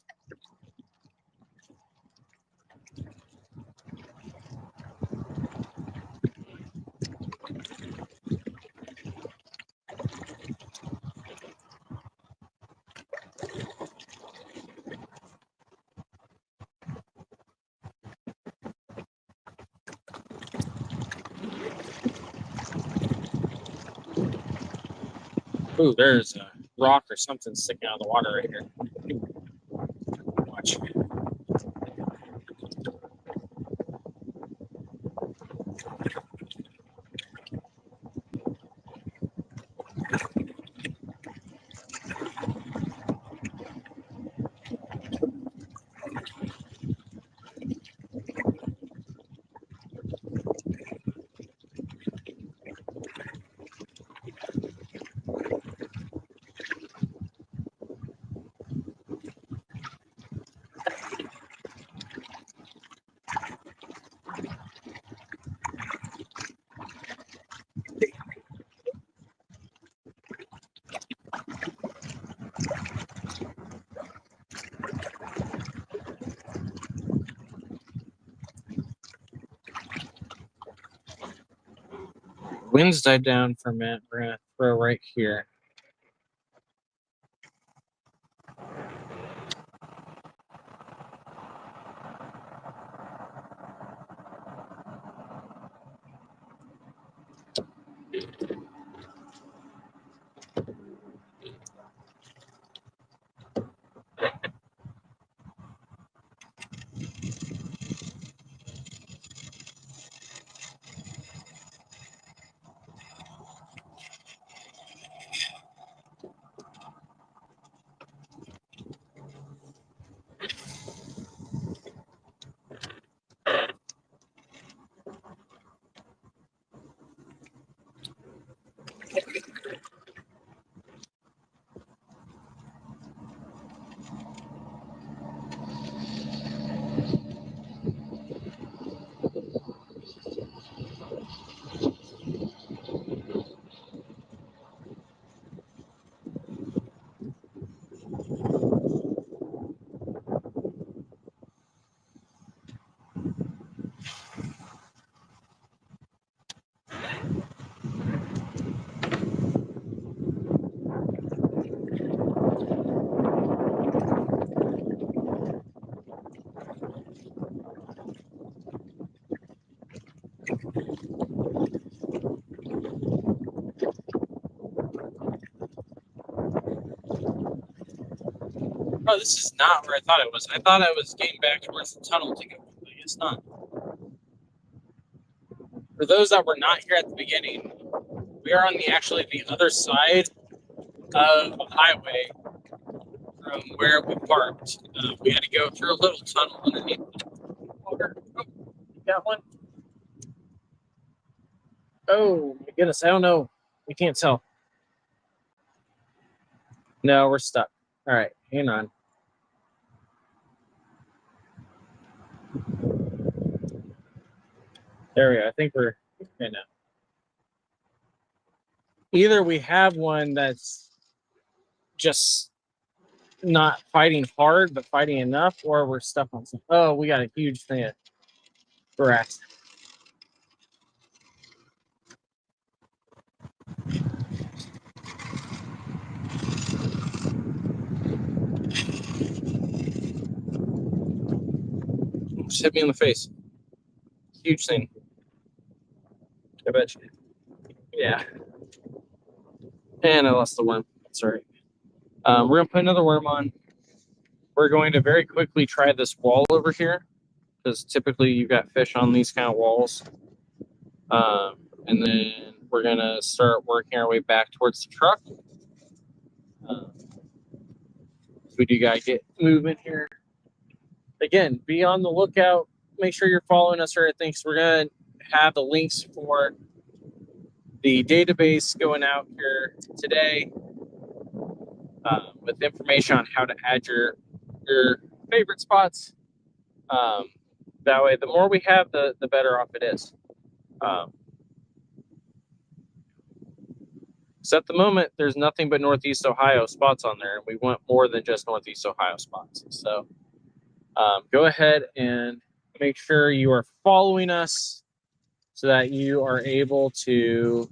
Ooh, there's a rock or something sticking out of the water right here. Watch. Wind's died down for a minute. We're gonna throw right here. Oh, this is not where I thought it was. I thought I was getting back towards the tunnel to go, but it's not. For those that were not here at the beginning, we are on the other side of the highway from where we parked. We had to go through a little tunnel underneath the water. Oh, got one. Oh my goodness, I don't know. We can't tell. No, we're stuck. All right, hang on. There we go. I think we're okay now. Either we have one that's just not fighting hard, but fighting enough, or we're stuck on something. Oh, we got a huge thing of grass. Just hit me in the face. Huge thing. I bet you. Yeah. And I lost the worm. Sorry. We're going to put another worm on. We're going to very quickly try this wall over here, because typically you've got fish on these kind of walls. And then we're going to start working our way back towards the truck. We do got to get moving here. Again, be on the lookout. Make sure you're following us or everything. We're going to have the links for the database going out here today, with information on how to add your favorite spots. That way, the more we have, the better off it is. So at the moment, there's nothing but Northeast Ohio spots on there, and we want more than just Northeast Ohio spots. So go ahead and make sure you are following us so that you are able to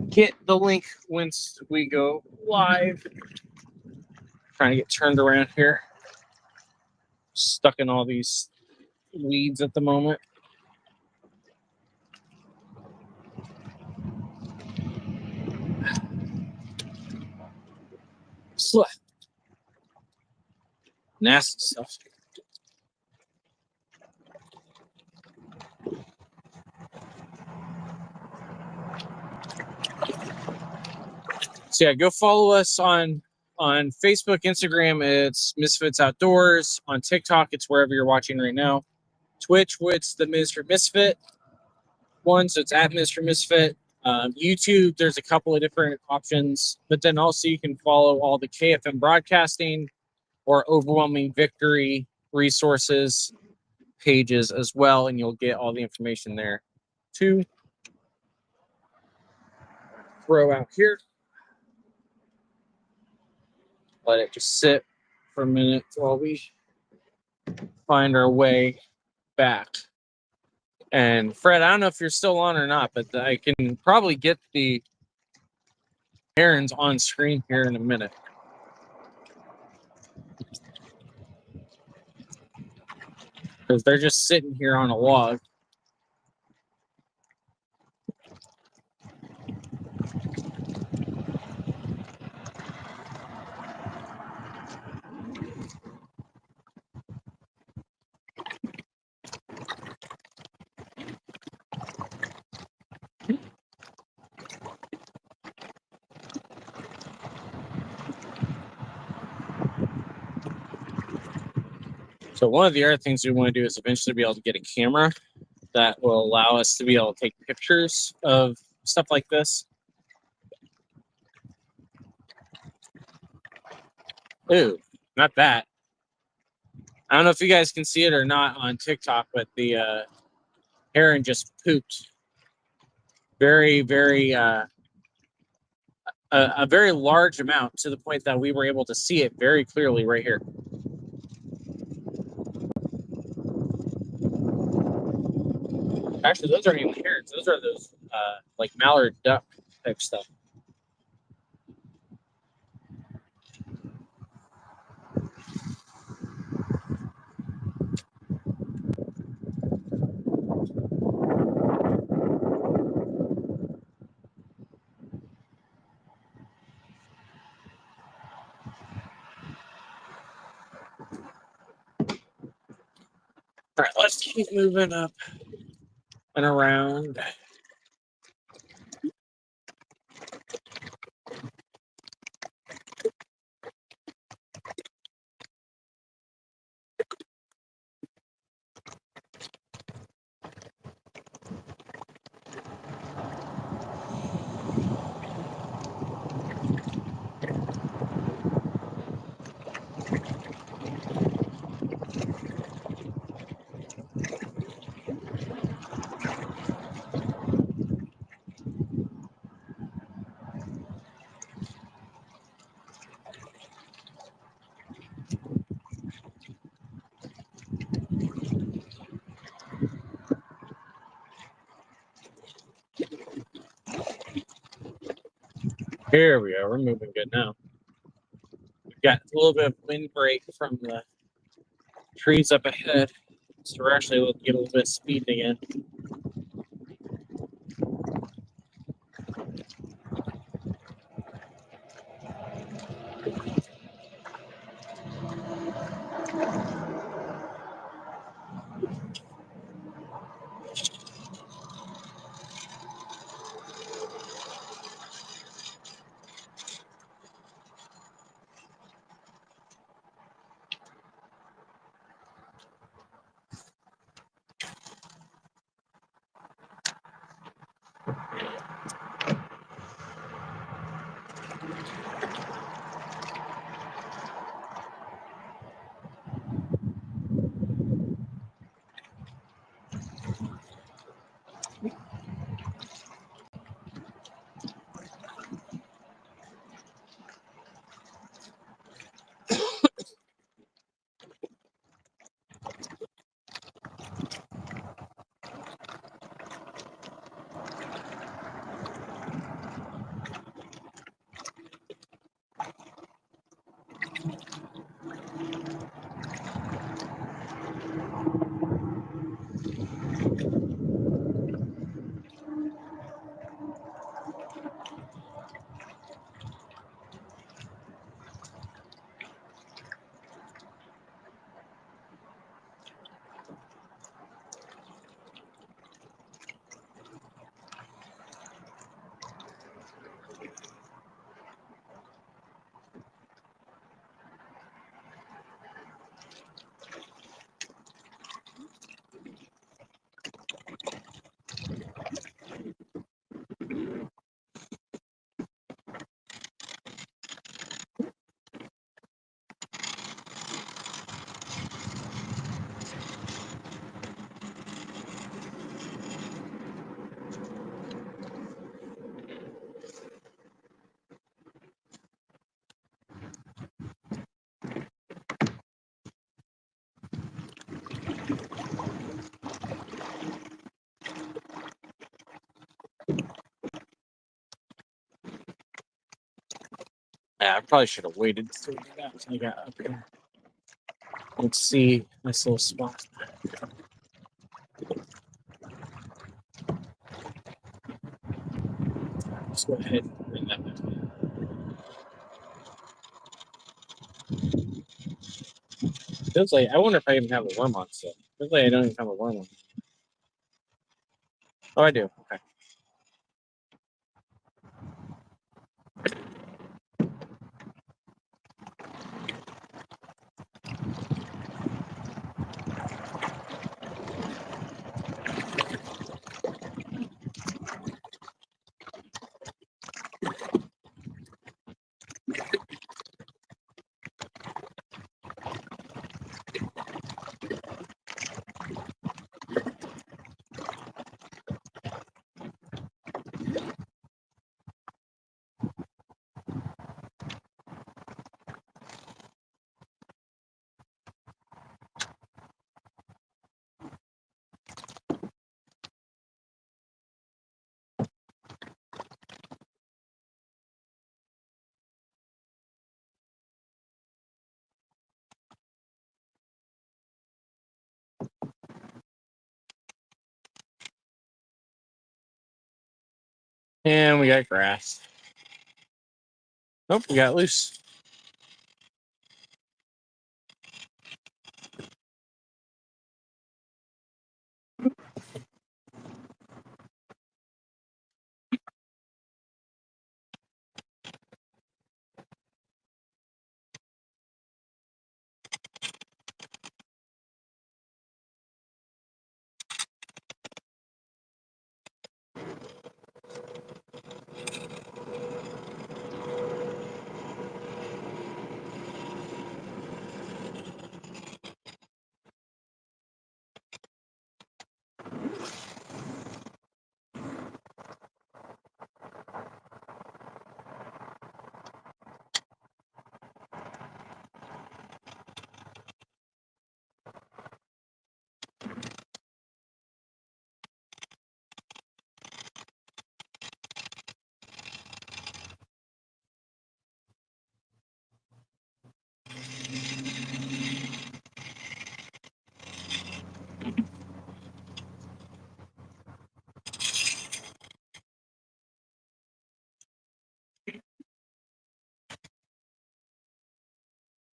get the link once we go live. Trying to get turned around here. Stuck in all these weeds at the moment. Nasty stuff. So yeah, go follow us on Facebook, Instagram. It's Misfits Outdoors. On TikTok, it's wherever you're watching right now. Twitch, it's the Mr. Misfit one, so it's at Mr. Misfit. YouTube, there's a couple of different options, but then also you can follow all the KFM broadcasting or Overwhelming Victory resources pages as well, and you'll get all the information there too. Throw out here. Let it just sit for a minute while we find our way back. And Fred, I don't know if you're still on or not, but I can probably get the herons on screen here in a minute. Because they're just sitting here on a log. So one of the other things we want to do is eventually be able to get a camera that will allow us to be able to take pictures of stuff like this. Ooh, not that. I don't know if you guys can see it or not on TikTok, but the heron just pooped very, very a very large amount, to the point that we were able to see it very clearly right here. Actually, those aren't even herons. Those are those like mallard duck type stuff. All right, let's keep moving up and around. Here we go. We're moving good now. We've got a little bit of windbreak from the trees up ahead. So we're actually able to get a little bit of speed again. Yeah, I probably should have waited until I got up here. Let's see this little spot. Let's go ahead and bring that back. Feels like I wonder if I even have a worm on still. Feels like I don't even have a worm on. Oh, I do. Okay. And we got grass. Nope, we got loose.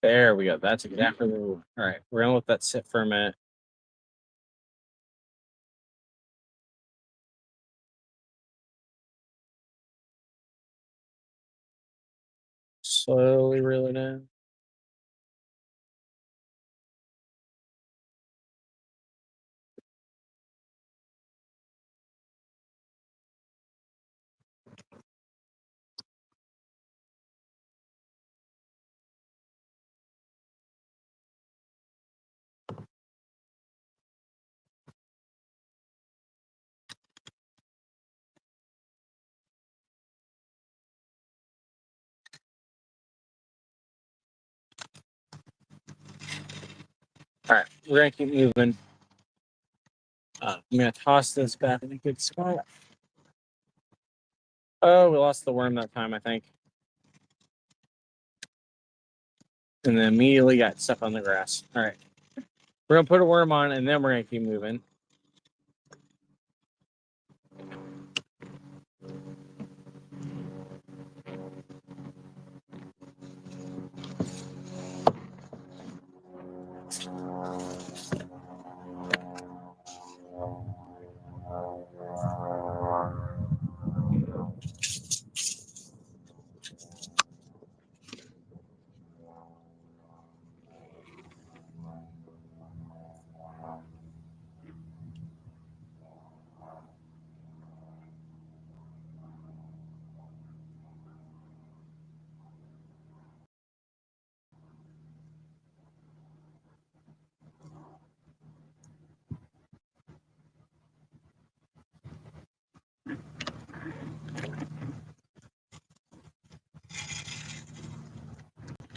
There we go. That's exactly what we want. All right, we're gonna let that sit for a minute. Slowly reel it in. All right, we're gonna keep moving. I'm gonna toss this back in a good spot. Oh, we lost the worm that time, I think. And then immediately got stuck on the grass. All right. We're going to put a worm on and then we're going to keep moving.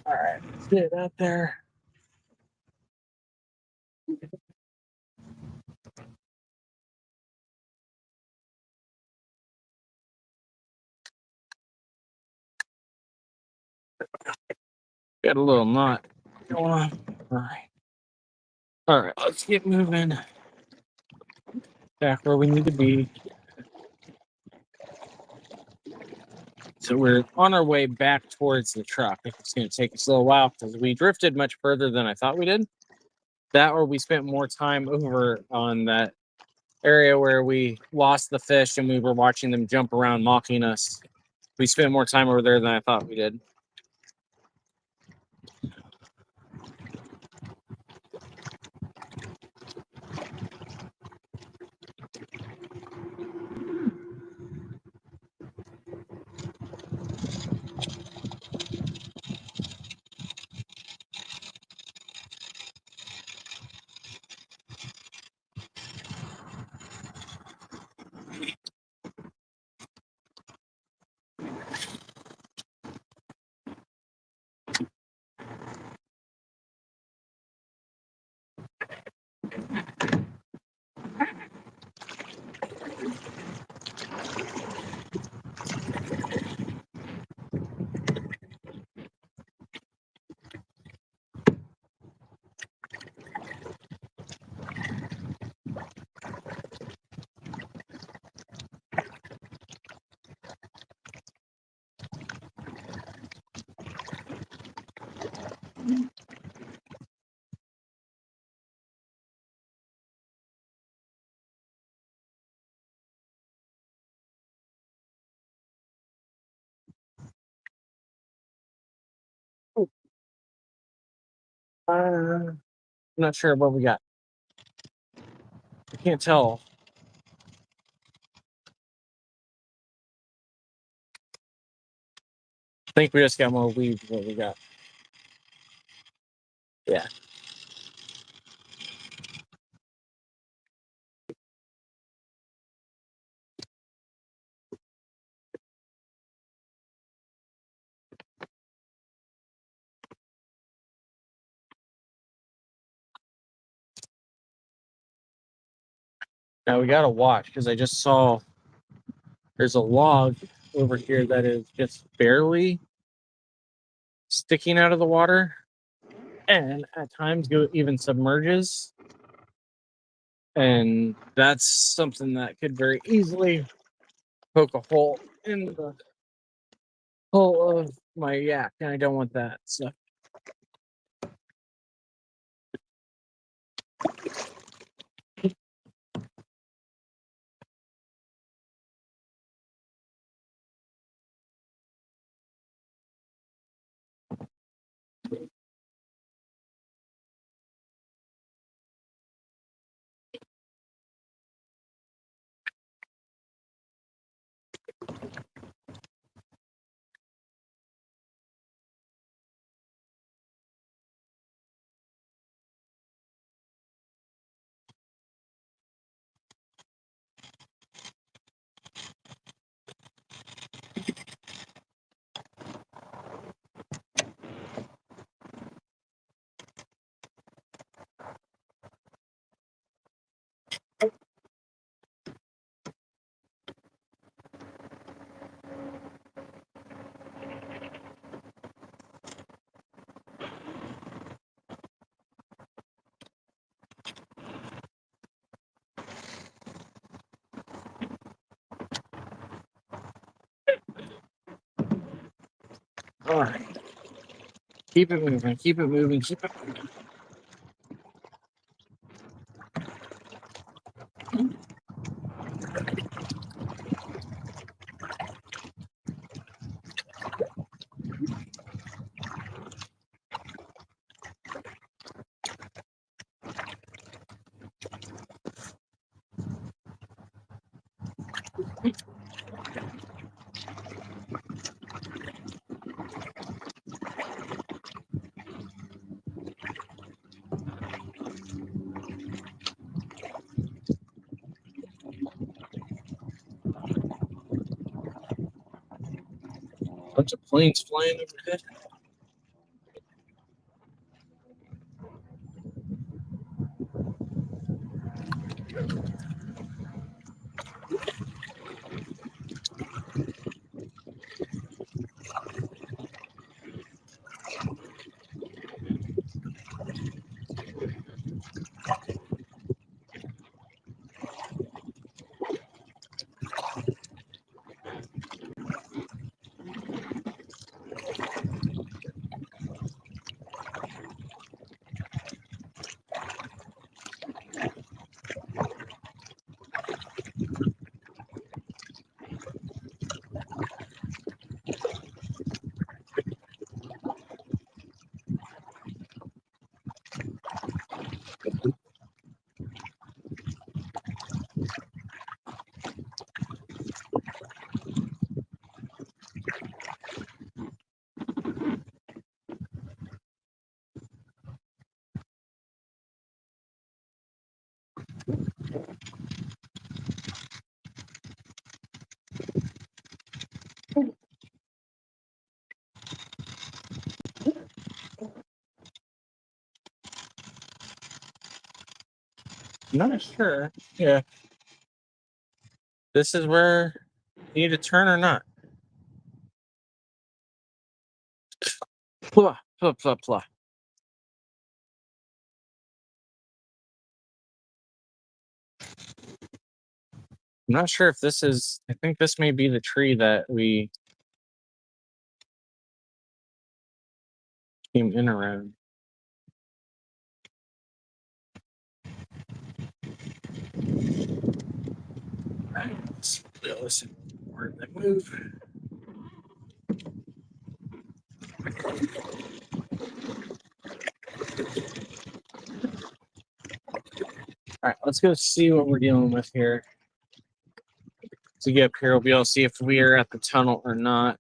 All right. Let's get it out there. Got a little knot going on. All right. All right. Let's get moving back where we need to be. So we're on our way back towards the truck. It's going to take us a little while because we drifted much further than I thought we did. That or we spent more time over on that area where we lost the fish and we were watching them jump around mocking us. We spent more time over there than I thought we did. I'm not sure what we got. I can't tell. I think we just got more weeds than what we got. Yeah. Now we got to watch because I just saw there's a log over here that is just barely sticking out of the water and at times even submerges. And that's something that could very easily poke a hole in the hull of my yak, and I don't want that. So All right. Keep it moving, keep it moving, keep it moving. Bunch of planes flying overhead. Not sure. Yeah. This is where you need to turn or not. Blah, blah, blah, blah. I'm not sure if this is, I think this may be the tree that we came in around. Right, let's listen. Where did they move? All right, let's go see what we're dealing with here. To get up here, we'll be able to see if we are at the tunnel or not.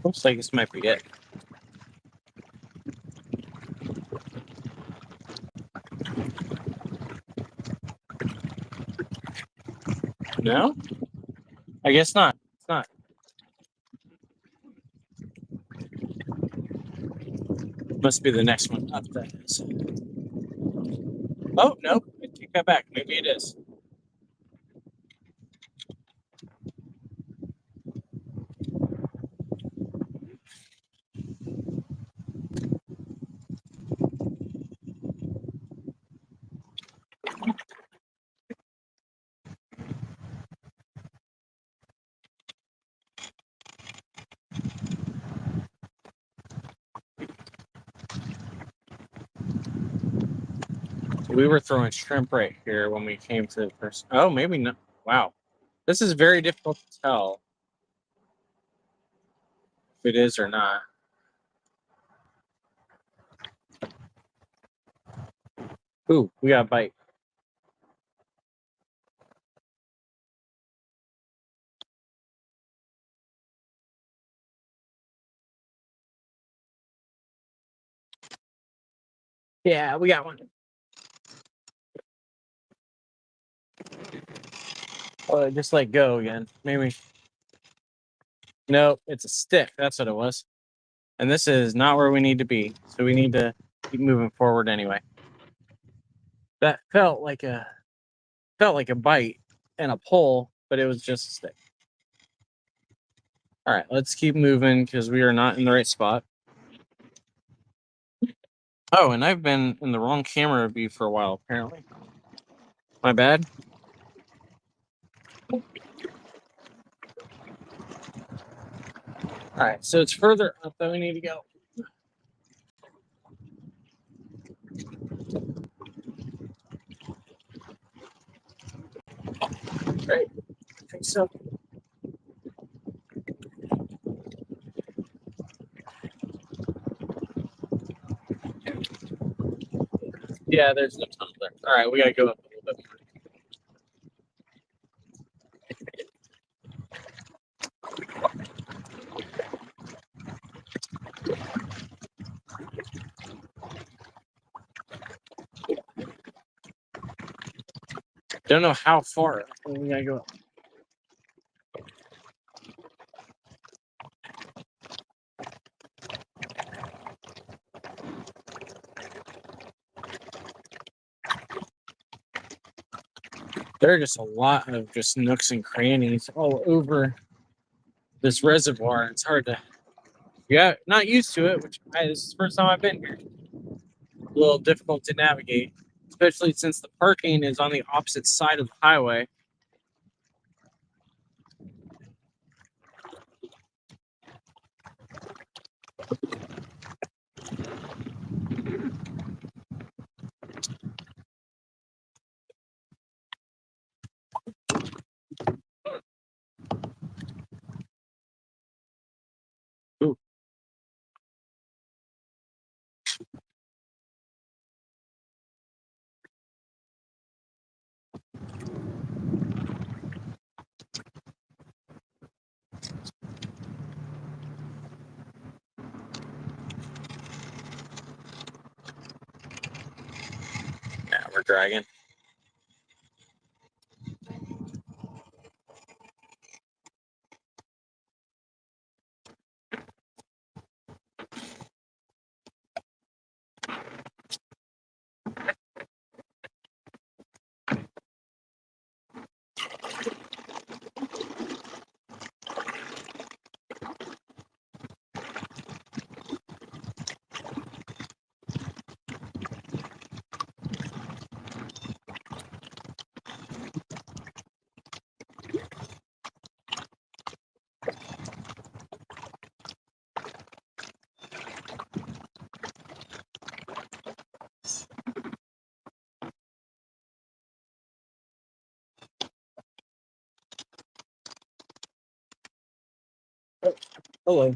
Looks like this might be it. No? I guess not. It's not. Must be the next one up, that is. Oh, no. I take that back. Maybe it is. We were throwing shrimp right here when we came to the first. Oh, maybe not. Wow. This is very difficult to tell if it is or not. Ooh, we got a bite. Yeah, we got one. Oh, just let go again. Maybe. No, it's a stick. That's what it was. And this is not where we need to be. So we need to keep moving forward anyway. That felt like a bite and a pull, but it was just a stick. All right, let's keep moving because we are not in the right spot. Oh, and I've been in the wrong camera view for a while, apparently. My bad. All right, so it's further up that we need to go. Great. I think so. Yeah, there's no tunnel there. All right, we gotta go up a little bit more. Don't know how far. We gotta go up. There are just a lot of just nooks and crannies all over this reservoir. It's hard to, yeah, not used to it, which this is the first time I've been here. A little difficult to navigate, especially since the parking is on the opposite side of the highway. Ooh. Yeah, we're dragging. Oh, hello.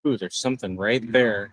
Ooh, there's something right there.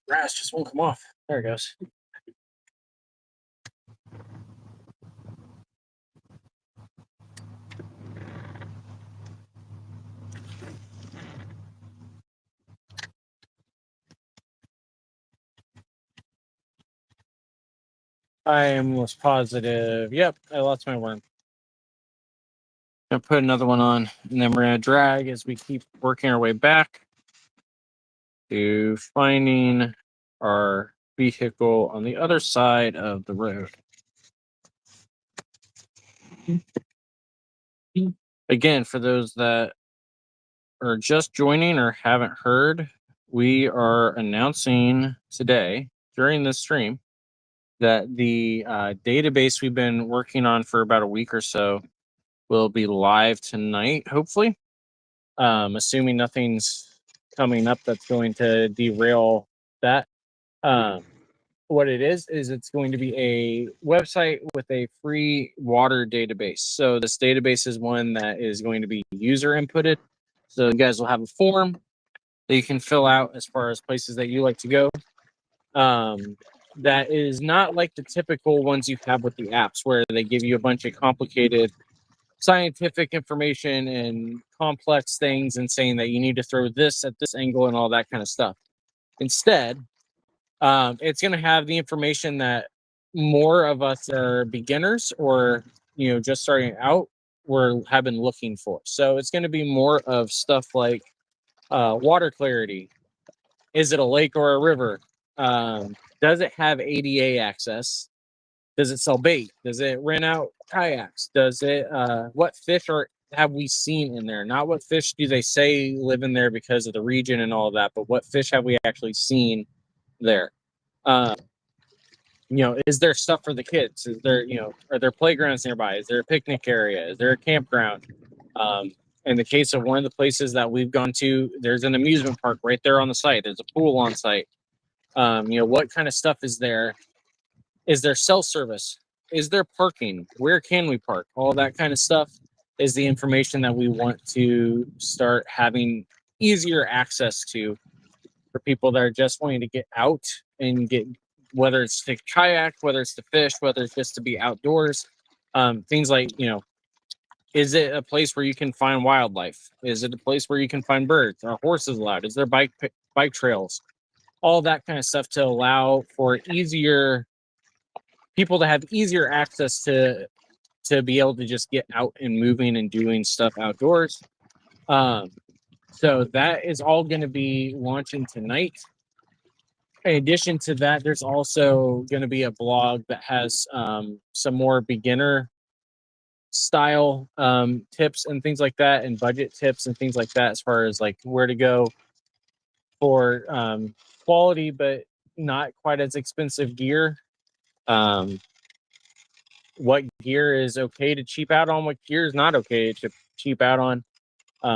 Grass just won't come off. There it goes. I am almost positive. Yep, I lost my worm. Gonna put another one on, and then we're gonna drag as we keep working our way back to finding our vehicle on the other side of the road. Again, for those that are just joining or haven't heard, we are announcing today during this stream that the database we've been working on for about a week or so will be live tonight, hopefully. Assuming nothing's coming up that's going to derail that. What it is it's going to be a website with a free water database. So this database is one that is going to be user inputted. So you guys will have a form that you can fill out as far as places that you like to go. That is not like the typical ones you have with the apps where they give you a bunch of complicated scientific information and complex things and saying that you need to throw this at this angle and all that kind of stuff. Instead, it's going to have the information that more of us are beginners or just starting out have been looking for. So it's going to be more of stuff like water clarity. Is it a lake or a river? Does it have ADA access? Does it sell bait? Does it rent out kayaks? Does it what fish have we seen in there? Not what fish do they say live in there because of the region and all of that, but what fish have we actually seen there? Is there stuff for the kids? Is there, are there playgrounds nearby? Is there a picnic area? Is there a campground? In the case of one of the places that we've gone to, there's an amusement park right there on the site. There's a pool on site. What kind of stuff is there? Is there cell service? Is there parking? Where can we park? All that kind of stuff is the information that we want to start having easier access to for people that are just wanting to get out and get, whether it's to kayak, whether it's to fish, whether it's just to be outdoors. Things like, is it a place where you can find wildlife? Is it a place where you can find birds? Are horses allowed? Is there bike trails? All that kind of stuff to allow for easier people to have easier access to be able to just get out and moving and doing stuff outdoors. So that is all going to be launching tonight. In addition to that, there's also going to be a blog that has some more beginner style tips and things like that, and budget tips and things like that, as far as like where to go for quality but not quite as expensive gear. What gear is okay to cheap out on, what gear is not okay to cheap out on,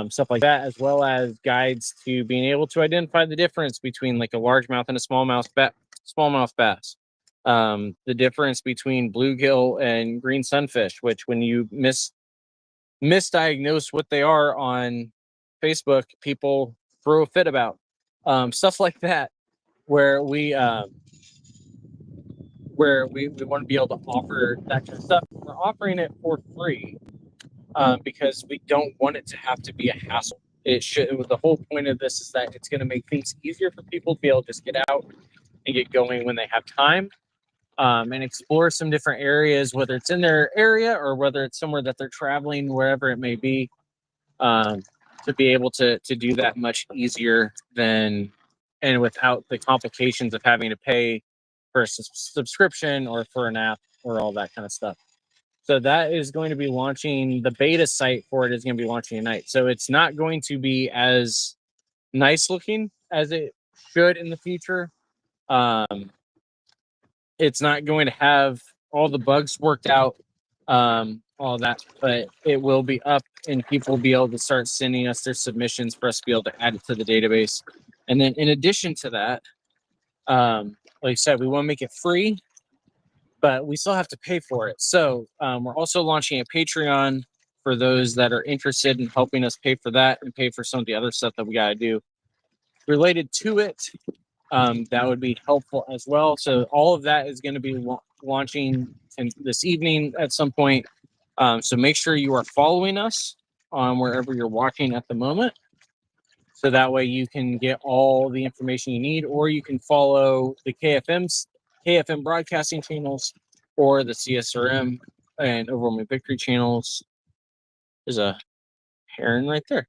stuff like that, as well as guides to being able to identify the difference between like a largemouth and a smallmouth bass. The difference between bluegill and green sunfish, which when you misdiagnose what they are on Facebook, people throw a fit about. Stuff like that, where we where we want to be able to offer that kind of stuff. We're offering it for free because we don't want it to have to be a hassle. It should. The whole point of this is that it's going to make things easier for people to be able to just get out and get going when they have time, and explore some different areas, whether it's in their area or whether it's somewhere that they're traveling, wherever it may be, to be able to do that much easier than and without the complications of having to pay for a subscription or for an app or all that kind of stuff. So that is going to be launching. The beta site for it is going to be launching tonight. So it's not going to be as nice looking as it should in the future. It's not going to have all the bugs worked out, all that, but it will be up and people will be able to start sending us their submissions for us to be able to add it to the database. And then in addition to that, like I said, we want to make it free, but we still have to pay for it. So we're also launching a Patreon for those that are interested in helping us pay for that and pay for some of the other stuff that we got to do related to it. That would be helpful as well. So all of that is going to be launching this evening at some point. So make sure you are following us on wherever you're watching at the moment. So that way you can get all the information you need, or you can follow the KFM broadcasting channels or the CSRM and Overwhelming Victory channels. There's a heron right there.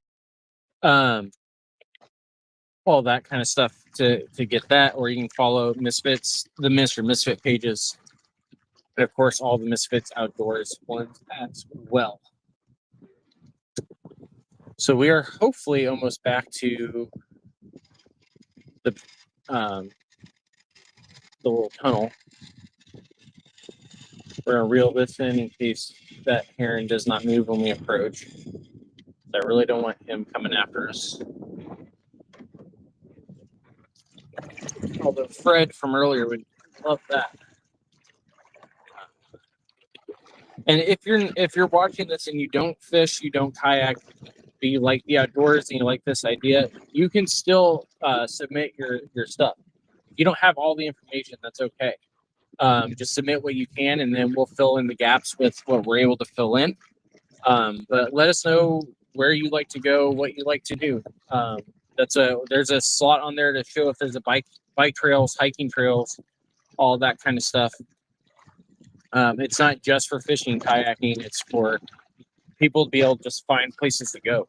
All that kind of stuff to get that, or you can follow Misfits, the Misfit pages, and of course all the Misfits Outdoors ones as well. So we are hopefully almost back to the little tunnel. We're gonna reel this in case that heron does not move when we approach. I really don't want him coming after us. Although Fred from earlier would love that. And if you're watching this and you don't fish, you don't kayak, but you like the outdoors and you like this idea, you can still submit your stuff. If you don't have all the information, that's okay. Just submit what you can, and then we'll fill in the gaps with what we're able to fill in. But let us know where you like to go, what you like to do. There's a slot on there to show if there's a bike trails, hiking trails, all that kind of stuff. It's not just for fishing, kayaking. It's for people to be able to just find places to go.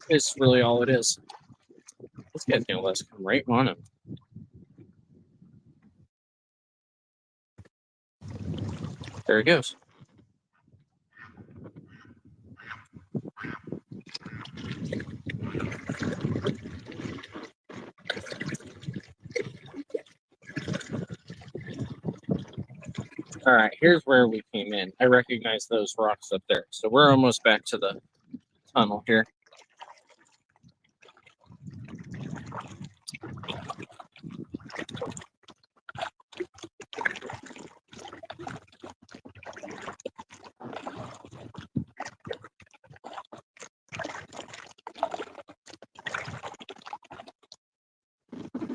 It's really all it is. This guy's gonna let us come right on him. There he goes. All right, here's where we came in. I recognize those rocks up there. So we're almost back to the tunnel here.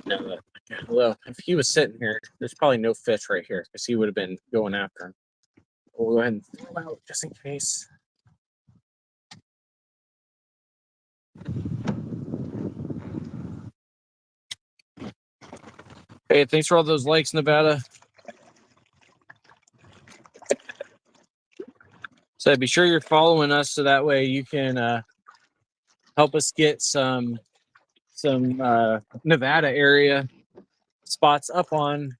No, well, if he was sitting here, there's probably no fish right here because he would have been going after him. We'll go ahead and throw him out just in case. Hey, thanks for all those likes, Nevada. So be sure you're following us so that way you can help us get some Nevada area spots up on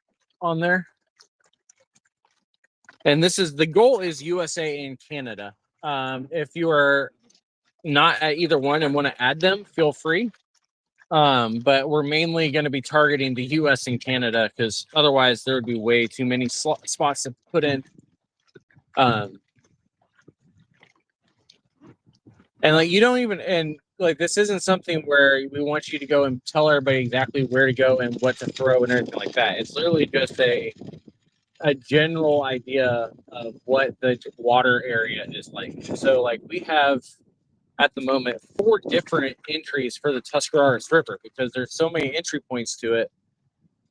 there. And the goal is USA and Canada. If you are not at either one and want to add them, feel free. But we're mainly going to be targeting the US and Canada because otherwise there would be way too many spots to put in. And like you don't even this isn't something where we want you to go and tell everybody exactly where to go and what to throw and everything like that. It's literally just a general idea of what the water area is like. So like we have at the moment 4 different entries for the Tuscarawas River because there's so many entry points to it.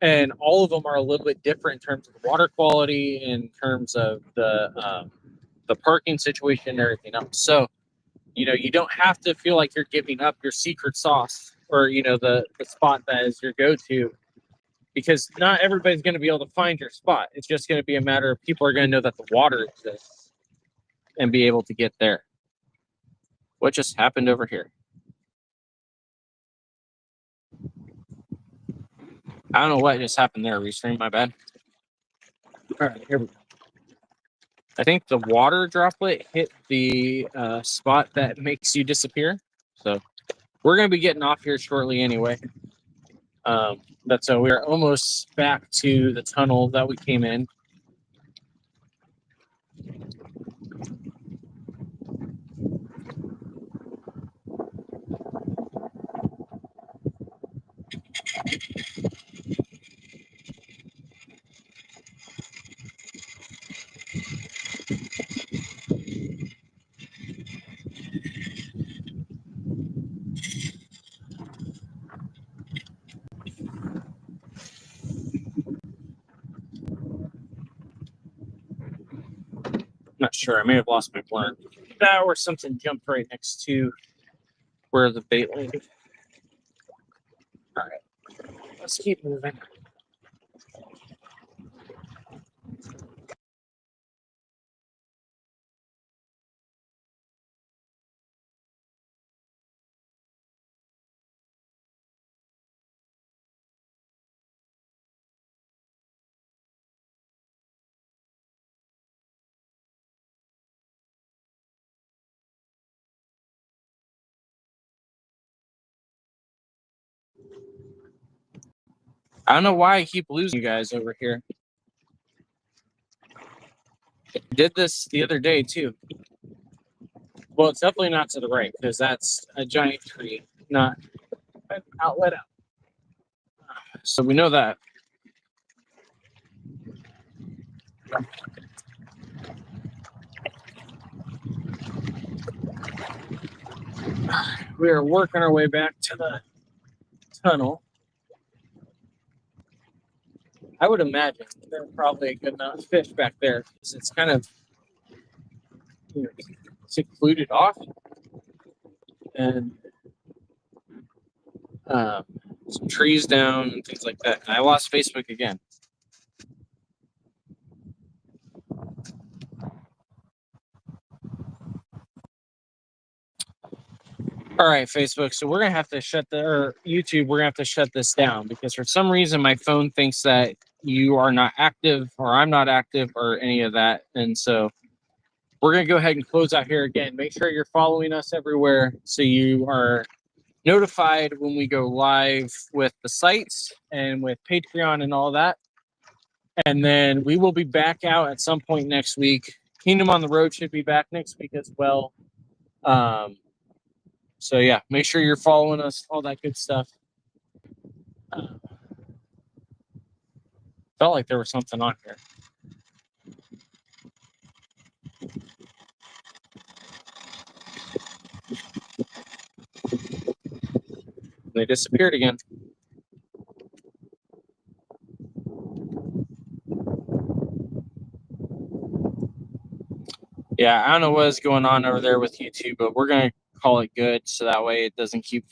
and all of them are a little bit different in terms of the water quality, in terms of the parking situation, and everything else. So, you don't have to feel like you're giving up your secret sauce, or the spot that is your go-to, because not everybody's going to be able to find your spot. It's just going to be a matter of people are going to know that the water exists and be able to get there. What just happened over here? I don't know what just happened there. Restream, my bad. All right, here we go. I think the water droplet hit the spot that makes you disappear. So we're going to be getting off here shortly anyway. So we're almost back to the tunnel that we came in. Not sure. I may have lost my blur. That or something jumped right next to where the bait landed. All right, let's keep moving. I don't know why I keep losing you guys over here. I did this the other day too. Well, it's definitely not to the right, because that's a giant tree, not an outlet out. So we know that. We are working our way back to the tunnel. I would imagine there are probably a good amount of fish back there, because it's kind of secluded off, and some trees down and things like that. And I lost Facebook again. All right, Facebook. So we're gonna have to YouTube. We're gonna have to shut this down, because for some reason my phone thinks that you are not active, or I'm not active, or any of that. And so we're gonna go ahead and close out here again. Make sure you're following us everywhere so you are notified when we go live with the sites and with Patreon and all that. And then we will be back out at some point next week. Kingdom on the Road should be back next week as well. So yeah, make sure you're following us, all that good stuff. Felt like there was something on here. They disappeared again. Yeah, I don't know what is going on over there with YouTube, but we're going to call it good so that way it doesn't keep